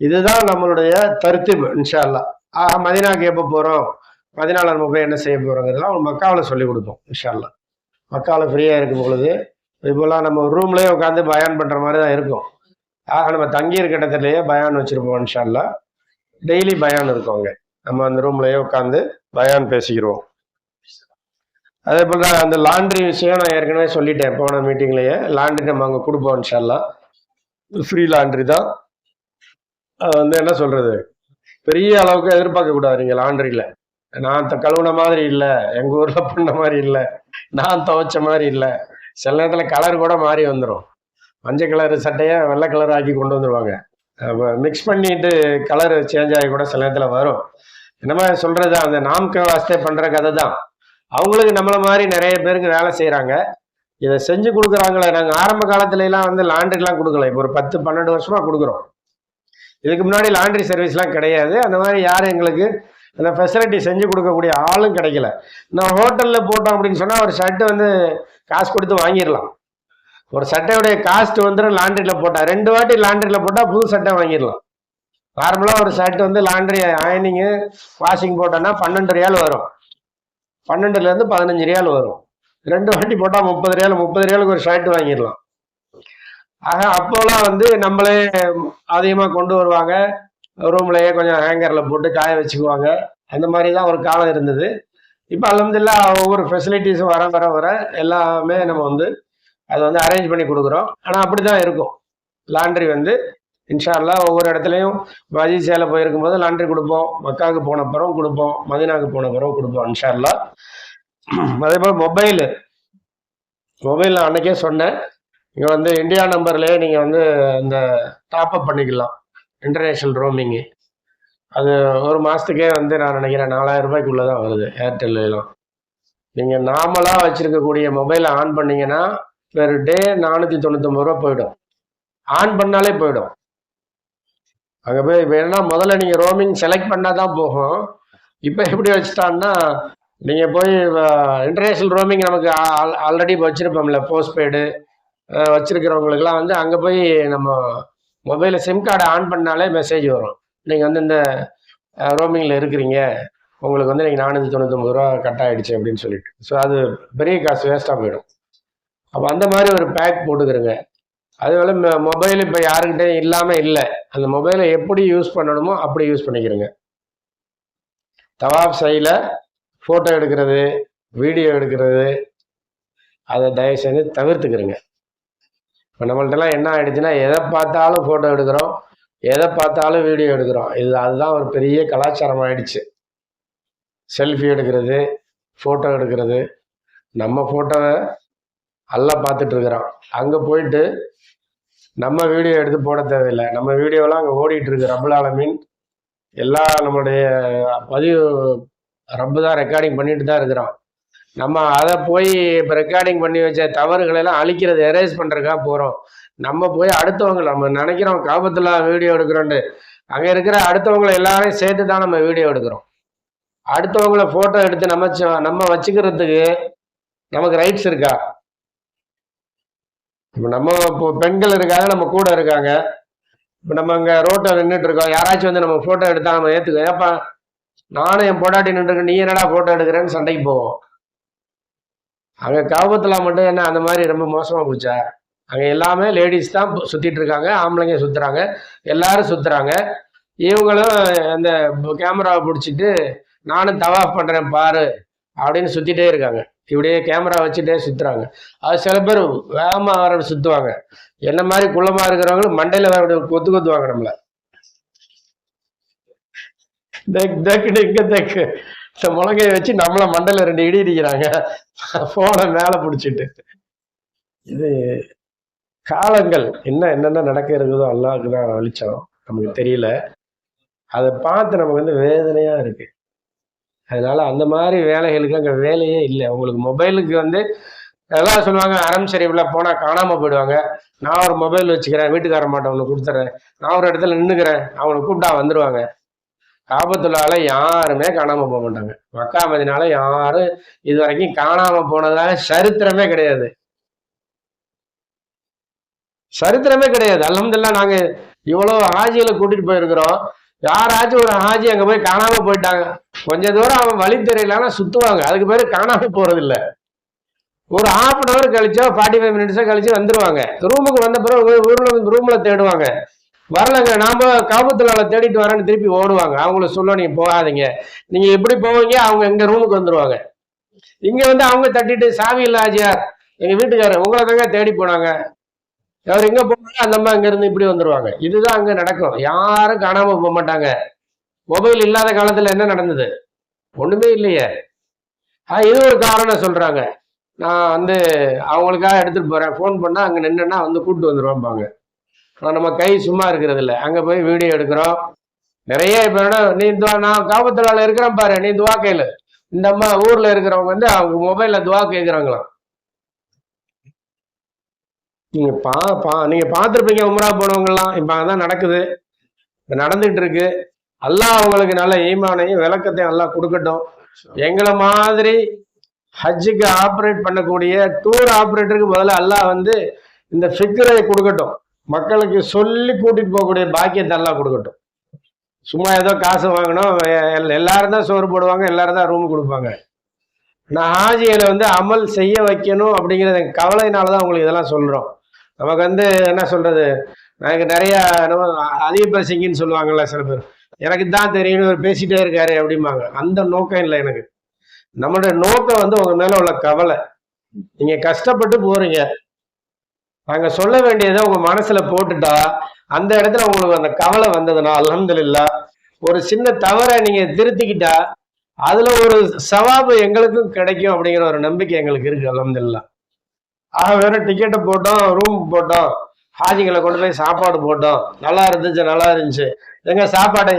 Speaker 1: இதுதான் நம்மளுடைய தர்த்தீப் இன்ஷா அல்லாஹ். மதீனாக்கு எப்போ போறோம், மதீனால நம்ம போய் என்ன செய்ய போறோங்கிறதுலாம் மக்காவில் சொல்லி கொடுப்போம் இன்ஷா அல்லாஹ். மக்காவில் ஃப்ரீயாக இருக்கும் பொழுது இப்போலாம் நம்ம ரூம்லேயே உட்காந்து பயான் பண்ணுற மாதிரி தான் இருக்கும். ஆக நம்ம தங்கியிருக்க இடத்துலையே பயான் வச்சுருப்போம் இன்ஷா அல்லாஹ். டெய்லி பயான் இருக்கும் அங்கே. நம்ம அந்த ரூம்லேயே உட்காந்து பயான் பேசிக்கிறோம். அதே போல் அந்த லாண்ட்ரி விஷயம் நான் ஏற்கனவே சொல்லிட்டேன் போன மீட்டிங்லேயே. லாண்ட்ரி நம்ம அங்கே கொடுப்போம் இன்ஷா அல்லாஹ். ஃப்ரீ லாண்ட்ரி தான். அது வந்து என்ன சொல்கிறது, பெரிய அளவுக்கு எதிர்பார்க்க கூடாது நீங்க லாண்டரியில. நான் கழுவுன மாதிரி இல்லை, எங்க ஊர்ல பண்ண மாதிரி இல்லை, நான் துவைச்ச மாதிரி இல்லை. சில நேரத்துல கலர் கூட மாறி வந்துடும். மஞ்சள் கலர் சட்டையை வெள்ளை கலர் ஆக்கி கொண்டு வந்துருவாங்க. மிக்ஸ் பண்ணிட்டு கலர் சேஞ்ச் ஆகி கூட சில நேரத்துல வரும். என்னமா சொல்றது, அந்த நாம்க வாஸ்தே பண்ற கதை தான். அவங்களுக்கு நம்மள மாதிரி நிறைய பேருக்கு வேலை செய்யறாங்க, இதை செஞ்சு கொடுக்குறாங்களே. நாங்கள் ஆரம்ப காலத்துல எல்லாம் வந்து லாண்ட்ரிலாம் கொடுக்கல. இப்போ ஒரு 10-12 வருஷமா கொடுக்குறோம். இதுக்கு முன்னாடி லாண்ட்ரி சர்வீஸ்லாம் கிடையாது. அந்த மாதிரி யாரும் எங்களுக்கு அந்த ஃபெசிலிட்டி செஞ்சு கொடுக்கக்கூடிய ஆளும் கிடைக்கல. நான் ஹோட்டலில் போட்டோம் அப்படின்னு சொன்னால் ஒரு ஷர்ட்டு வந்து காசு கொடுத்து வாங்கிடலாம். ஒரு சட்டையுடைய காஸ்ட் வந்து லாண்ட்ரியில் போட்டால் 2 வாட்டி லாண்ட்ரியில் போட்டால் புது சட்டை வாங்கிடலாம். நார்மலாக ஒரு ஷர்ட் வந்து லாண்ட்ரி அயனிங்கு வாஷிங் போட்டோன்னா 12 ரியால் வரும். 12லேருந்து 15 ரியால் வரும். 2 வாட்டி போட்டால் 30 ரியால். 30 ரியாலுக்கு ஒரு ஷர்ட் வாங்கிடலாம். ஆக அப்போலாம் வந்து நம்மளே அதிகமாக கொண்டு வருவாங்க, ரூம்லயே கொஞ்சம் ஹேங்கரில் போட்டு காய வச்சுக்குவாங்க. அந்த மாதிரி தான் ஒரு காலம் இருந்தது. இப்போ அல்ஹம்துலில்லாஹ் ஒவ்வொரு ஃபெசிலிட்டிஸும் வர வர வர எல்லாமே நம்ம வந்து அதை வந்து அரேஞ்ச் பண்ணி கொடுக்குறோம். ஆனால் அப்படி தான் இருக்கும் லாண்ட்ரி வந்து. இன்ஷா அல்லாஹ் ஒவ்வொரு இடத்துலையும் மஜீசியாவில் போயிருக்கும் போது லாண்ட்ரி கொடுப்போம், மக்காவுக்கு போன பிறகு கொடுப்போம், மதீனாவுக்கு போன பிறகு கொடுப்போம் இன்ஷா அல்லாஹ். அதே போல் மொபைல் நான் அன்னைக்கே சொன்னேன், இங்கே வந்து இந்தியா நம்பர்லேயே நீங்கள் வந்து இந்த டாப்அப் பண்ணிக்கலாம். இன்டர்நேஷ்னல் ரோமிங்கு அது ஒரு மாதத்துக்கே வந்து நான் நினைக்கிறேன் 4000 ரூபாய்க்குள்ளே தான் வருது ஏர்டெல்லாம். நீங்கள் நார்மலாக வச்சுருக்கக்கூடிய மொபைலை ஆன் பண்ணிங்கன்னா பெர் டே 499 ரூபா போயிடும். ஆன் பண்ணாலே போயிடும். அங்கே போய் இப்போ என்ன, முதல்ல நீங்கள் ரோமிங் செலக்ட் பண்ணால் தான் போகும். இப்போ எப்படி வச்சுட்டான்னா, நீங்கள் போய் இன்டர்நேஷ்னல் ரோமிங் நமக்கு ஆல்ரெடி வச்சுருப்போம்ல, போஸ்ட்பெய்டு வச்சுருக்கிறவங்களுக்குலாம் வந்து அங்கே போய் நம்ம மொபைலில் சிம் கார்டை ஆன் பண்ணாலே மெசேஜ் வரும், நீங்கள் வந்து இந்த ரோமிங்கில் இருக்கிறீங்க, உங்களுக்கு வந்து நீங்கள் 499 ரூபா கட் ஆகிடுச்சு அப்படின்னு சொல்லிட்டு. ஸோ அது பெரிய காசு வேஸ்ட்டாக போயிடும். அப்போ அந்த மாதிரி ஒரு பேக் போட்டுக்கிறேங்க. அதுபோல் மொபைல் இப்போ யாருக்கிட்டே இல்லாமல் இல்லை. அந்த மொபைலை எப்படி யூஸ் பண்ணணுமோ அப்படி யூஸ் பண்ணிக்கிறேங்க. தவாப் சைடில் ஃபோட்டோ எடுக்கிறது, வீடியோ எடுக்கிறது, அதை தயவு செஞ்சு தவிர்த்துக்கிறேங்க. இப்போ நம்மள்ட்டலாம் என்ன ஆகிடுச்சுன்னா, எதை பார்த்தாலும் ஃபோட்டோ எடுக்கிறோம், எதை பார்த்தாலும் வீடியோ எடுக்கிறோம். அதுதான் ஒரு பெரிய கலாச்சாரம் ஆயிடுச்சு. செல்ஃபி எடுக்கிறது, ஃபோட்டோ எடுக்கிறது. நம்ம ஃபோட்டோவை எல்லாம் பார்த்துட்டு இருக்கிறோம். அங்கே போயிட்டு நம்ம வீடியோ எடுத்து போட தேவையில்லை. நம்ம வீடியோலாம் அங்கே ஓடிட்டு இருக்கு. ரப்புல் ஆலமீன் எல்லா நம்மளுடைய பதிவு ரப்பு தான் ரெக்கார்டிங் பண்ணிட்டு தான் இருக்கிறோம். நம்ம அதை போய் இப்போ ரெக்கார்டிங் பண்ணி வச்ச தவறுகளெல்லாம் அழிக்கிறது, எரேஸ் பண்ணுறதுக்காக போகிறோம். நம்ம போய் அடுத்தவங்க, நம்ம நினைக்கிறோம் காபத்தில் வீடியோ எடுக்கிறோன்ட்டு, அங்கே இருக்கிற அடுத்தவங்களை எல்லாரையும் சேர்த்து தான் நம்ம வீடியோ எடுக்கிறோம். அடுத்தவங்களை ஃபோட்டோ எடுத்து நம்ம வச்சுக்கிறதுக்கு நமக்கு ரைட்ஸ் இருக்கா? இப்போ நம்ம இப்போ பெண்கள் இருக்காங்க, நம்ம கூட இருக்காங்க. இப்போ நம்ம இங்கே ரோட்டில் நின்றுட்டு இருக்கோம், யாராச்சும் வந்து நம்ம ஃபோட்டோ எடுத்தால் நம்ம ஏற்றுக்கோ. ஏப்பா நானும் என் பொண்டாட்டி நின்றுருக்கேன், நீ என்னடா ஃபோட்டோ எடுக்கிறேன்னு சண்டைக்கு போவோம். அங்கே காபத்தில் மட்டும் என்ன அந்த மாதிரி ரொம்ப மோசமாக போச்சா? அங்கே எல்லாமே லேடிஸ் தான் சுற்றிட்டு இருக்காங்க, ஆம்பளைங்க சுற்றுறாங்க, எல்லாரும் சுற்றுறாங்க. இவங்களும் அந்த கேமராவை பிடிச்சிட்டு நானும் தவாஃப் பண்ணுறேன் பாரு அப்படின்னு சுற்றிட்டே இருக்காங்க. இப்படியே கேமரா வச்சுட்டே சுற்றுறாங்க. அது சில பேர் வேகமாக வர சுற்றுவாங்க. என்ன மாதிரி குள்ளமாக இருக்கிறவங்களும் மண்டையில் வர கொத்துவாங்க நம்மளை. இங்கே தெக்கு இந்த முழங்கையை வச்சு நம்மளை மண்டையில் 2 இடி இடிக்கிறாங்க, போனை மேலே பிடிச்சிட்டு. இது காலங்கள் என்னென்ன நடக்க இருக்குதோ அல்லாஹ்வுக்கு தான் வெளிச்சம், நமக்கு தெரியல. அதை பார்த்து நமக்கு வந்து வேதனையா இருக்கு. அதனால அந்த மாதிரி வேலைகளுக்கு அங்கே வேலையே இல்லை. உங்களுக்கு மொபைலுக்கு வந்து அதெல்லாம் சொல்லுவாங்க, அறம் ஷரீஃப்ல போனால் காணாமல் போயிடுவாங்க. நான் ஒரு மொபைல் வச்சுக்கிறேன், வீட்டுக்கார மாட்டேன் ஒன்று கொடுத்துறேன், நான் ஒரு இடத்துல நின்றுக்கிறேன், அவங்களை கூப்பிட்டா வந்துடுவாங்க. காபத்துள்ளால யாருமே காணாமல் போக மாட்டாங்க. மக்கா மதீனால யாரும் இது வரைக்கும் காணாமல் போனதாக சரித்திரமே கிடையாது. சரித்திரமே கிடையாது. அல்ஹம்துலில்லாஹ் நாங்க இவ்வளவு ஹாஜிகளை கூட்டிட்டு போயிருக்கிறோம். யாராச்சும் ஒரு ஹாஜி அங்க போய் காணாம போயிட்டாங்க, கொஞ்ச தூரம் அவன் வழி தெரியலன்னா சுத்துவாங்க, அதுக்கு பேரு காணாம போறது இல்ல. ஒரு ½ கழிச்சோ 45 மினிட்ஸோ கழிச்சு வந்துருவாங்க. ரூமுக்கு வந்த பிறகு ரூம்ல தேடுவாங்க, வரலங்க, நாம காபத்துள்ளால தேடிட்டு வரேன்னு திருப்பி ஓடுவாங்க. அவங்கள சொல்ல நீங்க போகாதீங்க, நீங்க எப்படி போவீங்க, அவங்க எங்க ரூமுக்கு வந்துருவாங்க. இங்க வந்து அவங்க தட்டிட்டு சாவி இல்ல ஆஜியார், எங்க வீட்டுக்காரர் உங்களை தாங்க தேடி போனாங்க, அவர் எங்க போனாங்க அந்த அம்மா அங்க இருந்து இப்படி வந்துருவாங்க. இதுதான் அங்க நடக்கும். யாரும் காணாம போக மாட்டாங்க. மொபைல் இல்லாத காலத்துல என்ன நடந்தது? ஒண்ணுமே இல்லையே. இது ஒரு காரணம் சொல்றாங்க. நான் வந்து அவங்களுக்காக எடுத்துட்டு போறேன், ஃபோன் பண்ணா அங்க நின்னுன்னா வந்து கூப்பிட்டு வந்துருவாம்பாங்க. நம்ம கை சும்மா இருக்கிறது இல்லை, அங்க போய் வீடியோ எடுக்கிறோம். நிறைய இப்ப நீ நான் காபத்துலால இருக்கிறேன் பாரு, நீ துவா கையில. இந்த அம்மா ஊர்ல இருக்கிறவங்க வந்து அவங்க மொபைல்ல துவா கேட்கிறாங்களாம். நீங்க நீங்க பார்த்துருப்பீங்க உம்ரா போனவங்க எல்லாம். இப்ப அதான் நடக்குது, நடந்துட்டு இருக்கு. அல்லாஹ் அவங்களுக்கு நல்ல ஈமானையும் விளக்கத்தையும் எல்லாம் கொடுக்கட்டும். எங்களை மாதிரி ஹஜ்ஜுக்கு ஆப்ரேட் பண்ணக்கூடிய டூர் ஆப்ரேட்டருக்கு முதல்ல அல்லாஹ் வந்து இந்த ஃபிக்ரை கொடுக்கட்டும். மக்களுக்கு சொல்லி கூட்டிட்டு போகக்கூடிய பாக்கியத்தை எல்லாம் கொடுக்கட்டும். சும்மா ஏதோ காசு வாங்கணும், எல்லாரும் தான் சோறு போடுவாங்க, எல்லாரும் தான் ரூம் கொடுப்பாங்க. நான் ஹாஜிகளை வந்து அமல் செய்ய வைக்கணும் அப்படிங்கிறது கவலையினாலதான் உங்களுக்கு இதெல்லாம் சொல்றோம். நமக்கு வந்து என்ன சொல்றது, எனக்கு நிறைய அதிக பேசிங்கன்னு சொல்லுவாங்கல்ல சில பேர், எனக்கு தான் தெரியும் பேசிட்டே இருக்காரு அப்படிம்பாங்க. அந்த நோக்கம் இல்லை எனக்கு. நம்மளுடைய நோக்கம் வந்து உங்க மேல உள்ள கவலை. நீங்க கஷ்டப்பட்டு போறீங்க, நாங்க சொல்ல வேண்டியதை உங்க மனசுல போட்டுட்டா அந்த இடத்துல உங்களுக்கு அந்த கவலை வந்ததுன்னா அல்ஹம்துலில்லாஹ், ஒரு சின்ன தவறை நீங்க திருத்திக்கிட்டா அதுல ஒரு சவாபு எங்களுக்கும் கிடைக்கும் அப்படிங்கிற ஒரு நம்பிக்கை எங்களுக்கு இருக்கு அல்ஹம்துலில்லாஹ். வெறும் டிக்கெட்டை போட்டோம், ரூம் போட்டோம், ஹாஜிங்களை கொண்டு போய் சாப்பாடு போட்டோம், நல்லா இருந்துச்சு. எங்க சாப்பாடு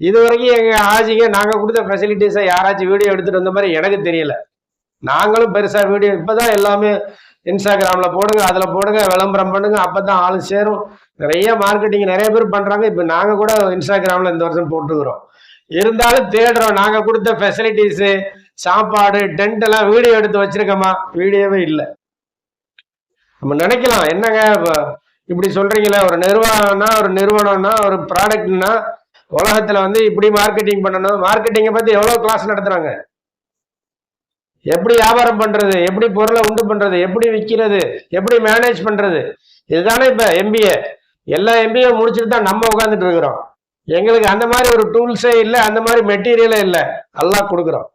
Speaker 1: இது வரைக்கும் எங்க ஹாஜிங்க நாங்க கொடுத்த ஃபெசிலிட்டிஸை யாராச்சும் வீடியோ எடுத்துட்டு வந்த மாதிரி எனக்கு தெரியல. நாங்களும் பெருசா வீடியோ இப்பதான் எல்லாமே இன்ஸ்டாகிராம்ல போடுங்க, அதுல போடுங்க, விளம்பரம் பண்ணுங்க, அப்பதான் ஆளு சேரும். நிறைய மார்க்கெட்டிங் நிறைய பேர் பண்றாங்க. இப்ப நாங்க கூட இன்ஸ்டாகிராம்ல இந்த வருஷம் போட்டுக்கிறோம். இருந்தாலும் தேடுறோம். நாங்க கொடுத்த ஃபெசிலிட்டிஸ், சாப்பாடு, டென்ட் எல்லாம் வீடியோ எடுத்து வச்சிருக்கோமா? வீடியோவே இல்லை. நம்ம நினைக்கலாம், என்னங்க இப்படி சொல்றீங்களே, ஒரு நிறுவனம்னா ஒரு ப்ராடக்ட்னா உலகத்துல வந்து இப்படி மார்க்கெட்டிங் பண்ணணும். மார்க்கெட்டிங்கை பத்தி எவ்வளவு கிளாஸ் நடத்துறாங்க. எப்படி வியாபாரம் பண்றது, எப்படி பொருளை உண்டு பண்றது, எப்படி விற்கிறது, எப்படி மேனேஜ் பண்றது, இதுதானே இப்ப எம்பிஏ. எல்லா எம்பிஏ முடிச்சுட்டு தான் நம்ம உட்காந்துட்டு இருக்கிறோம். எங்களுக்கு அந்த மாதிரி ஒரு டூல்ஸே இல்லை, அந்த மாதிரி மெட்டீரியலே இல்லை. அல்லாஹ் கொடுக்குறோம்.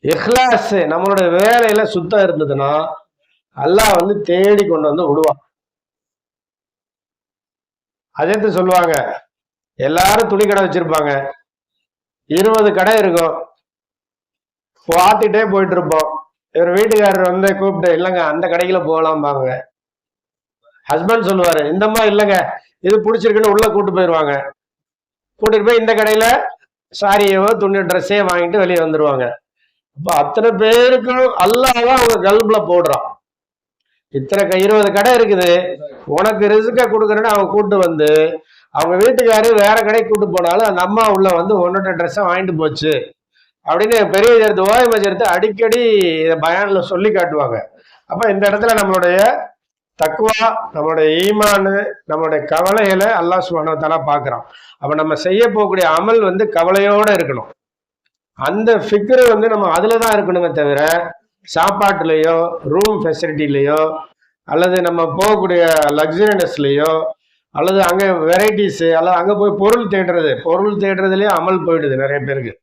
Speaker 1: இஹ்லாஸ் நம்மளோட வேலையில சுத்தம் இருந்ததுன்னா அல்லாஹ் வந்து தேடி கொண்டு வந்து விடுவான். அதே சொல்லுவாங்க, எல்லாரும் துணி கடை வச்சிருப்பாங்க, 20 கடை இருக்கும், பார்த்துட்டே போயிட்டு இருப்போம். இவர் வீட்டுக்காரர் வந்து கூப்பிட்டு, இல்லைங்க அந்த கடைக்குள்ள போகலாம்பாங்க. ஹஸ்பண்ட் சொல்லுவாரு, இந்தம்மா இல்லைங்க இது பிடிச்சிருக்குன்னு உள்ள கூட்டு போயிடுவாங்க. கூட்டிட்டு போய் இந்த கடையில சாரியவோ துணி ட்ரெஸ்ஸையோ வாங்கிட்டு வெளியே வந்துருவாங்க. அப்ப அத்தனை பேருக்கும் அல்லாஹ் அவங்க கல்புல போடுறான். இத்தனை 20 கடை இருக்குது, உனக்கு ரிஸ்க கொடுக்குறேன்னு அவங்க கூட்டு வந்து அவங்க வீட்டுக்காரு வேற கடைக்கு கூட்டு போனாலும் அந்த அம்மா உள்ள வந்து உன்னோட ட்ரெஸ்ஸை வாங்கிட்டு போச்சு அப்படின்னு பெரிய சேர்த்து ஓய்மை சேர்த்து அடிக்கடி இதை பயான்ல சொல்லி காட்டுவாங்க. அப்ப இந்த இடத்துல நம்மளுடைய தக்குவா, நம்மளுடைய ஈமானு, நம்மளுடைய கவலைகளை அல்லாஹ் சுப்ஹானஹு வ தஆலா பார்க்குறான். அப்ப நம்ம செய்ய போகக்கூடிய அமல் வந்து கவலையோட இருக்கணும். அந்த ஃபிக்ரு வந்து நம்ம அதுலதான் இருக்கணுமே தவிர சாப்பாட்டுலயோ ரூம் ஃபெசிலிட்டிலையோ அல்லது நம்ம போகக்கூடிய லக்ஸரினஸ்லையோ அல்லது அங்கே வெரைட்டிஸு அல்லது அங்கே போய் பொருள் தேடுறதுலேயே அமல் போயிடுது நிறைய பேருக்கு.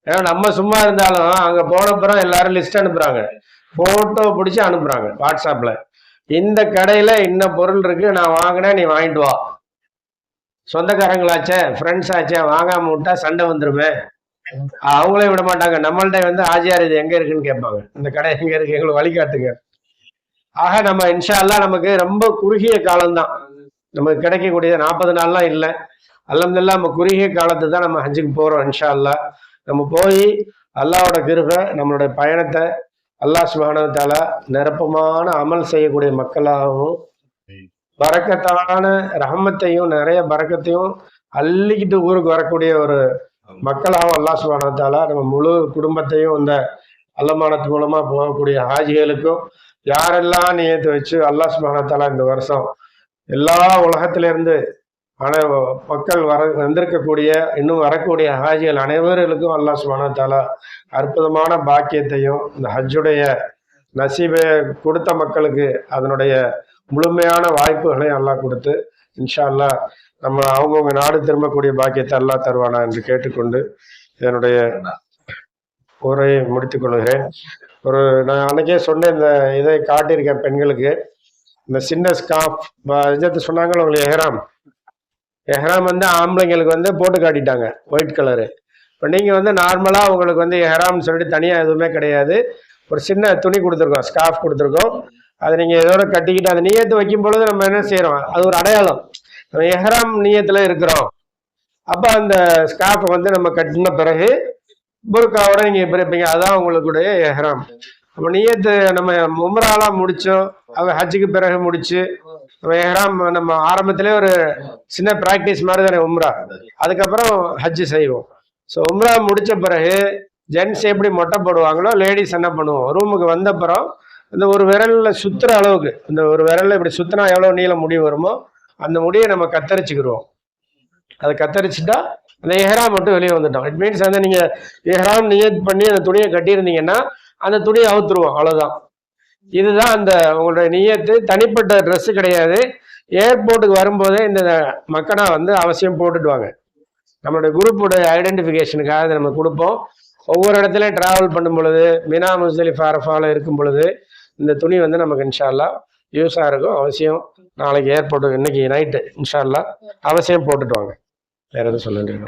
Speaker 1: ஏன்னா நம்ம சும்மா இருந்தாலும் அங்கே போனப்புறம் எல்லாரும் லிஸ்ட் அனுப்புகிறாங்க, ஃபோட்டோ பிடிச்சி அனுப்புகிறாங்க வாட்ஸ்அப்பில். இந்த கடையில் இன்ன பொருள் இருக்குது, நான் வாங்கினேன், நீ வாங்கிட்டு வா. சொந்தக்காரங்களாச்சே, ஃப்ரெண்ட்ஸ் ஆச்சே, வாங்காம விட்டா சண்டை வந்துருமே. அவங்களே விட மாட்டாங்க. நம்மள்ட்ட வந்து ஆஜியார் இது எங்கே இருக்குன்னு கேட்பாங்க, இந்த கடை எங்கே இருக்கு, எங்களுக்கு வழிகாட்டுங்க. ஆக நம்ம இன்ஷா அல்லாஹ் நமக்கு ரொம்ப குறுகிய காலம்தான் நமக்கு கிடைக்கக்கூடிய, 40 நாள்லாம் இல்லை. அல்ஹம்துலில்லாஹ் நம்ம குறுகிய காலத்து தான் நம்ம ஹஜ்ஜுக்கு போகிறோம். இன்ஷா அல்லாஹ் நம்ம போய் அல்லாஹ்வோட கிருபை நம்மளுடைய பயணத்தை அல்லாஹ் சுப்ஹானஹு வ தஆலா நிரப்பமான அமல் செய்யக்கூடிய மக்களாகவும் பரக்கத்தான ரஹமத்தையும் நிறைய பரக்கத்தையும் அள்ளிக்கிட்டு ஊருக்கு வரக்கூடிய ஒரு மக்களாகவும் அல்லாஹ் சுப்ஹானஹு வ தஆலா நம்ம முழு குடும்பத்தையும் இந்த அல்லமானத்து மூலமா போகக்கூடிய ஹாஜிகளுக்கும் யாரெல்லாம் நியத்து வச்சு அல்லாஹ் சுப்ஹானஹு வ தஆலா இந்த வருஷம் எல்லா உலகத்திலிருந்து மக்கள் வந்திருக்கக்கூடிய இன்னும் வரக்கூடிய ஹாஜிகள் அனைவர்களுக்கும் அல்லாஹ் சுப்ஹானஹு வ தஆலா அற்புதமான பாக்கியத்தையும் இந்த ஹஜ்ஜுடைய நசீபை கொடுத்த மக்களுக்கு அதனுடைய முழுமையான வாய்ப்புகளையும் அல்லாஹ் கொடுத்து இன்ஷா அல்லாஹ் நம்ம அவங்கவுங்க நாடு திரும்பக்கூடிய பாக்கியத்தை அல்லாஹ் தருவானா என்று கேட்டுக்கொண்டு என்னுடைய உரையை முடித்துக் கொள்கிறேன். நான் அன்னைக்கே சொன்ன இந்த இதை காட்டியிருக்கேன் பெண்களுக்கு, இந்த சின்ன ஸ்கார்ஃப் சொன்னாங்க உங்களுக்கு, எஹ்ராம் எஹ்ராம் வந்து ஆம்பளைங்களுக்கு வந்து போட்டு காட்டிட்டாங்க ஒயிட் கலரு. இப்போ நீங்கள் வந்து நார்மலாக உங்களுக்கு வந்து எஹ்ராம்னு சொல்லிட்டு தனியாக எதுவுமே கிடையாது. ஒரு சின்ன துணி கொடுத்துருக்கோம், ஸ்கார்ஃப் கொடுத்துருக்கோம். அதை நீங்கள் எதோட கட்டிக்கிட்டு அந்த நீயத்தை வைக்கும் பொழுது நம்ம என்ன செய்கிறோம், அது ஒரு அடையாளம். நம்ம எஹ்ராம் நீயத்தில் இருக்கிறோம். அப்போ அந்த ஸ்கார்ஃபை வந்து நம்ம கட்டின பிறகு புர்காவோட நீங்கள் எப்படி இருப்பீங்க, அதுதான் உங்களுடைய எஹ்ராம். நம்ம நீயத்து நம்ம உம்ராலாம் முடித்தோம், அவங்க ஹஜ்ஜுக்கு பிறகு முடிச்சு நம்ம எஹ்ராம் நம்ம ஆரம்பத்திலே ஒரு சின்ன ப்ராக்டிஸ் மாதிரி தானே உம்ரா. அதுக்கப்புறம் ஹஜ்ஜு செய்வோம். ஸோ உம்ரா முடித்த பிறகு ஜென்ட்ஸ் எப்படி மொட்டை போடுவாங்களோ லேடிஸ் என்ன பண்ணுவோம், ரூமுக்கு வந்தப்புறம் இந்த ஒரு விரலில் சுற்றுற அளவுக்கு, இந்த ஒரு விரலில் இப்படி சுற்றினா எவ்வளோ நீளம் முடி வருமோ அந்த முடியை நம்ம கத்தரிச்சுக்கிடுவோம். அதை கத்தரிச்சுட்டா அந்த எஹ்ராம் மட்டும் வெளியே வந்துட்டோம். இட் மீன்ஸ் வந்து நீங்கள் எஹ்ராம் நியத் பண்ணி அந்த துணியை கட்டியிருந்தீங்கன்னா அந்த துணியை அவுத்துருவோம், அவ்வளோதான். இதுதான் அந்த உங்களுடைய நியத்து. தனிப்பட்ட ட்ரெஸ்ஸு கிடையாது. ஏர்போர்ட்டுக்கு வரும்போதே இந்த மக்கனா வந்து அவசியம் போட்டுட்டு வாங்க. நம்மளுடைய குரூப்புடைய ஐடென்டிஃபிகேஷனுக்காக நம்ம கொடுப்போம். ஒவ்வொரு இடத்துலையும் ட்ராவல் பண்ணும் பொழுது, மினா முஸ்தலிஃபா அரஃபாவில் இருக்கும் பொழுது இந்த துணி வந்து நமக்கு இன்ஷா அல்லாஹ் யூஸாக இருக்கும். அவசியம் நாளைக்கு ஏர்போர்ட்டுக்கு இன்னைக்கு நைட்டு இன்ஷா அல்லாஹ் அவசியம் போட்டுட்டு வாங்க. வேற எதுவும் சொல்ல வேண்டியது?